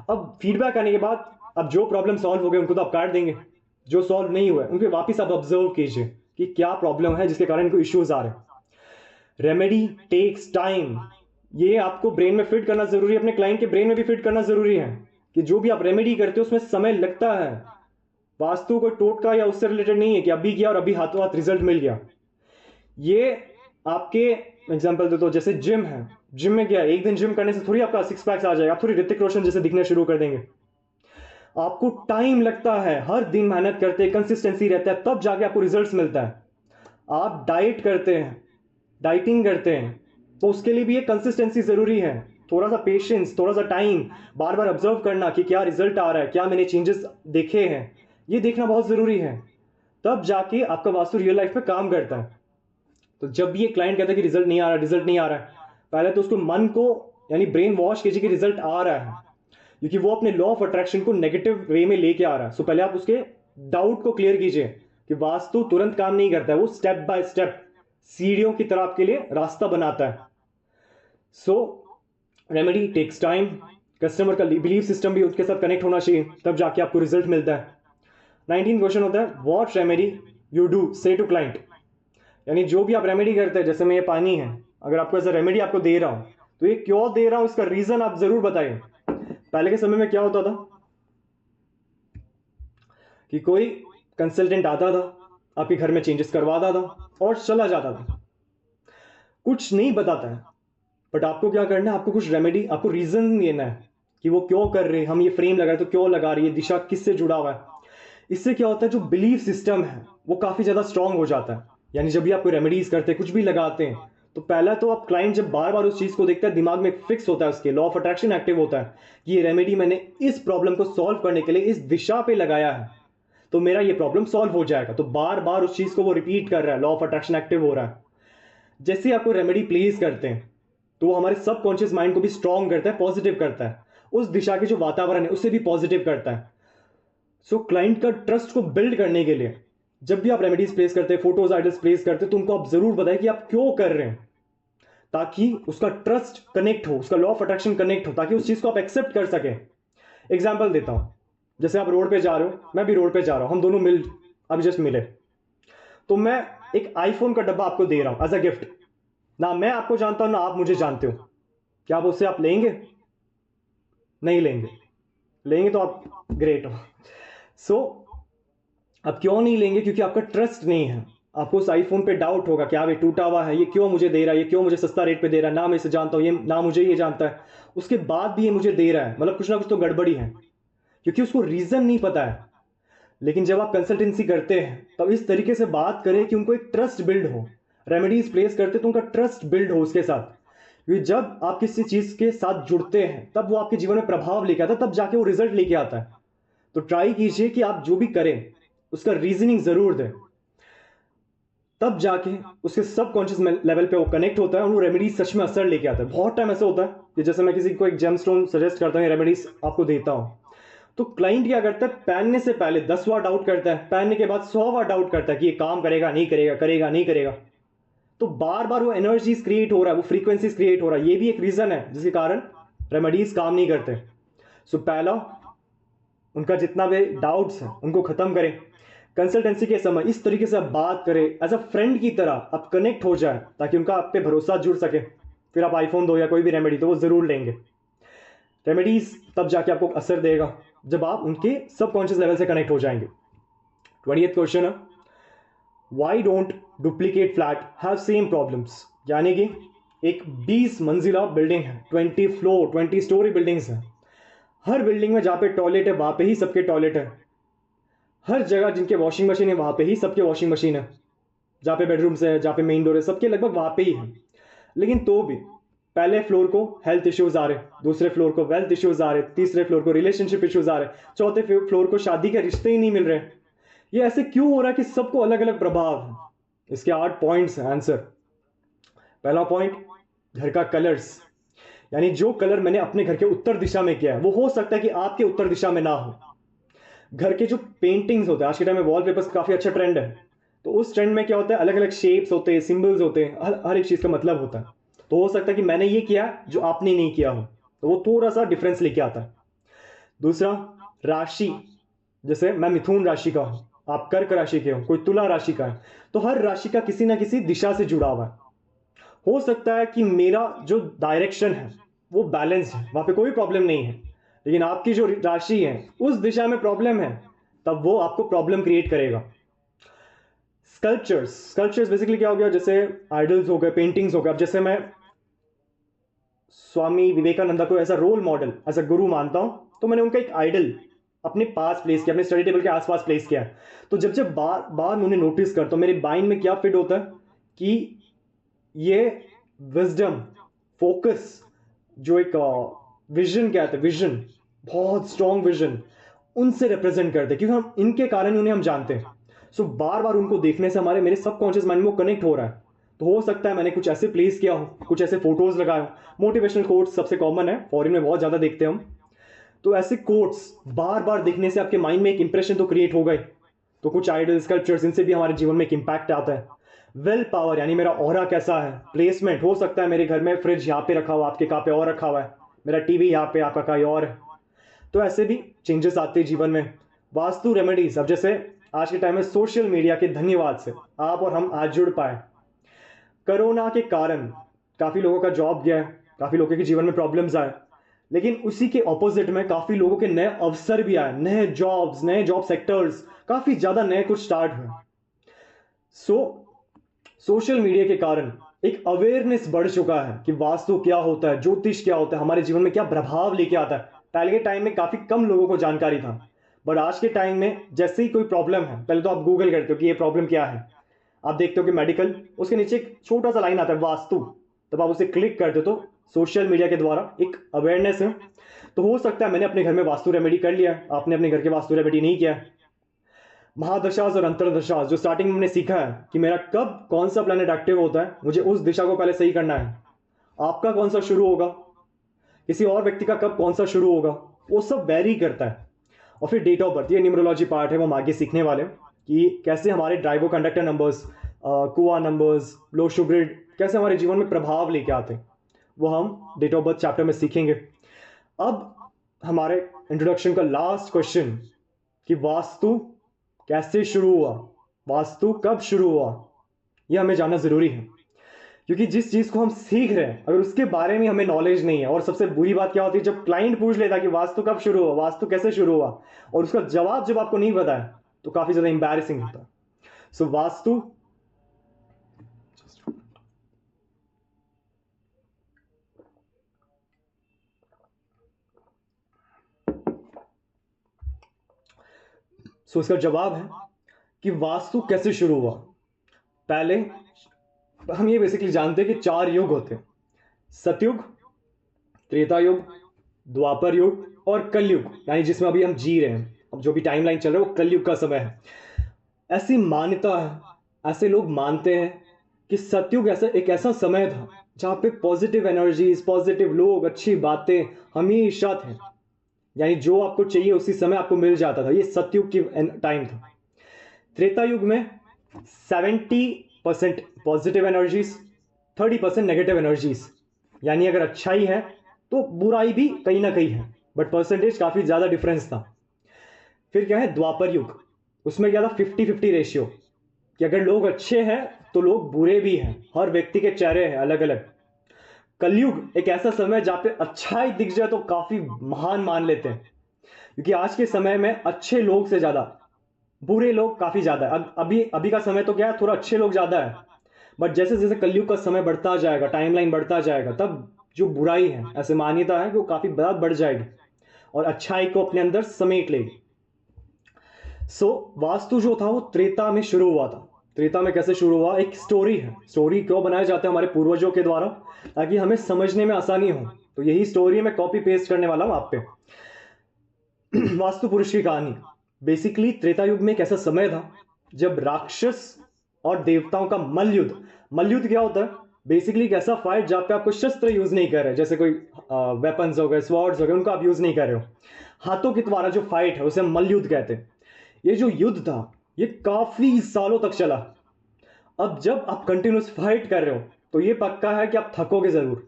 अब फीडबैक आने के बाद अब जो प्रॉब्लम सॉल्व हो गए उनको तो आप काट देंगे, जो सॉल्व नहीं हुए उनके वापस आप ऑब्जर्व कीजिए कि क्या प्रॉब्लम है जिसके कारण इनको इश्यूज आ रहे हैं। रेमेडी टेक्स टाइम, ये आपको ब्रेन में फिट करना जरूरी है, अपने क्लाइंट के ब्रेन में भी फिट करना जरूरी है कि जो भी आप रेमेडी करते हो उसमें समय लगता है। वास्तु कोई टोटका या उससे रिलेटेड नहीं है कि अभी किया और अभी हाथों हाथ रिजल्ट मिल गया। ये आपके एग्जांपल दे तो जैसे जिम है, जिम में क्या एक दिन जिम करने से थोड़ी आपका 6 पैक्स आ जाएगा, आप थोड़ी ऋतिक रोशन जैसे दिखने शुरू कर देंगे। आपको टाइम लगता है, हर दिन मेहनत करते हैं, कंसिस्टेंसी रहता है, तब जाके आपको रिजल्ट्स मिलता है। आप डाइट करते हैं, डाइटिंग करते हैं, तो उसके लिए भी एक कंसिस्टेंसी जरूरी है, थोड़ा सा पेशेंस, थोड़ा सा टाइम, बार बार ऑब्जर्व करना कि क्या रिजल्ट आ रहा है, क्या मैंने चेंजेस देखे हैं, ये देखना बहुत जरूरी है। तब जाके आपका वास्तु रियल लाइफ में काम करता है। तो जब भी ये क्लाइंट कहता है कि रिजल्ट नहीं आ रहा, रिजल्ट नहीं आ रहा है, पहले तो उसको मन को यानी ब्रेन वॉश कीजिए कि रिजल्ट आ रहा है, क्योंकि वो अपने लॉ ऑफ अट्रैक्शन को नेगेटिव वे में लेके आ रहा है। सो पहले आप उसके डाउट को क्लियर कीजिए कि वास्तु तुरंत काम नहीं करता है, वो स्टेप बाय स्टेप सीढ़ियों की तरह आपके लिए रास्ता बनाता है। सो रेमेडी टेक्स टाइम, कस्टमर का बिलीफ सिस्टम भी उसके साथ कनेक्ट होना चाहिए, तब जाके आपको रिजल्ट मिलता है। 19 क्वेश्चन होता है व्हाट रेमेडी यू डू से टू क्लाइंट, यानी जो भी आप रेमेडी करते हैं, जैसे मैं ये पानी है, अगर आपको ऐसा रेमेडी आपको दे रहा हूं तो ये क्यों दे रहा हूं, इसका रीजन आप जरूर बताइए। पहले के समय में क्या होता था कि कोई कंसल्टेंट आता था, आपके घर में चेंजेस करवाता था और चला जाता था, कुछ नहीं बताता है। बट आपको क्या करना है, आपको कुछ रेमेडी, आपको रीजन देना है कि वो क्यों कर रहे हैं, हम ये फ्रेम लगा रहे तो क्यों लगा रही है, दिशा किससे जुड़ा हुआ है। इससे क्या होता है, जो बिलीफ सिस्टम है वो काफी ज्यादा स्ट्रांग हो जाता है। यानी जब भी आप कोई रेमेडीज करते हैं, कुछ भी लगाते हैं, तो पहला तो आप क्लाइंट जब बार बार उस चीज को देखता है, दिमाग में फिक्स होता है, उसके लॉ ऑफ अट्रैक्शन एक्टिव होता है कि ये रेमेडी मैंने इस प्रॉब्लम को सॉल्व करने के लिए इस दिशा पे लगाया है, तो मेरा ये प्रॉब्लम सॉल्व हो जाएगा। तो बार बार उस चीज को वो रिपीट कर रहा है, लॉ ऑफ अट्रैक्शन एक्टिव हो रहा है। जैसे आपको रेमेडी प्लेस करते हैं तो वो हमारे सबकॉन्शियस माइंड को भी स्ट्रांग करता है, पॉजिटिव करता है, उस दिशा के जो वातावरण है उसे भी पॉजिटिव करता है। सो क्लाइंट का ट्रस्ट को बिल्ड करने के लिए जब भी आप रेमेडीज प्लेस करते हैं, फोटोज आइडल्स प्लेस करते हैं, तो उनको आप जरूर बताएं कि आप क्यों कर रहे हैं, ताकि उसका ट्रस्ट कनेक्ट हो, उसका लॉ ऑफ अट्रैक्शन कनेक्ट हो, ताकि उस चीज को आप एक्सेप्ट कर सकें। एग्जाम्पल देता हूं, जैसे आप रोड पे जा रहे हो, मैं भी रोड पे जा रहा हूं, हम दोनों मिल अभी जस्ट मिले, तो मैं एक आईफोन का डब्बा आपको दे रहा हूं एज अ गिफ्ट, ना मैं आपको जानता हूं ना आप मुझे जानते हो, क्या आप उससे आप लेंगे? नहीं लेंगे। लेंगे तो आप ग्रेट हो। सो अब क्यों नहीं लेंगे? क्योंकि आपका ट्रस्ट नहीं है, आपको उस आईफोन पे डाउट होगा कि ये टूटा हुआ है, ये क्यों मुझे दे रहा है, ये क्यों मुझे सस्ता रेट पे दे रहा है, ना मैं इसे जानता हूं, ये ना मुझे ये जानता है, उसके बाद भी ये मुझे दे रहा है, मतलब कुछ ना कुछ तो गड़बड़ी है, क्योंकि उसको रीजन नहीं पता है। लेकिन जब आप कंसल्टेंसी करते हैं तब इस तरीके से बात करें कि उनको एक ट्रस्ट बिल्ड हो, रेमेडीज प्लेस करते तो उनका ट्रस्ट बिल्ड हो उसके साथ, क्योंकि जब आप किसी चीज के साथ जुड़ते हैं तब वो आपके जीवन में प्रभाव लेके आता है, तब जाके वो रिजल्ट लेके आता है। तो ट्राई कीजिए कि आप जो भी करें उसका रीजनिंग जरूर दें, तब जाके उसके सबकॉन्शियस लेवल पे वो कनेक्ट होता है और वो रेमेडीज सच में असर लेके आता है। बहुत टाइम ऐसा होता है कि जैसे मैं किसी को एक जेमस्टोन सजेस्ट करता हूँ, रेमेडीज आपको देता हूं, तो क्लाइंट क्या करता है, पहनने से पहले 10 बार डाउट करता है, पहनने के बाद 100 बार डाउट करता है कि ये काम करेगा नहीं करेगा, करेगा नहीं करेगा। तो बार बार वो एनर्जीज क्रिएट हो रहा है, वो फ्रीक्वेंसीज क्रिएट हो रहा है, ये भी एक रीजन है जिसके कारण रेमेडीज काम नहीं करते। सो पहला, उनका जितना भी डाउट्स हैं उनको खत्म करें। कंसल्टेंसी के समय इस तरीके से आप बात करें, एज अ फ्रेंड की तरह आप कनेक्ट हो जाए, ताकि उनका आप पे भरोसा जुड़ सके। फिर आप आईफोन दो या कोई भी रेमेडी तो वो जरूर लेंगे। रेमेडीज तब जाके आपको असर देगा जब आप उनके सबकॉन्शियस लेवल से कनेक्ट हो जाएंगे। 20th क्वेश्चन है, why don't duplicate flat have same problems? यानी कि एक 20 मंजिला बिल्डिंग है, 20 स्टोरी बिल्डिंग्स है। हर बिल्डिंग में जहाँ पे टॉयलेट है वहाँ पे ही सबके टॉयलेट है। हर जगह जिनके वॉशिंग मशीन है वहाँ पे ही सबके वॉशिंग मशीन है। जहाँ पे बेडरूम्स है, जहाँ पे मेन डोर है, सबके लगभग वहाँ पे ही है। लेकिन तो भी पहले फ्लोर को हेल्थ इश्यूज आ रहे, दूसरे फ्लोर को वेल्थ इश्यूज आ रहे, तीसरे फ्लोर को रिलेशनशिप इश्यूज आ रहे, चौथे फ्लोर को शादी के रिश्ते ही नहीं मिल रहे। ये ऐसे क्यों हो रहा है कि सबको अलग अलग प्रभाव है? इसके 8 पॉइंट्स हैं आंसर। पहला पॉइंट, घर का कलर्स। यानी जो कलर मैंने अपने घर के उत्तर दिशा में किया है वो हो सकता है कि आपके उत्तर दिशा में ना हो। घर के जो पेंटिंग्स होते हैं, आज के टाइम में वॉलपेपर्स काफी अच्छा ट्रेंड है, तो उस ट्रेंड में क्या होता है, अलग अलग शेप्स होते हैं, सिंबल्स होते हैं, हर एक चीज का मतलब होता है। तो हो सकता है कि मैंने ये किया जो आपने नहीं किया हो, तो वो थोड़ा सा डिफरेंस लेके आता है। दूसरा, राशि। जैसे मैं मिथुन राशि का हूं, आप कर्क राशि के हो, कोई तुला राशि का है, तो हर राशि का किसी ना किसी दिशा से जुड़ा हुआ है। हो सकता है कि मेरा जो डायरेक्शन है वो बैलेंस है, वहां पे कोई प्रॉब्लम नहीं है, लेकिन आपकी जो राशि है उस दिशा में प्रॉब्लम है, तब वो आपको प्रॉब्लम क्रिएट करेगा। स्कल्पचर्स बेसिकली क्या हो गया, जैसे आइडल्स हो गए, पेंटिंग्स हो गए। अब जैसे मैं स्वामी विवेकानंद को ऐसा रोल मॉडल, ऐसा गुरु मानता हूं, तो मैंने उनका एक आइडल अपने पास प्लेस किया, अपने स्टडी टेबल के आसपास प्लेस किया। तो जब जब बार बार मैं उन्हें नोटिस करता हूं, मेरे माइंड में क्या फिट होता है कि ये विजडम, फोकस, जो एक विजन कहते हैं, विजन, बहुत स्ट्रॉन्ग विजन, उनसे रिप्रेजेंट करते हैं, क्योंकि हम इनके कारण उन्हें हम जानते हैं। सो बार बार उनको देखने से हमारे मेरे सबकॉन्शियस माइंड में वो कनेक्ट हो रहा है। तो हो सकता है मैंने कुछ ऐसे प्लेस किया हो, कुछ ऐसे फोटोज लगाए हो। मोटिवेशनल कोट्स सबसे कॉमन है, फॉरेन में बहुत ज्यादा देखते हैं हम। तो ऐसे कोट्स बार बार देखने से आपके माइंड में एक इंप्रेशन तो क्रिएट हो गए। तो कुछ आइडल, स्कल्पचर्स, इनसे भी हमारे जीवन में एक इंपैक्ट आता है। विल पावर, यानी मेरा ऑरा कैसा है, प्लेसमेंट। हो सकता है मेरे घर में फ्रिज यहाँ पे रखा हुआ, आपके कहाँ पे और रखा हुआ है, मेरा टीवी यहाँ पे, आपका कहीं और है। तो ऐसे भी चेंजेस आते हैं जीवन में। वास्तु रेमेडीज, अब जैसे आज के टाइम में सोशल मीडिया के धन्यवाद से आप और हम आज जुड़ पाए। कोरोना के कारण काफी लोगों का जॉब गया है, काफी लोगों के जीवन में प्रॉब्लम्स आए, लेकिन उसी के ऑपोजिट में काफी लोगों के नए अवसर भी आए, नए जॉब्स, नए जॉब सेक्टर्स, काफी ज्यादा नए कुछ स्टार्ट हुए। सो सोशल मीडिया के कारण एक अवेयरनेस बढ़ चुका है कि वास्तु क्या होता है, ज्योतिष क्या होता है, हमारे जीवन में क्या प्रभाव लेके आता है। पहले के टाइम में काफी कम लोगों को जानकारी था, बट आज के टाइम में जैसे ही कोई प्रॉब्लम है, पहले तो आप गूगल करते हो कि ये प्रॉब्लम क्या है, आप देखते हो कि मेडिकल, उसके नीचे एक छोटा सा लाइन आता है वास्तु, तब आप उसे क्लिक करते हो, तो सोशल मीडिया के द्वारा एक अवेयरनेस है। तो हो सकता है मैंने अपने घर में वास्तु रेमेडी कर लिया, आपने अपने घर के वास्तु रेमेडी नहीं किया। महादशाज और अंतरदशाज, जो स्टार्टिंग में हमने सीखा है कि मेरा कब कौन सा प्लैनेट एक्टिव होता है, मुझे उस दिशा को पहले सही करना है। आपका कौन सा शुरू होगा, किसी और व्यक्ति का कब कौन सा शुरू होगा, वो सब वेरी करता है। और फिर डेट ऑफ बर्थ, ये न्यूमरोलॉजी पार्ट है, वो हम आगे सीखने वाले हैं कि कैसे हमारे ड्राइवो कंडक्टर नंबर्स, कुआ नंबर्स, लो शुग्रिड कैसे हमारे जीवन में प्रभाव लेके आते हैं, वो हम डेट ऑफ बर्थ चैप्टर में सीखेंगे। अब हमारे इंट्रोडक्शन का लास्ट क्वेश्चन कि वास्तु कैसे शुरू हुआ, वास्तु कब शुरू हुआ, यह हमें जानना जरूरी है। क्योंकि जिस चीज को हम सीख रहे हैं, अगर उसके बारे में हमें नॉलेज नहीं है, और सबसे बुरी बात क्या होती है जब क्लाइंट पूछ लेता कि वास्तु कब शुरू हुआ, वास्तु कैसे शुरू हुआ, और उसका जवाब जब आपको नहीं पता है, तो काफी ज्यादा एम्बैरेसिंग होता है। सो वास्तु, इसका जवाब है कि वास्तु कैसे शुरू हुआ। पहले हम ये बेसिकली जानते हैं कि 4 युग होते हैं, सतयुग, त्रेता युग, द्वापर युग और कलयुग, यानी जिसमें अभी हम जी रहे हैं। अब जो भी टाइमलाइन चल रहा है वो कलयुग का समय है। ऐसी मान्यता है, ऐसे लोग मानते हैं कि सतयुग ऐसा एक ऐसा समय था जहां पे पॉजिटिव एनर्जीज, पॉजिटिव लोग, अच्छी बातें हमेशा थे, यानी जो आपको चाहिए उसी समय आपको मिल जाता था। ये सतयुग की टाइम था। त्रेता युग में 70 30% पॉजिटिव एनर्जीज, 30% नेगेटिव एनर्जीज। यानी अगर अच्छाई है तो बुराई भी कहीं ना कहीं है, बट परसेंटेज काफी ज्यादा डिफरेंस था। फिर क्या है द्वापर युग, उसमें क्या था 50-50 रेशियो, कि अगर लोग अच्छे हैं तो लोग बुरे भी हैं, हर व्यक्ति के चेहरे हैं अलग अलग। कलयुग एक ऐसा समय है जहाँ पे अच्छाई दिख जाए तो काफी महान मान लेते हैं, क्योंकि आज के समय में अच्छे लोग से ज्यादा बुरे लोग काफी ज्यादा है। अभी अभी का समय तो क्या है, थोड़ा अच्छे लोग ज्यादा है, बट जैसे जैसे कलयुग का समय बढ़ता जाएगा, टाइमलाइन बढ़ता जाएगा, तब जो बुराई है, ऐसे मान्यता है कि वो काफी ज्यादा बढ़ जाएगी और अच्छाई को अपने अंदर समेट लेगी। वास्तु जो था वो त्रेता में शुरू हुआ था। त्रेता में कैसे शुरू हुआ, एक स्टोरी है। स्टोरी क्यों बनाए जाते हैं हमारे पूर्वजों के द्वारा, ताकि हमें समझने में आसानी हो। तो यही स्टोरी मैं कॉपी पेस्ट करने वाला हूं आप पे। वास्तु पुरुष की कहानी। बेसिकली त्रेता युग में एक ऐसा समय था जब राक्षस और देवताओं का मल्लयुद्ध। मल्लयुद्ध क्या होता है, बेसिकली एक ऐसा फाइट जहां पे आप कोई शस्त्र यूज नहीं कर रहे, जैसे कोई वेपन्स हो गए, स्वॉर्ड्स हो गए, उनको आप यूज नहीं कर रहे हो। हाथों के द्वारा जो फाइट है उसे हम मल्लयुद्ध कहते हैं। ये जो युद्ध था ये काफी सालों तक चला। अब जब आप कंटिन्यूस फाइट कर रहे हो तो ये पक्का है कि आप थकोगे जरूर।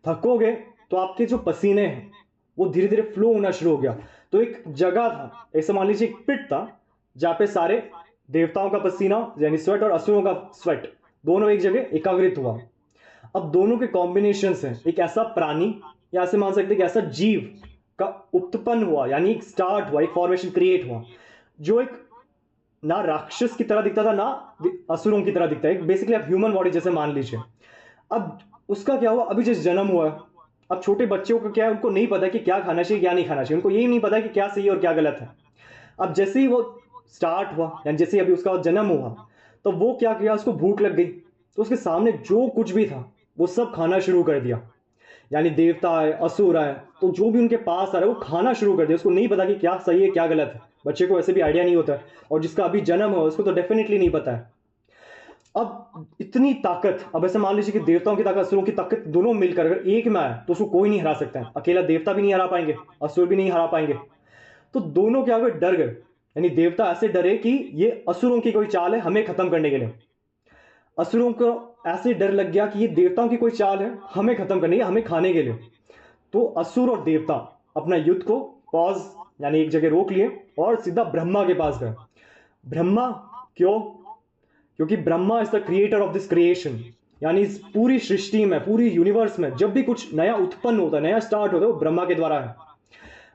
थकोगे तो आपके जो पसीने हैं वो धीरे धीरे फ्लो होना शुरू हो गया। तो एक जगह था, ऐसा मान लीजिए एक पिट था, जहां पे सारे देवताओं का पसीना यानी स्वेट और असुरों का स्वेट दोनों एक जगह एकाग्रित हुआ। अब दोनों के कॉम्बिनेशन से एक ऐसा प्राणी, या ऐसे मान सकते हैं कि ऐसा जीव का उत्पन्न हुआ, यानी एक स्टार्ट हुआ, एक फॉर्मेशन क्रिएट हुआ, जो एक ना राक्षस की तरह दिखता था ना असुरों की तरह दिखता है। बेसिकली आप ह्यूमन बॉडी जैसे मान लीजिए। अब उसका क्या हुआ, अभी जैसे जन्म हुआ, अब छोटे बच्चों को क्या है, उनको नहीं पता कि क्या खाना चाहिए क्या नहीं खाना चाहिए, उनको यही नहीं पता कि क्या सही और क्या गलत है। अब जैसे ही वो स्टार्ट हुआ, यानी जैसे ही अभी उसका जन्म हुआ, तो वो क्या किया, उसको भूख लग गई, तो उसके सामने जो कुछ भी था वो सब खाना शुरू कर दिया। यानी देवता आए, असुर आए, तो जो भी उनके पास आ रहा है वो खाना शुरू कर दिया। उसको नहीं पता कि क्या सही है क्या गलत है, बच्चे को वैसे भी आइडिया नहीं होता है, और जिसका अभी जन्म हुआ उसको तो डेफिनेटली नहीं पता है। अब इतनी ताकत, अब ऐसे मान लीजिए कि देवताओं की ताकत, असुरों की ताकत दोनों मिलकर अगर एक में आए तो उसको कोई नहीं हरा सकता है। अकेला देवता भी नहीं हरा पाएंगे, असुर भी नहीं हरा पाएंगे। तो दोनों क्या हुए, डर गए। यानी देवता ऐसे डरे कि ये असुरों की कोई चाल है हमें खत्म करने के लिए। असुरों को ऐसे डर लग गया कि ये देवताओं की कोई चाल है हमें खत्म करने की, हमें खाने के लिए। तो असुर और देवता अपना युद्ध को पॉज यानी एक जगह रोक लिए और सीधा ब्रह्मा के पास गए। ब्रह्मा क्यों, क्योंकि Brahma is the creator of this creation. यानी इस पूरी सृष्टि में, पूरी यूनिवर्स में जब भी कुछ नया उत्पन्न होता है, नया स्टार्ट होता है, वो ब्रह्मा के द्वारा है।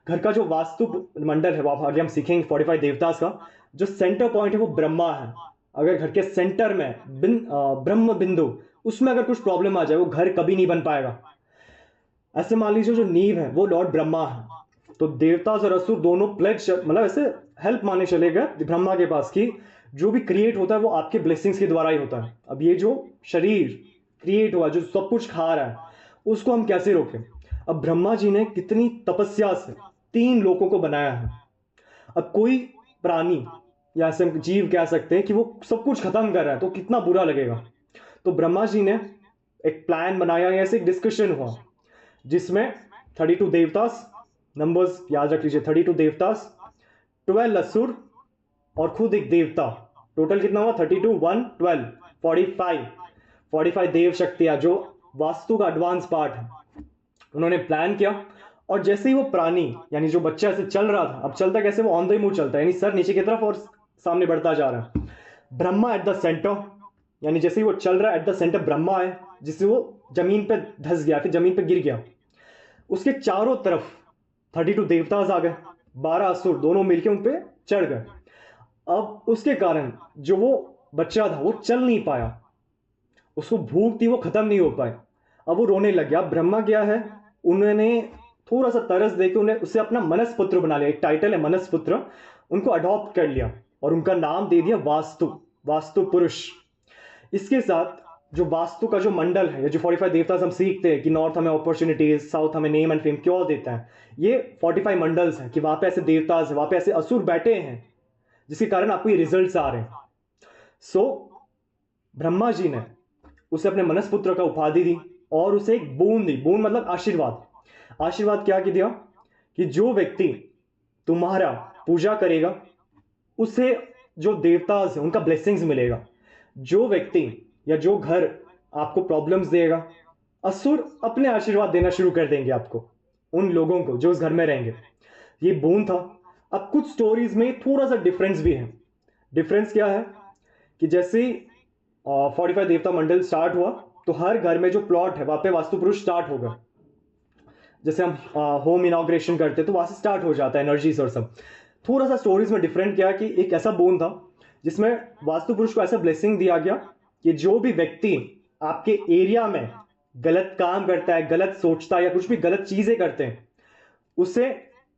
घर का जो वास्तु मंडल है, आगे हम सीखेंगे 45 देवतास का, जो सेंटर पॉइंट है वो ब्रह्मा है। अगर घर के सेंटर में ब्रह्म बिंदु, उसमें अगर कुछ प्रॉब्लम आ जाए वो घर कभी नहीं बन पाएगा। ऐसे मान लीजिए जो नींव है वो लॉर्ड ब्रह्मा है। तो देवता और असुर दोनों प्लेज, मतलब ऐसे हेल्प माने चले गए ब्रह्मा के पास की जो भी क्रिएट होता है वो आपके ब्लेसिंग्स के द्वारा ही होता है। अब ये जो शरीर क्रिएट हुआ, जो सब कुछ खा रहा है, उसको हम कैसे रोकें। अब ब्रह्मा जी ने कितनी तपस्या से 3 लोगों को बनाया है। अब कोई प्राणी या ऐसे जीव कह सकते हैं कि वो सब कुछ खत्म कर रहा है तो कितना बुरा लगेगा। तो ब्रह्मा जी ने एक प्लान बनाया, ऐसे एक डिस्कशन हुआ जिसमें 32 देवतास, नंबर्स याद रख लीजिए, 32 देवतास, 12 असुर और खुद एक देवता। टोटल कितना हुआ, 32 1 12 45 देव शक्तियां, जो वास्तु का एडवांस पार्ट है। उन्होंने प्लान किया, और जैसे ही वो प्राणी यानी जो बच्चा ऐसे चल रहा था, अब चलता कैसे, वो ऑन द मूव चलता है, यानी सर नीचे की तरफ और सामने बढ़ता जा रहा है। ब्रह्मा एट द सेंटर, यानी जैसे ही वो चल रहा है एट द सेंटर ब्रह्मा है, जिससे वो जमीन पे धस गया, फिर जमीन पे गिर गया। उसके चारों तरफ 32 देवताज आ गए, 12 असुर, दोनों मिलकर उन पे चढ़ गए। अब उसके कारण जो वो बच्चा था वो चल नहीं पाया, उसको भूख थी वो खत्म नहीं हो पाई। अब वो रोने लग गया। ब्रह्मा क्या है, उन्होंने थोड़ा सा तरस देके उन्हें उससे अपना मनसपुत्र बना लिया, एक टाइटल है मनसपुत्र, उनको अडॉप्ट कर लिया और उनका नाम दे दिया वास्तु, वास्तु पुरुष। इसके साथ जो वास्तु का जो मंडल है, ये जो 45 देवतास हम सीखते हैं कि नॉर्थ हमें अपॉर्चुनिटीज, साउथ हमें नेम एंड फेम क्यों देता है, ये 45 मंडल्स हैं कि वहां पे ऐसे देवतास, वहां पे ऐसे असुर बैठे हैं जिसके कारण आपको ये रिजल्ट्स आ रहे हैं। सो ब्रह्मा जी ने उसे अपने मनसपुत्र का उपाधि दी और उसे एक बूंद दी। बूंद मतलब आशीर्वाद। आशीर्वाद क्या की दिया कि जो व्यक्ति तुम्हारा पूजा करेगा उसे जो देवतास है उनका ब्लेसिंग्स मिलेगा। जो व्यक्ति या जो घर आपको प्रॉब्लम्स देगा, असुर अपने आशीर्वाद देना शुरू कर देंगे आपको, उन लोगों को जो उस घर में रहेंगे। ये बोन था। अब कुछ स्टोरीज में थोड़ा सा डिफरेंस भी है। डिफरेंस क्या है कि जैसे 45 देवता मंडल स्टार्ट हुआ तो हर घर में जो प्लॉट है वहां पे वास्तु पुरुष स्टार्ट होगा। जैसे हम होम इनॉग्रेशन करते तो वहां से स्टार्ट हो जाता है एनर्जीज और सब। थोड़ा सा स्टोरीज में डिफरेंट क्या कि एक ऐसा बोन था जिसमें वास्तु पुरुष को ऐसा ब्लेसिंग दिया गया कि जो भी व्यक्ति आपके एरिया में गलत काम करता है, गलत सोचता है या कुछ भी गलत चीजें करते हैं, उससे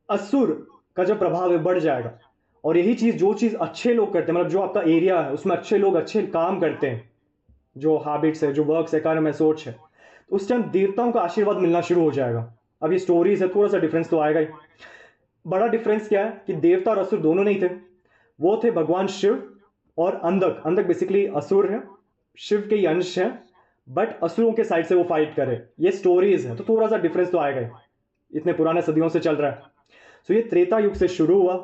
असुर का जो प्रभाव है बढ़ जाएगा। और यही चीज जो चीज अच्छे लोग करते हैं, मतलब जो आपका एरिया है उसमें अच्छे लोग अच्छे काम करते हैं, जो हैबिट्स है, जो वर्क्स है, कर्म है, सोच है, तो उस टाइम देवताओं का आशीर्वाद मिलना शुरू हो जाएगा। अब ये स्टोरीज है, थोड़ा सा डिफरेंस तो आएगा ही। बड़ा डिफरेंस क्या है कि देवता और असुर दोनों नहीं थे। वो थे भगवान शिव और अंधक। अंधक बेसिकली असुर है, शिव के ही अंश है, बट असुरों के साइड से वो फाइट करे। ये स्टोरीज है तो थोड़ा सा डिफरेंस तो आएगा ही, इतने पुराने सदियों से चल रहा है। सो ये त्रेता युग से शुरू हुआ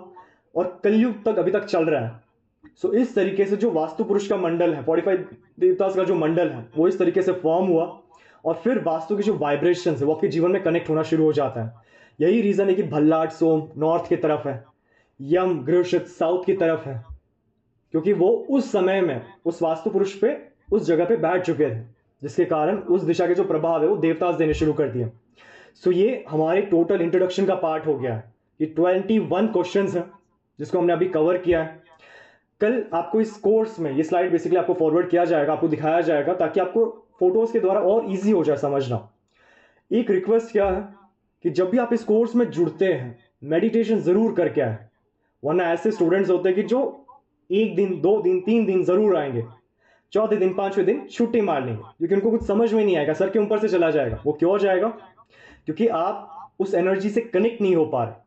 और कलयुग तक अभी तक चल रहा है। सो इस तरीके से जो वास्तु पुरुष का मंडल है, 45 देवतास का जो मंडल है, वो इस तरीके से फॉर्म हुआ और फिर वास्तु की जो वाइब्रेशन है वो आपके जीवन में कनेक्ट होना शुरू हो जाता है। यही रीजन है कि भल्लाट सोम नॉर्थ की तरफ है, यम गृहस्थ साउथ की तरफ है, क्योंकि वो उस समय में उस वास्तु पुरुष पे उस जगह पे बैठ चुके थे, जिसके कारण उस दिशा के जो प्रभाव है वो देवतास देने शुरू कर दिए। सो ये हमारे टोटल इंट्रोडक्शन का पार्ट हो गया है। ये 21 क्वेश्चंस हैं जिसको हमने अभी कवर किया है। कल आपको इस कोर्स में ये स्लाइड बेसिकली आपको फॉरवर्ड किया जाएगा, आपको दिखाया जाएगा, ताकि आपको फोटोज के द्वारा और इजी हो जाए समझना। एक रिक्वेस्ट क्या है कि जब भी आप इस कोर्स में जुड़ते हैं मेडिटेशन जरूर करके आए, वरना ऐसे स्टूडेंट्स होते हैं कि जो 1 दिन 2 दिन 3 दिन जरूर आएंगे, चौथे दिन 5वें दिन छुट्टी मार लेंगे, क्योंकि उनको कुछ समझ में नहीं आएगा, सर के ऊपर से चला जाएगा। वो क्यों जाएगा? क्योंकि आप उस एनर्जी से कनेक्ट नहीं हो पा रहे।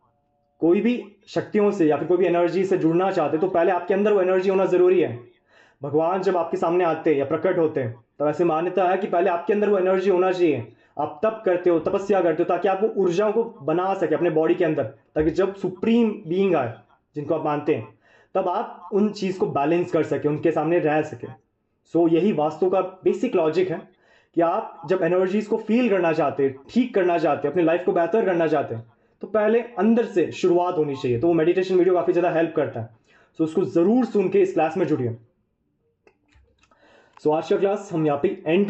कोई भी शक्तियों से या फिर कोई भी एनर्जी से जुड़ना चाहते तो पहले आपके अंदर वो एनर्जी होना जरूरी है। भगवान जब आपके सामने आते हैं या प्रकट होते हैं तो ऐसे मान्यता है कि पहले आपके अंदर वो एनर्जी होना चाहिए। आप तप करते हो, तपस्या करते हो, ताकि आप वो ऊर्जाओं को बना सके अपने बॉडी के अंदर, ताकि जब सुप्रीम बीइंग आए जिनको आप मानते हैं तब आप उन चीज को बैलेंस कर सके, उनके सामने रह सके। सो यही वास्तु का बेसिक लॉजिक है कि आप जब एनर्जीज को फील करना चाहते हैं, ठीक करना चाहते हैं, अपनी लाइफ को बेहतर करना चाहते हैं, तो पहले अंदर से शुरुआत होनी चाहिए। तो वो मेडिटेशन वीडियो काफी ज्यादा हेल्प करता है। सो उसको जरूर सुन के इस क्लास में जुड़िए। सो आज का क्लास हम यहाँ पे एंड